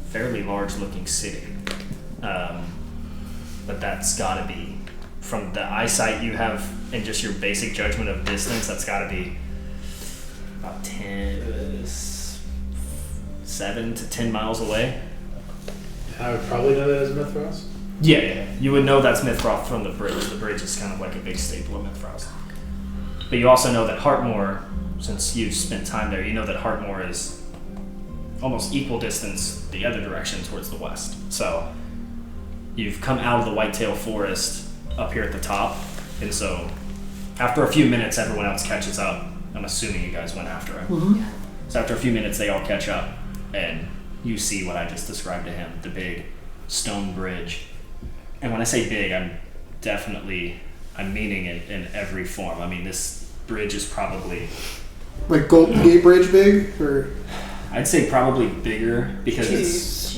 fairly large looking city. But that's gotta be, from the eyesight you have and just your basic judgment of distance, that's gotta be about 7 to 10 miles away. I would probably know that as Mythfrost. Yeah. You would know that's Mythfrost from the bridge. The bridge is kind of like a big staple of Mythfrost. But you also know that Heartmoor, since you've spent time there, you know that Heartmoor is almost equal distance the other direction towards the west. So you've come out of the Whitetail Forest up here at the top, and so after a few minutes everyone else catches up. I'm assuming you guys went after him. Mm-hmm. So after a few minutes they all catch up, and you see what I just described to him, the big stone bridge. And when I say big, I'm meaning it in every form. I mean, this bridge is probably, Like Golden Gate Bridge big? Or I'd say probably bigger, because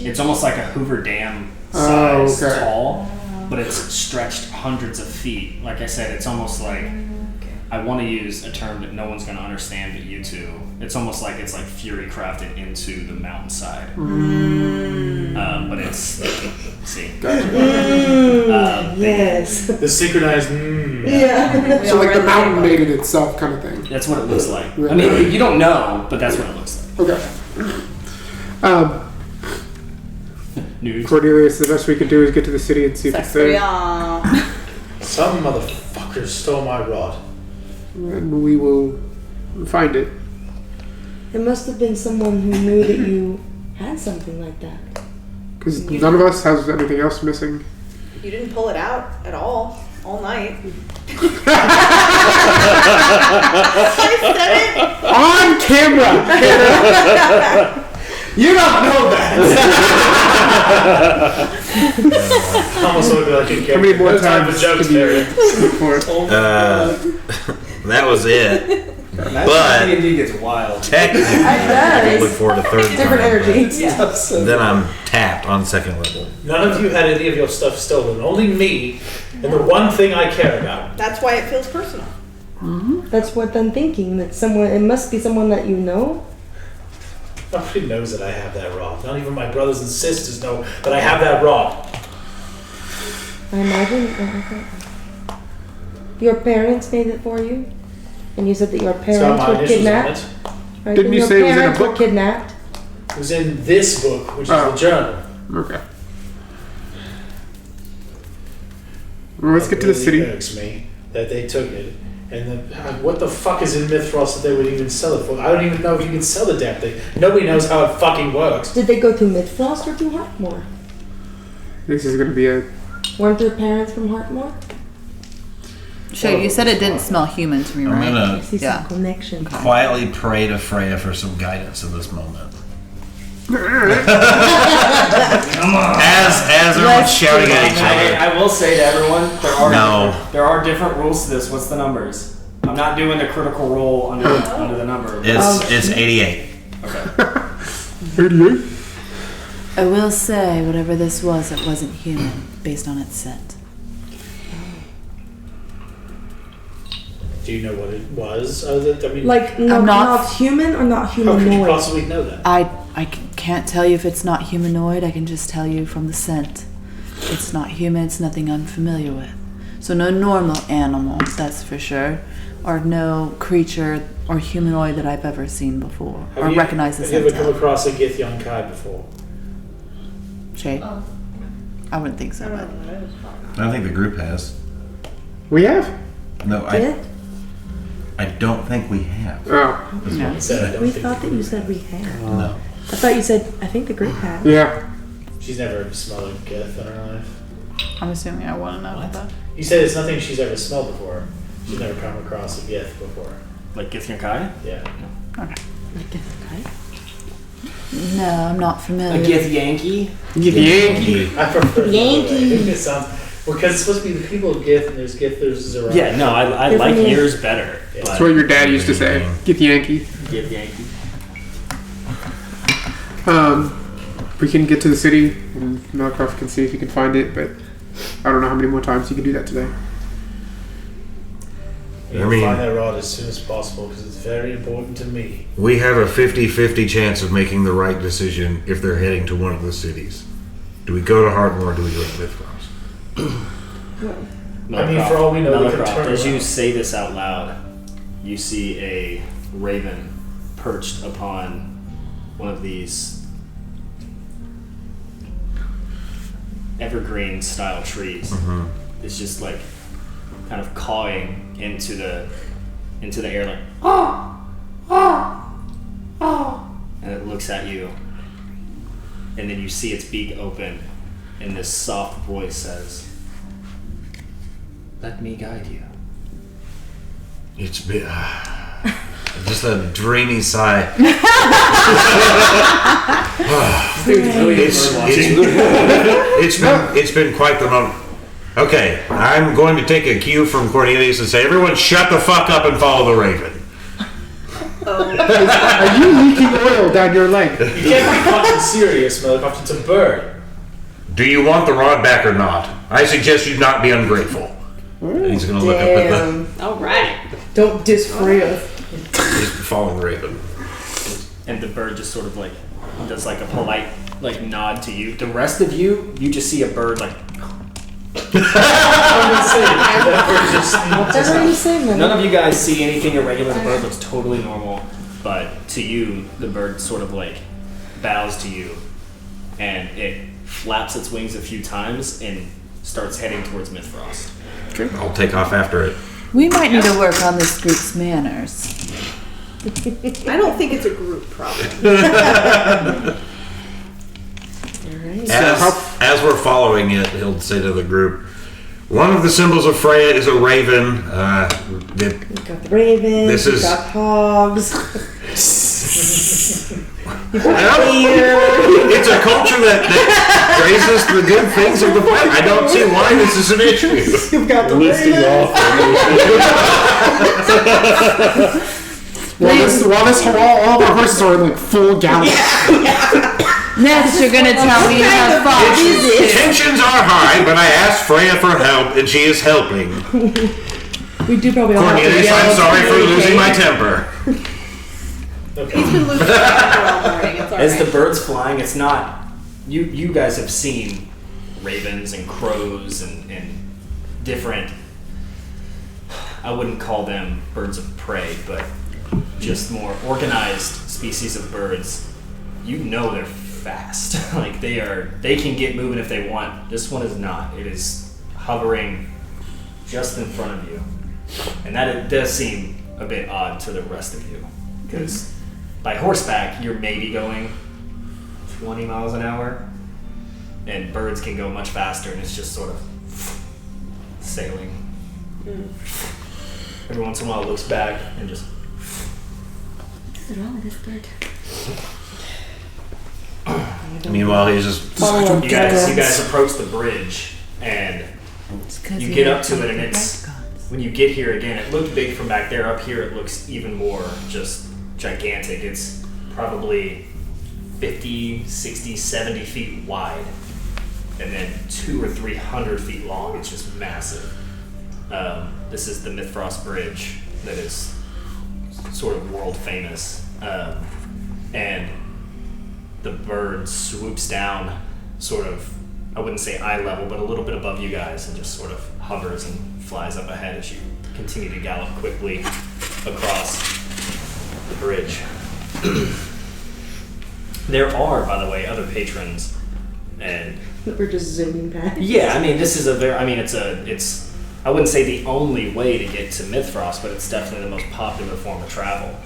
it's almost like a Hoover Dam size tall, but it's stretched hundreds of feet. Like I said, it's almost like, I want to use a term that no one's going to understand but you two. It's almost like it's like Fury crafted into the mountainside. But it's, see. Yes. The synchronized. Yeah. So like the mountain made it itself kind of thing. That's what it looks like. I mean, you don't know, but that's what it looks like. Okay. News. Cornelius, the best we can do is get to the city and see if it's there. Some motherfuckers stole my rod. And we will find it. It must have been someone who knew that you had something like that. Because none of us has anything else missing. You didn't pull it out at all night. On camera! You don't know that! Almost looked like a How many more times jokes can you there. That was it. But D&D gets wild. technically, I can look forward to third Different time, energy. but then I'm tapped on second level. None of you had any of your stuff stolen. Only me, and the one thing I care about. That's why it feels personal. That's what I'm thinking. That someone. It must be someone that you know. Nobody knows that I have that rod. Not even my brothers and sisters know that I have that rod. I imagine. Your parents made it for you, and you said that your It's got parents my were initials on kidnapped. it. Right? Didn't And you your say it was in a parents were book? kidnapped. It was in this book, which is the journal. Okay. Well, let's get to the It city. really irks me that they took it. And what the fuck is in Mythfrost that they would even sell it for? I don't even know if you can sell the damn thing. Nobody knows how it fucking works. Did they go to Mythfrost or to Heartmoor? This is going to be a... Weren't their parents from Heartmoor? Shay, you said it didn't smell human to me, right? I'm I see Yeah. some connection. quietly pray to Freya for some guidance in this moment. Come on. as everyone's shouting at each Hey, other. I will say to everyone, No. there are different rules to this. What's the numbers? I'm not doing the critical roll under the number. It's 88. Okay. 88? I will say, whatever this was, it wasn't human, based on its scent. Do you know what it was? I mean, Like, no, I'm not- not human or not how could you humanoid? possibly know that? I can't tell you if it's not humanoid. I can just tell you from the scent. It's not human. It's nothing I'm familiar with. So no normal animal, that's for sure, or no creature or humanoid that I've ever seen before or recognized the Have you scent ever come of. across a Githyan Kai before? Shay? I wouldn't think so. But. I think the group has. We have? No, I don't think we have. Oh. No. We thought that you said we had. No. I thought you said, I think the group had. Yeah. She's never smelled a Gith in her life. I'm assuming I want to know about that. You said it's nothing she's ever smelled before. She's never come across a Gith before. Like Githyan Kai? Yeah. Okay. No, I'm not familiar. A Gith Yankee? Gith Yankee. I prefer Yankee. I think it sounds because it's supposed to be the people of Gith and there's Zerah. Yeah, no, I like yours better. Yeah. That's what your dad used to say. Gith Yankee. Gith Yankee. We can get to the city, and Melcroft can see if he can find it, but I don't know how many more times you can do that today. I mean, find that rod as soon as possible because it's very important to me. We have a 50-50 chance of making the right decision if they're heading to one of the cities. Do we go to Hardmore or do we go to Mythfrost? I mean, for all we know, we can Melicroft, turn as you around. say this out loud, you see a raven perched upon one of these evergreen style trees. It's just like kind of cawing into the air like and it looks at you, and then you see its beak open and this soft voice says, "Let me guide you." It's been just a dreamy sigh. It's been quite the moment. Okay, I'm going to take a cue from Cornelius and say, everyone shut the fuck up and follow the raven. Are you leaking oil down your leg? You can't be fucking serious, Melicroft. It's a bird. Do you want the rod back or not? I suggest you not be ungrateful. And he's going to look up at the... All right. Don't diss Freya. He's following the raven. And the bird just sort of like does like a polite like nod to you. The rest of you just see a bird like Whatever you say, man. none of you guys see anything irregular. The bird looks totally normal, but to you, the bird sort of like bows to you, and it flaps its wings a few times and starts heading towards Mythfrost. Okay. I'll take off after it. We might need to work on this group's manners. I don't think it's a group problem. As we're following it, he'll say to the group, one of the symbols of Freya is a raven. We've got the ravens, This we've is- got hogs. You've got deer. It's a culture that praises the good things of the planet. I don't see why this is an issue. You've got the Listing ravens. While all of our horses are in like full gallop. Next, you're gonna tell me you have foxes. Tensions are high, but I asked Freya for help, and she is helping. We do probably all have to Cornelius, yell I'm to sorry for communicate. losing my temper. He's been losing temper all morning. It's all As the right. bird's flying, it's not you guys have seen ravens and crows and different, I wouldn't call them birds of prey, but just more organized species of birds. You know they're fast. Like they can get moving if they want. This one is not. It is hovering just in front of you. And that it does seem a bit odd to the rest of you. Because by horseback, you're maybe going 20 miles an hour. And birds can go much faster, and it's just sort of sailing. Every once in a while it looks back and just... What's wrong with this bird? Meanwhile, he's just. You guys approach the bridge, and you get up to it, and it's when you get here again. It looked big from back there. Up here, it looks even more just gigantic. It's probably 50, 60, 70 feet wide, and then 200 or 300 feet long. It's just massive. This is the Mythfrost Bridge that is sort of world famous, and the bird swoops down sort of, I wouldn't say eye level, but a little bit above you guys, and just sort of hovers and flies up ahead as you continue to gallop quickly across the bridge. There are, by the way, other patrons, and we're just zooming past. yeah, I mean, this is a very, I mean, it's I wouldn't say the only way to get to Mythfrost, but it's definitely the most popular form of travel.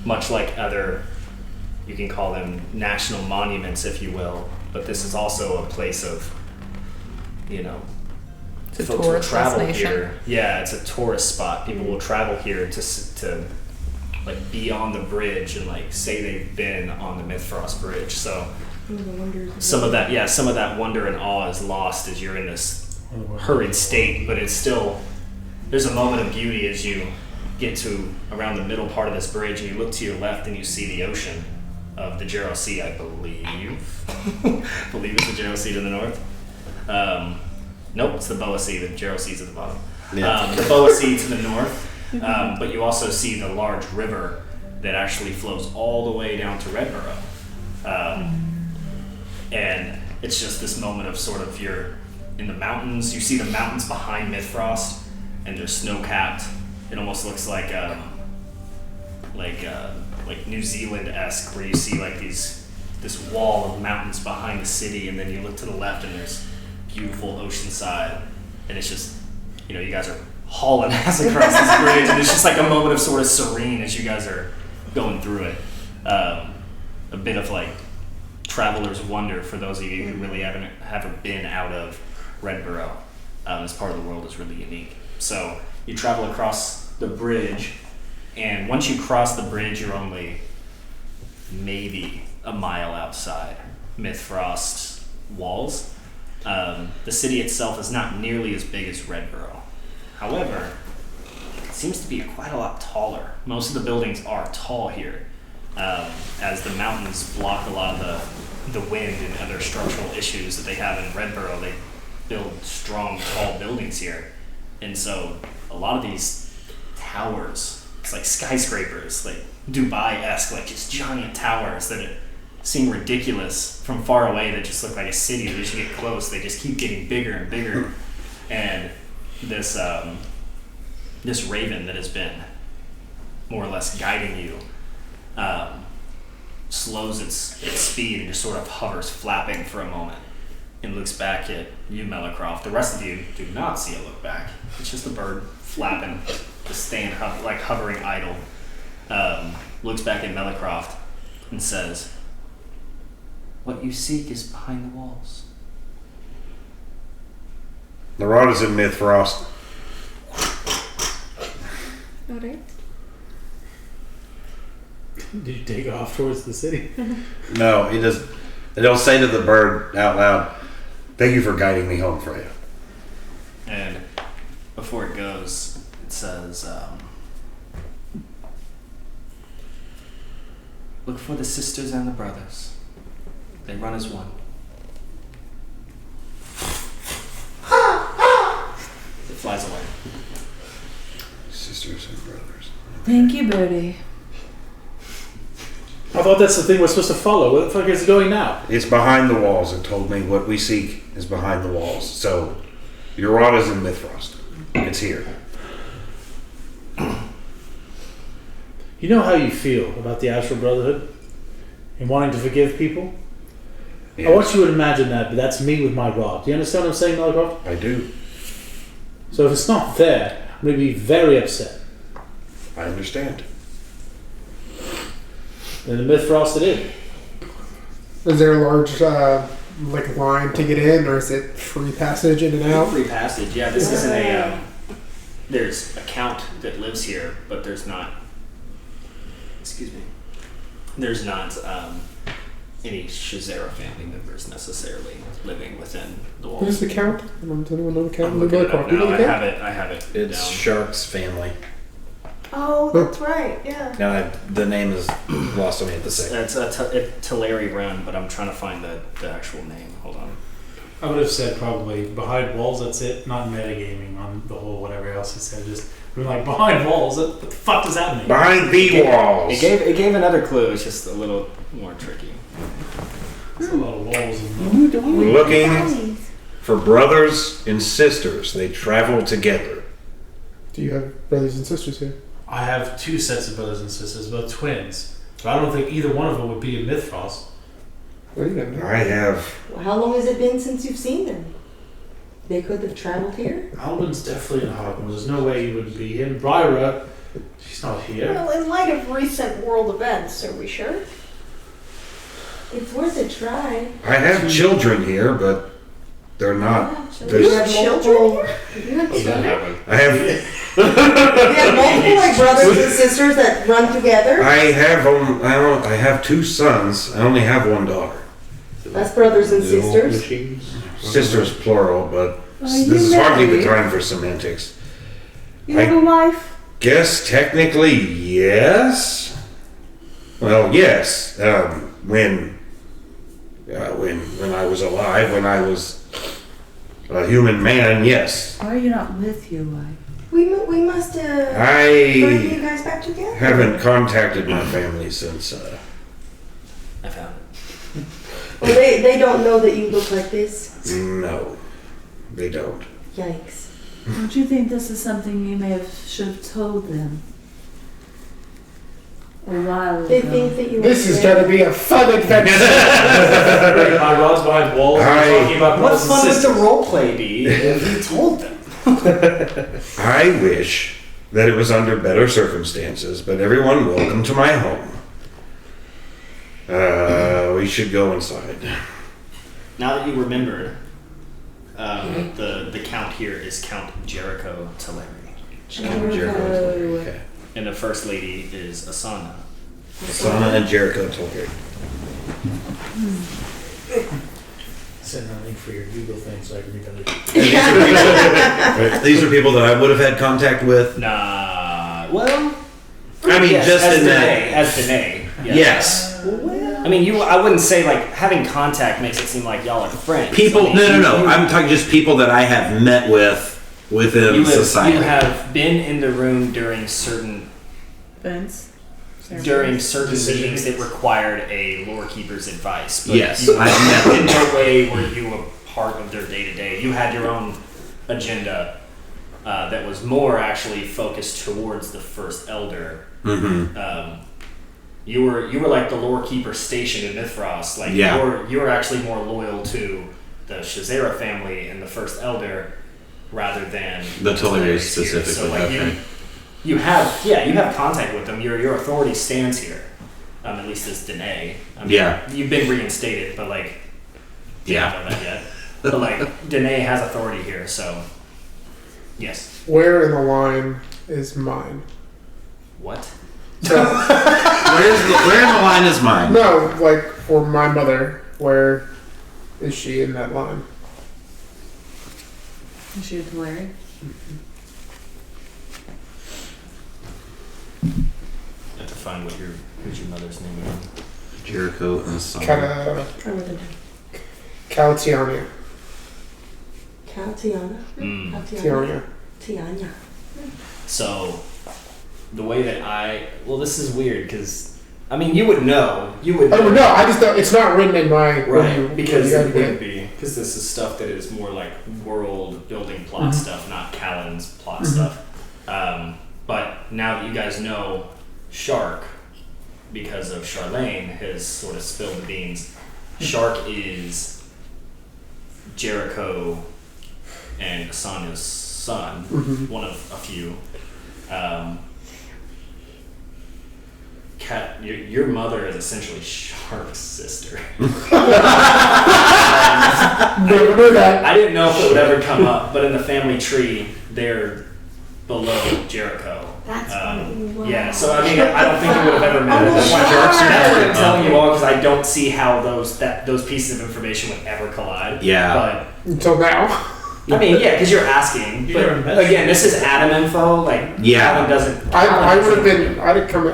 Much like other, you can call them national monuments, if you will, but this is also a place of, you know, It's a folks will tourist travel destination. here. Yeah, it's a tourist spot. People will travel here to like be on the bridge and like say they've been on the Mythfrost Bridge. So some of that wonder and awe is lost as you're in this hurried state, but it's still, there's a moment of beauty as you get to around the middle part of this bridge and you look to your left and you see the ocean of the Jarrow Sea, I believe. believe it's the Jarrow Sea to the north. Nope, it's the Boa Sea. The Jarrow Sea's at the bottom. Yeah. The Boa Sea to the north, but you also see the large river that actually flows all the way down to Redborough. And it's just this moment of sort of, you're in the mountains. You see the mountains behind Mythfrost, and they're snow-capped. It almost looks like New Zealand-esque, where you see like this wall of mountains behind the city, and then you look to the left, and there's beautiful oceanside, and it's just, you know, you guys are hauling ass across this bridge, and it's just like a moment of sort of serene as you guys are going through it. A bit of like traveler's wonder for those of you who really haven't been out of Redborough. This part of the world is really unique. So you travel across the bridge, and once you cross the bridge, you're only maybe a mile outside Mythfrost's walls. The city itself is not nearly as big as Redborough. However, it seems to be quite a lot taller. Most of the buildings are tall here, as the mountains block a lot of the wind and other structural issues that they have in Redborough. They build strong, tall buildings here. And so a lot of these towers, it's like skyscrapers, like Dubai-esque, like just giant towers that seem ridiculous from far away, that just look like a city. But as you get close, they just keep getting bigger and bigger. And this this raven that has been more or less guiding you slows its speed and just sort of hovers, flapping for a moment, and looks back at you, Melicroft. The rest of you do not see it look back. It's just a bird flapping, just staying like hovering idle. Looks back at Melicroft and says, "What you seek is behind the walls." The rod is in Mythfrost. Okay. Did you take off towards the city? No, he does. They don't say to the bird out loud, "Thank you for guiding me home, Freya." And before it goes, it says, "Look for the sisters and the brothers. They run as one." It flies away. Sisters and brothers. Thank you, Birdie. I thought that's the thing we're supposed to follow. Where the fuck is it going now? It's behind the walls. It told me what we seek is behind the walls. So, your rod is in Mythfrost. It's here. You know how you feel about the Astral Brotherhood and wanting to forgive people? Yes. I want you to imagine that, but that's me with my rod. Do you understand what I'm saying, Melicroft? I do. So if it's not there, I'm going to be very upset. I understand. And the Mythfrost it is. Is there a large like line to get in, or is it free passage in and out? Free passage, yeah. This isn't a. There's a count that lives here, but there's not. Excuse me. There's not any Shazera family members necessarily living within the walls. Who's the count? Does anyone know the count? I'm looking it up Do you now. know I the count? have it It's down. Shark's family. Oh, that's right. Yeah. Now the name is lost on me at the second. It's Tulare Run, but I'm trying to find the actual name. Hold on. I would have said probably behind walls. That's it. Not metagaming on the whole whatever else he said. Just we're like behind walls. What the fuck does that mean? Behind the walls. It gave another clue. It's just a little more tricky. It's a lot of walls. And We're looking for brothers and sisters. They travel together. Do you have brothers and sisters here? I have 2 sets of brothers and sisters, both twins. But I don't think either one of them would be in Mythfrost. Well, you don't know. I have. Well, how long has it been since you've seen them? They could have traveled here? Alwyn's definitely in Hogwarts. There's no way he wouldn't be here. Bryra, she's not here. Well, in light of recent world events, are we sure? It's worth a try. I have children here, but they're not. You There's, have multiple. You have children? I have. You have multiple like brothers and sisters that run together. I have 2 sons. I only have 1 daughter. That's brothers and sisters. Sisters plural, but Are this you is hardly the married? time for semantics. You have a wife. Guess technically yes. Well, yes. When I was alive, when I was a human man, yes. Why are you not with your wife? We must bring you I guys back together. haven't contacted my family since. I found it. Well, they don't know that you look like this. No, they don't. Yikes. Don't you think this is something you should have told them a while ago? They think that you. This is gonna be a fun adventure. My rod's behind walls. We're talking about What brothers and fun would the sisters. roleplay be if you told them? I wish that it was under better circumstances, but everyone welcome to my home. We should go inside. Now that you remembered, the count here is Count Jericho Tulare. Okay. And the first lady is Asana. Asana and Jericho Tulare. Send that link for your Google thing so I can read These are people that I would have had contact with. Nah, well, I mean, yes, just as in Danae, that. as Danae. Yes. I mean, I wouldn't say like having contact makes it seem like y'all are friends. People. I mean, No. I'm talking just people that I have met with within society. You have been in the room during certain Vince. meetings that required a lore keeper's advice. But Yes, you, I've met in them. no way were you a part of their day to day. You had your own agenda that was more actually focused towards the first elder. Mm-hmm. You were like the lore keeper station in Mythfrost. Like you were actually more loyal to the Shazera family and the first elder rather than The Tulare here. specifically. So like Okay. you have contact with them. Your authority stands here. At least as Danae. I mean, Yeah. You've been reinstated, but like you don't know that yet. But like Danae has authority here, so yes. Where in the line is mine? What? So, where in the line is mine? No, like for my mother, where is she in that line? Is she a Tulare? I have to find who's your mother's name again. Jericho and Asana. Caehanna. Tiana. Tiana. So, the way that this is weird because, I mean, you would know. You would know. Oh no, I just don't. It's not written in my Because it it wouldn't be. Because this is stuff that is more like world building plot stuff, not Callan's plot stuff. But now that you guys know Shark, because of Charlene, has sort of spilled the beans. Shark is Jericho and Asana's son, one of a few. Your mother is essentially Shark's sister. Never knew that. I didn't know if it would ever come up, but in the family tree, they're below Jericho. That's funny. Wow. Yeah, so I mean, I don't think it would have ever met. That's what I'm telling you all, because I don't see how those pieces of information would ever collide. Yeah. But Until now. I mean, yeah, because you're asking. You But never met again, this is Adam info. Like, Yeah. Callan doesn't. I would have been. I'd have come.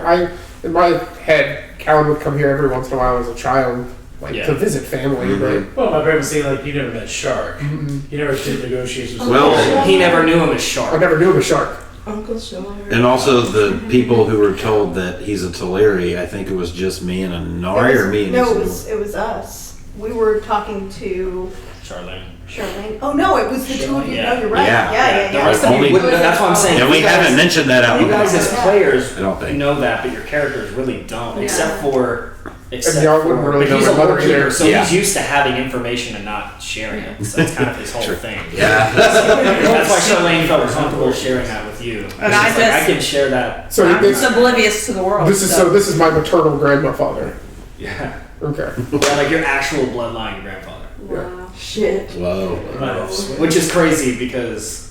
In my head, Callan would come here every once in a while as a child, like Yeah. to visit family. Well, my brain was saying like you never met Shark. You never did negotiations. with Well, Shark. He never knew him as But Shark. I never knew him as Shark. Uncle Shark. and also the people who were told that he's a Teleri, I think it was just me and Anari, or me and No, Isidore. it was us. We were talking to Charlene. Charlene. Oh no, it was the two of you. Yeah. No, you're right. Yeah. Yeah. The rest of Only- you wouldn't. That's what I'm saying. And we You guys- haven't mentioned that out You guys loud. as players I don't think. know that, but your characters really don't, Yeah. except for. y'all wouldn't really but know he's a their mother lore keeper, either. so Yeah. he's used to having information and not sharing it. So that's kind of his whole thing. Yeah. That's why Charlene felt comfortable sharing that with you. And She's I like, just- I can share that. So I'm this, just oblivious to the world. this is my maternal grandfather. Yeah. Okay. Yeah, like your actual bloodline grandfather. Wow. Shit. Whoa. Which is crazy because,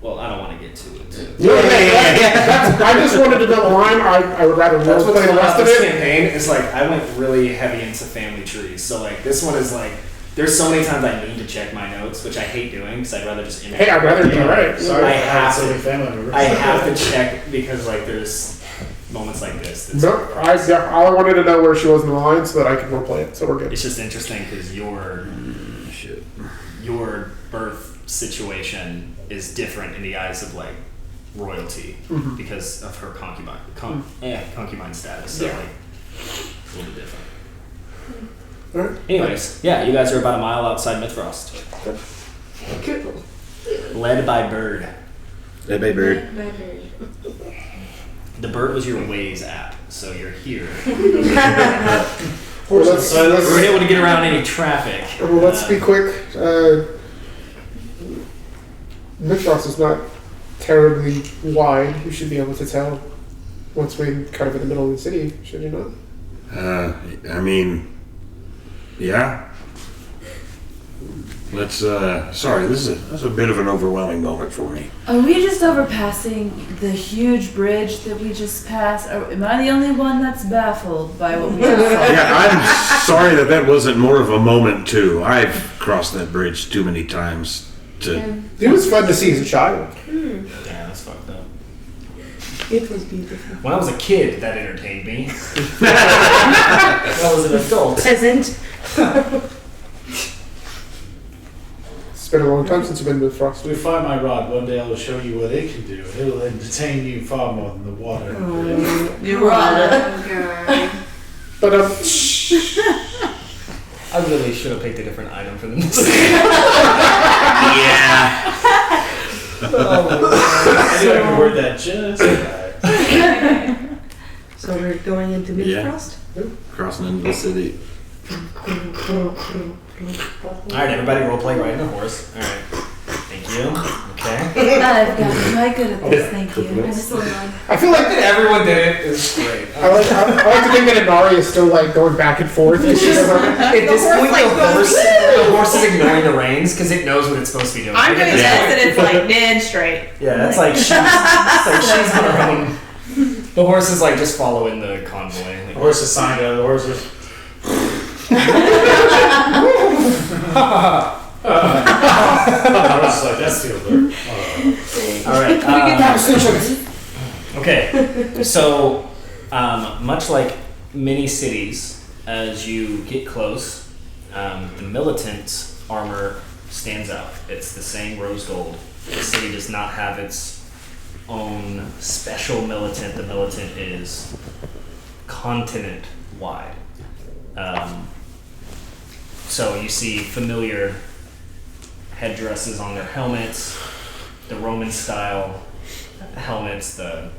well, I don't want to get to it. That's, I just wanted to know the line. I would rather That's role what's play the going on rest of this it. campaign. It's like I went really heavy into family trees. So like this one is like there's so many times I need to check my notes, which I hate doing because I'd rather just. Hey, I'd rather be right. Sorry, I have so to. many family members. I have to check because like there's moments like this. That's No, all I wanted to know where she was in the line so that I could role play it. So we're good. It's just interesting because your birth situation is different in the eyes of like royalty because of her concubine status. So Yeah. like a little bit different. Alright. Anyways, yeah, you guys are about a mile outside Mythfrost, led by Bird. Hey, baby bird. The Bird was your Waze app, so you're here. Well, let's We were able to get around any traffic. well, let's be quick. Mythfrost is not terribly wide. You should be able to tell once we're kind of in the middle of the city, should you not? I mean, yeah. Let's, sorry, this is a bit of an overwhelming moment for me. Are we just overpassing the huge bridge that we just passed? Or am I the only one that's baffled by what we just saw? Yeah, I'm sorry that wasn't more of a moment too. I've crossed that bridge too many times to. It was fun to see as a child. Yeah, that's fucked up. It was beautiful. When I was a kid, that entertained me. When I was an adult. Peasant. It's been a long time since you've been with Frost. We find my rod. One day I will show you what it can do. It will entertain you far more than the water. You're right. But I really should have picked a different item for them to say. Yeah. I knew I could word that just right. So we're going into Mythfrost? Crossing into the city. Alright, everybody roleplay riding a horse. Alright. Thank you. Okay. I've gotten quite good at this, thank you. I feel like Everyone did it. It was great. I like to think that Inari is still like going back and forth. At this point, the horse is ignoring the reins because it knows what it's supposed to be doing. I'm Like, gonna at this guess point- that it's like dead straight. Yeah, that's like she's on her own. The horse is like just following the convoy. Like, The horse is signed out. The horse is. I was like, that's Fielder. all right. Okay, so much like many cities, as you get close, the militant armor stands out. It's the same rose gold. The city does not have its own special militant. The militant is continent wide. So you see familiar headdresses on their helmets, the Roman style helmets, the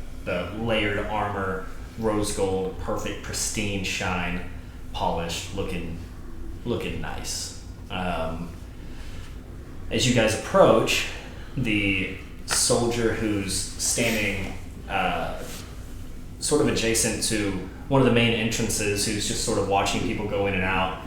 layered armor, rose gold, perfect pristine shine, polished, looking nice. As you guys approach, the soldier who's standing sort of adjacent to one of the main entrances, who's just sort of watching people go in and out,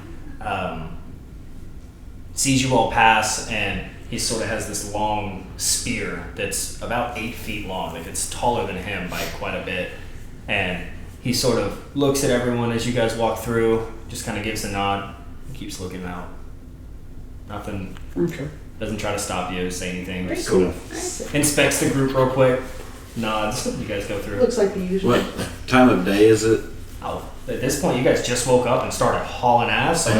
sees you all pass, and he sort of has this long spear that's about 8 feet long. Like it's taller than him by quite a bit. And he sort of looks at everyone as you guys walk through, just kind of gives a nod, keeps looking out. Nothing. Okay. Doesn't try to stop you, say anything. Very Just cool. inspects the group real quick, nods. You guys go through. Looks like the usual. What time of day is it? Oh, at this point, you guys just woke up and started hauling ass, so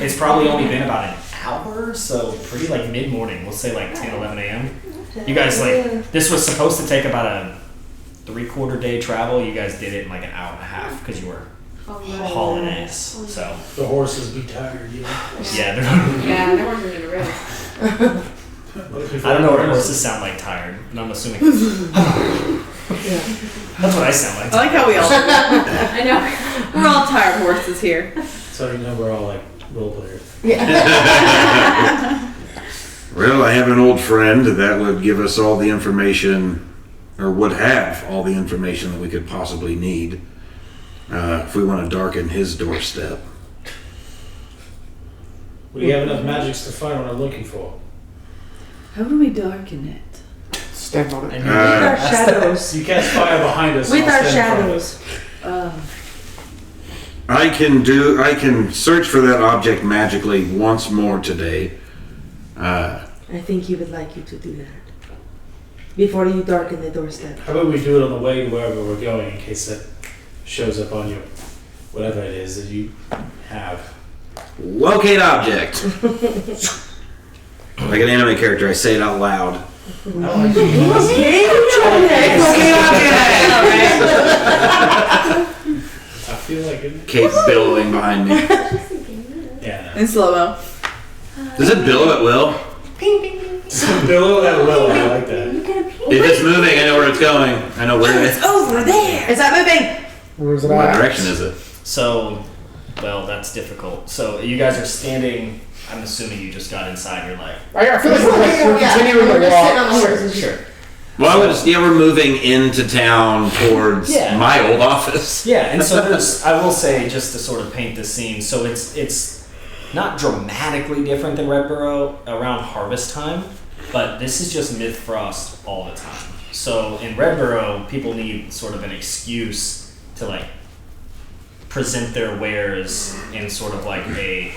it's probably only been about an hour, so pretty like mid-morning. We'll say like 10, 11 a.m. You guys this was supposed to take about a 3/4 day travel. You guys did it in like an hour and a half because you were hauling ass. So the horses be tired, yeah, they weren't ready to rest. I don't know what horses sound like tired, but I'm assuming. That's what I sound like. I like how we all. I know. We're all tired horses here. So you know we're all like role players. Well, I have an old friend that would give us all the information, or would have all the information that we could possibly need if we want to darken his doorstep. Do you have enough magics to find what I'm looking for? How do we darken it? Stand on it. With our shadows. You cast fire behind us. With I'll our stand in front of shadows. I can search for that object magically once more today. I think he would like you to do that. Before you darken the doorstep. How about we do it on the way to wherever we're going in case that shows up on you, whatever it is that you have. Locate object. Like an anime character, I say it out loud. I feel like it. Kate billowing behind me. Yeah. In slow mo. Does it billow at will? Billow at will. I like that. If it's moving, I know where it's going. I know where it is. Over there. Is that moving? Where's it What at? direction is it? So, well, that's difficult. So you guys are standing. I'm assuming you just got inside. You're like, I feel like we're continuing We're to just sitting on walk. the horses. sure. Well, we're moving into town towards Yeah. my old office. Yeah, and so there's, I will say, just to sort of paint the scene, so it's not dramatically different than Redborough around harvest time, but this is just Mythfrost all the time. So in Redborough, people need sort of an excuse to like present their wares in sort of like a,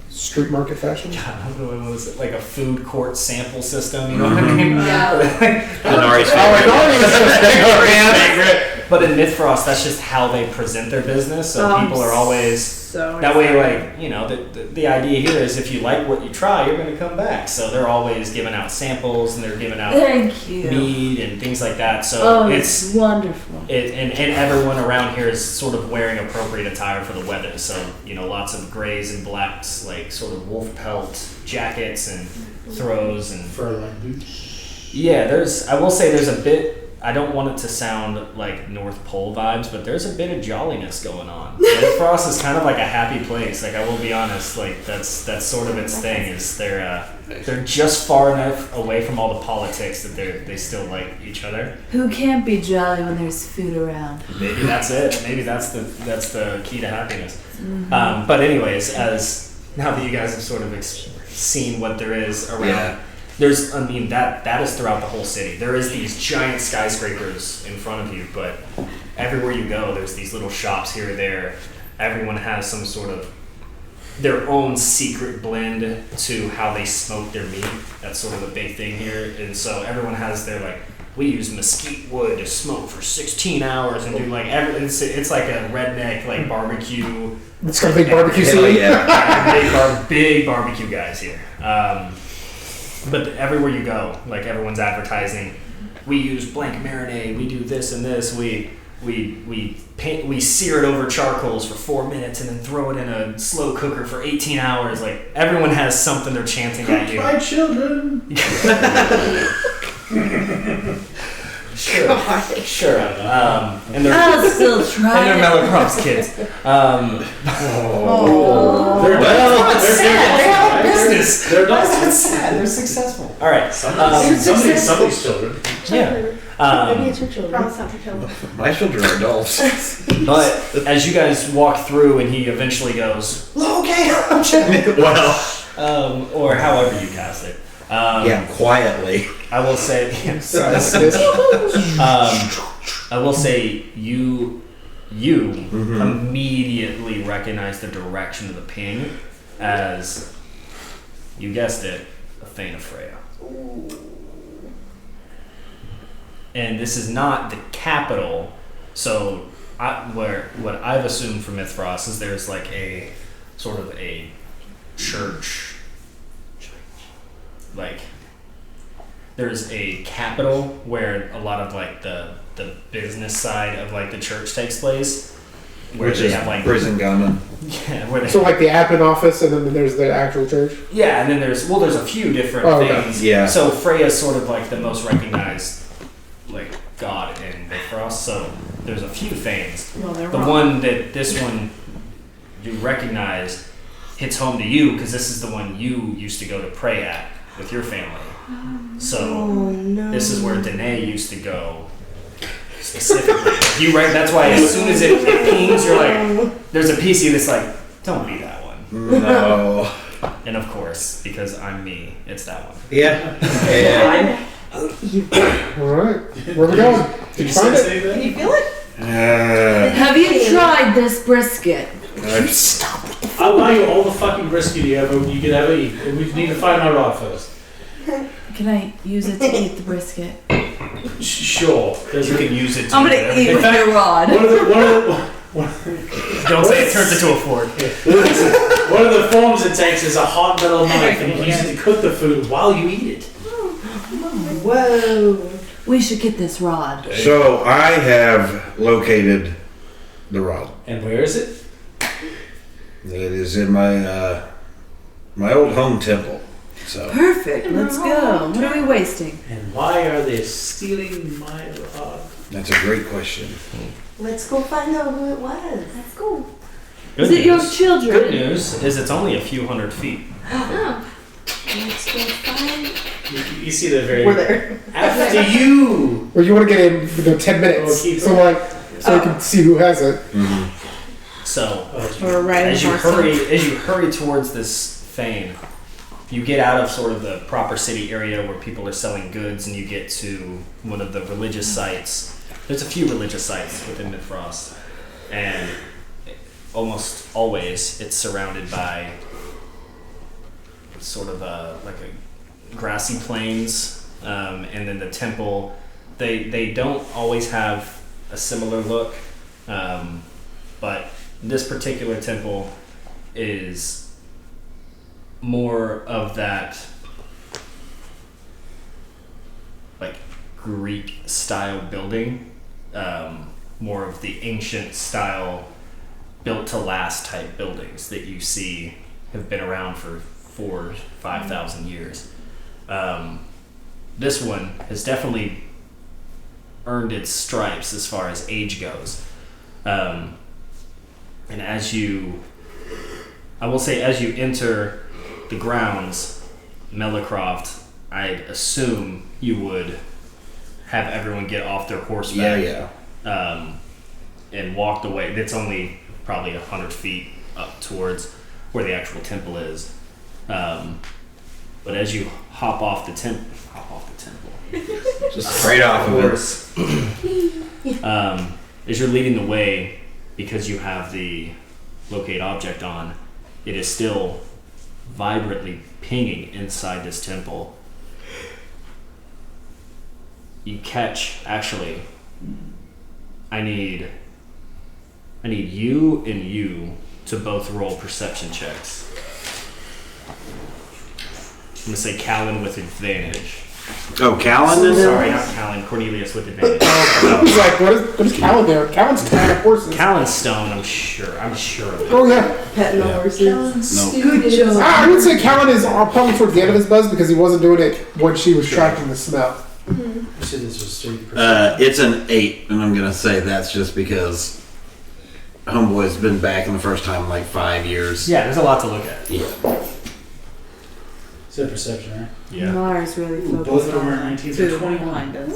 Street market fashion. I don't know what was it, like a food court sample system, you know what I mean? Denari's favorite. But in Mythfrost, that's just how they present their business. So people are always So that way. Like the idea here is if you like what you try, you're going to come back. So they're always giving out samples and they're giving out Thank you. meat and things like that. So it's wonderful. and everyone around here is sort of wearing appropriate attire for the weather. So lots of grays and blacks, like sort of wolf pelt jackets and throws and Fur-lined boots. yeah. I will say there's a bit. I don't want it to sound like North Pole vibes, but there's a bit of jolliness going on. Mythfrost is kind of like a happy place. Like I will be honest, like that's sort of its thing. Is they're just far enough away from all the politics that they still like each other. Who can't be jolly when there's food around? Maybe that's it. Maybe that's the key to happiness. But anyways, as now that you guys have sort of seen what there is around. Yeah. That is throughout the whole city. There is these giant skyscrapers in front of you, but everywhere you go, there's these little shops here or there. Everyone has some sort of their own secret blend to how they smoke their meat. That's sort of a big thing here. And so everyone has their we use mesquite wood to smoke for 16 hours and do it's like a redneck barbecue. It's got a big barbecue Hell scene. yeah. Big barbecue guys here. But everywhere you go, everyone's advertising, we use blank marinade, we do this and this, we sear it over charcoals for 4 minutes and then throw it in a slow cooker for 18 hours. Everyone has something they're chanting at you. My children. Sure. And they're I'll still try. and they're Mellow Crops kids. They're Business. They're not. That's sad. They're successful. All right. Somebody's children. Yeah. Maybe it's your children. Promise not to kill him. My children are adults. But as you guys walk through, and he eventually goes, "Okay, Well, or however you cast it. yeah, quietly. I will say, I will say you immediately recognize the direction of the ping as, you guessed it, a Thane of Freya. And this is not the capital, so what I've assumed from Mythfrost is there's like a sort of a church, like there's a capital where a lot of like the business side of like the church takes place, where Which they is have like prison gunman. Yeah, where they So like the admin office, and then there's the actual church. yeah, and then there's a few different things. Yeah. So Freya's sort of like the most recognized like god in Mythfrost. So there's a few things. Well, they're The wrong. one that this one you recognize hits home to you because this is the one you used to go to pray at with your family. So this is where Danae used to go specifically. That's why as soon as it pings, you're like, there's a piece of you that's like, don't be that one. No. And of course, because I'm me, it's that one. Yeah. Yeah. All right, where we going? Did you find it? Can you feel it? Have you tried this brisket? I'll buy you all the fucking brisket you could ever eat. We need to find my rod first. Can I use it to eat the brisket? Sure. You can use it to I'm gonna eat eat with your rod. Don't say it turns into a fork. One of the forms it takes is a hot metal knife, and you use it to cook the food while you eat it. Whoa. We should get this rod. So I have located the rod. And where is it? It is in my my old home temple. So Perfect. Let's go. What are we wasting? And why are they stealing my rod? that's a great question. Let's go find out who it was. Let's go. Good Is it your news. children? Good news is it's only a few hundred feet. Oh. Let's go find. You see the very. We're there. After you. Well, you want to get in within 10 minutes, Oh, keep so going. you can see who has it. So Or riding as you horses. hurry towards this Thane, you get out of sort of the proper city area where people are selling goods, and you get to one of the religious sites. There's a few religious sites within Mythfrost, and almost always it's surrounded by sort of like a grassy plains, and then the temple. They don't always have a similar look, but this particular temple is more of that like Greek style building, more of the ancient style built to last type buildings that you see have been around for 4,000-5,000 years. This one has definitely earned its stripes as far as age goes. And I will say as you enter the grounds, Melicroft, I'd assume you would have everyone get off their horseback. And walk away. It's only probably 100 feet up towards where the actual temple is. But as you hop off the temple, Just straight off of it. As you're leading the way, because you have the locate object on, it is still vibrantly pinging inside this temple. You catch, actually, I need you and you to both roll perception checks. I'm gonna say Callan with advantage. Oh, Callan is Sorry, not Callan. Cornelius with advantage. I was like, what is Callan doing? Callan's tied up horses. Callan's stone, I'm sure of it. Oh, yeah. Petting the horses. No. Good job. I would say Callan is probably towards the end of his buzz because he wasn't doing it when she was tracking the smell. It's an 8, and I'm gonna say that's just because Homeboy's been back in the first time in like 5 years. Yeah, there's a lot to look at. Yeah. It's a perception, right? Yeah. Mars really Both focused of them are on 19 to food 21. behind us.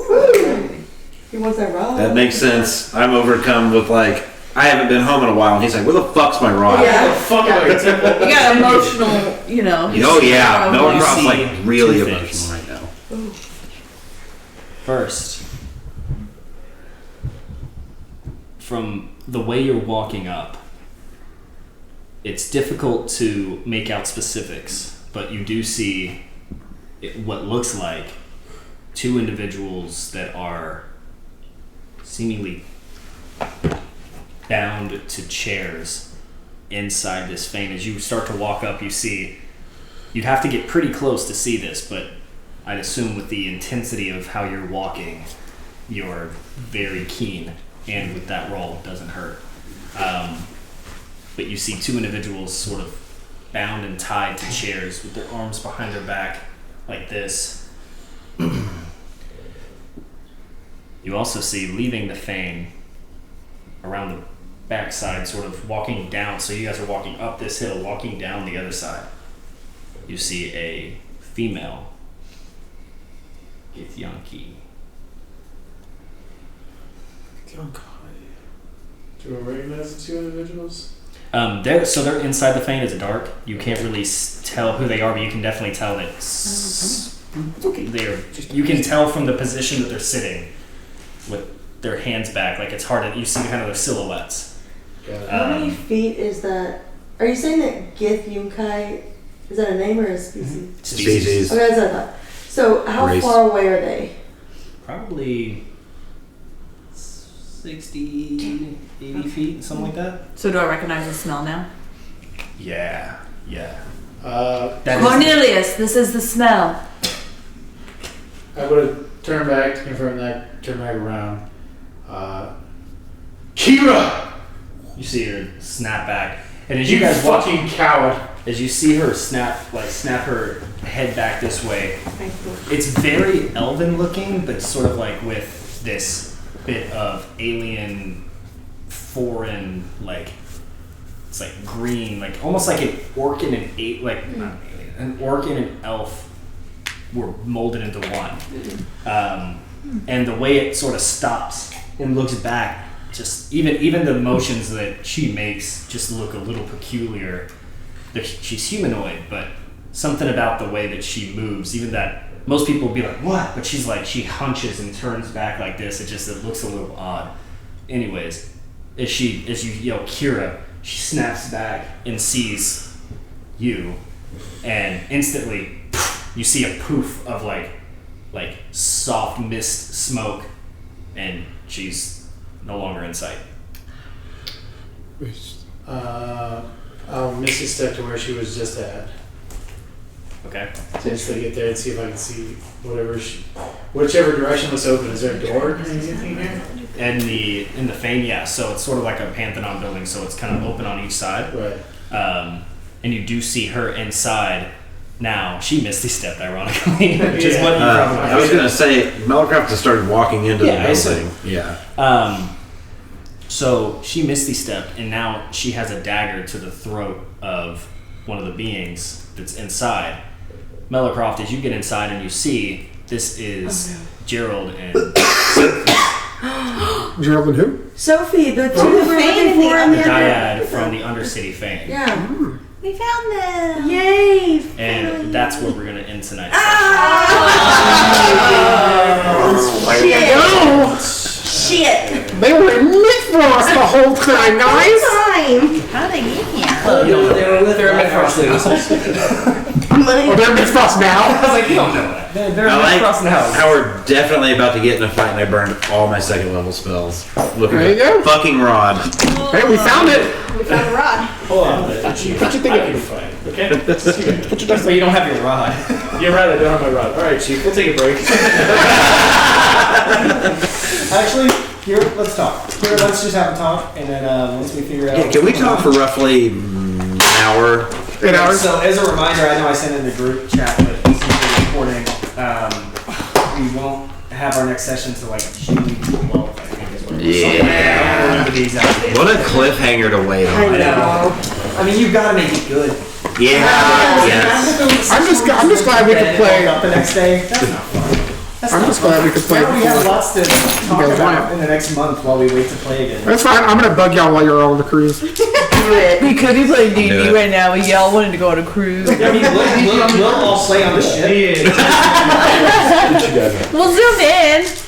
He wants that rod. That makes sense. I'm overcome with like, I haven't been home in a while, and he's like, where the fuck's my rod? Yeah. Fuck like temple. You got emotional, you know. Oh yeah, Melicroft's see like really two emotional things. right now. First, from the way you're walking up, it's difficult to make out specifics, but you do see what looks like two individuals that are seemingly bound to chairs inside this fane. As you start to walk up, you see, you'd have to get pretty close to see this, but I'd assume with the intensity of how you're walking, you're very keen, and with that roll, it doesn't hurt. But you see two individuals sort of bound and tied to chairs with their arms behind their back like this. You also see, leaving the fane around the backside, sort of walking down, so you guys are walking up this hill, walking down the other side. You see a female Githyanki. Do you recognize the two individuals? They're inside the fane. It's dark. You can't really tell who they are, but you can definitely tell that they're. You can tell from the position that they're sitting, with their hands back. Like it's hard to. You see kind of their silhouettes. How many feet is that? Are you saying that Githyanki, is that a name or a species? Species. Okay, that's what I thought. So how Race. far away are they? Probably 60, 80 feet, something like that. So do I recognize the smell now? Yeah. Cornelius, this is the smell. I would have turned back to confirm that, turn back around. Kira! You see her snap back, and as you guys fucking coward. As you see her snap her head back this way, it's very elven looking, but sort of like with this bit of alien, foreign, like it's like green, like almost like an orc and an an orc and an elf were molded into one. And the way it sort of stops and looks back, just even the motions that she makes just look a little peculiar. She's humanoid, but something about the way that she moves, even that most people would be like, what? But she's like, she hunches and turns back like this. It looks a little odd. Anyways, as you yell Kira, she snaps back and sees you, and instantly you see a poof of like soft mist smoke, and she's no longer in sight. I'll Misty step to where she was just at. Okay. Just to get there and see if I can see whichever direction looks open. Is there a door or anything here? In the fane, yeah. So it's sort of like a Pantheon building, so it's kind of open on each side. Right. And you do see her inside. Now she misty stepped, ironically, which is what you probably. I was gonna say Melicroft just started walking into the building. Yeah. So she misty stepped, and now she has a dagger to the throat of one of the beings that's inside. Melicroft, as you get inside and you see, this is Gerald and Gerald and who? Sophie, the two that we're looking for in the the dyad from the Undercity fame. Yeah. We found them. Yay! And that's where we're gonna end tonight's Shit! They were in Mythfrost the whole time, guys. How did they get here? They're Mythfrost. Oh, they're Mythfrost now? I was like, you don't know that. They're Mythfrost now. How we're definitely about to get in a fight, and I burned all my second level spells. Look at There you that go. fucking rod. Hey, we found it. We found a rod. Hold on. What you think I of can it? fight. Okay? So you don't have your rod. You're right, I don't have my rod. Alright, Chief, we'll take a break. Actually, here, let's talk. Here, let's just have a talk, and then once we figure out. Yeah, can we talk for roughly an hour? 8 hours. So, as a reminder, I know I sent in the group chat, but since we're recording, we won't have our next session till like June 12th, I think is what it was. Yeah. What a cliffhanger to wait on. I know. I mean, you've got to make it good. Yeah. Yes. I'm just glad we could play. Up the next day. That's not fun. I'm just glad we could play Now we have before. lots to talk guys about want in the next month while we wait to play again. That's fine. I'm gonna bug y'all while you're all on the cruise. We could be playing Do D&D it. right now. We all wanted to go on a cruise. I mean, we'll all play on the ship. What you got now? We'll zoom in.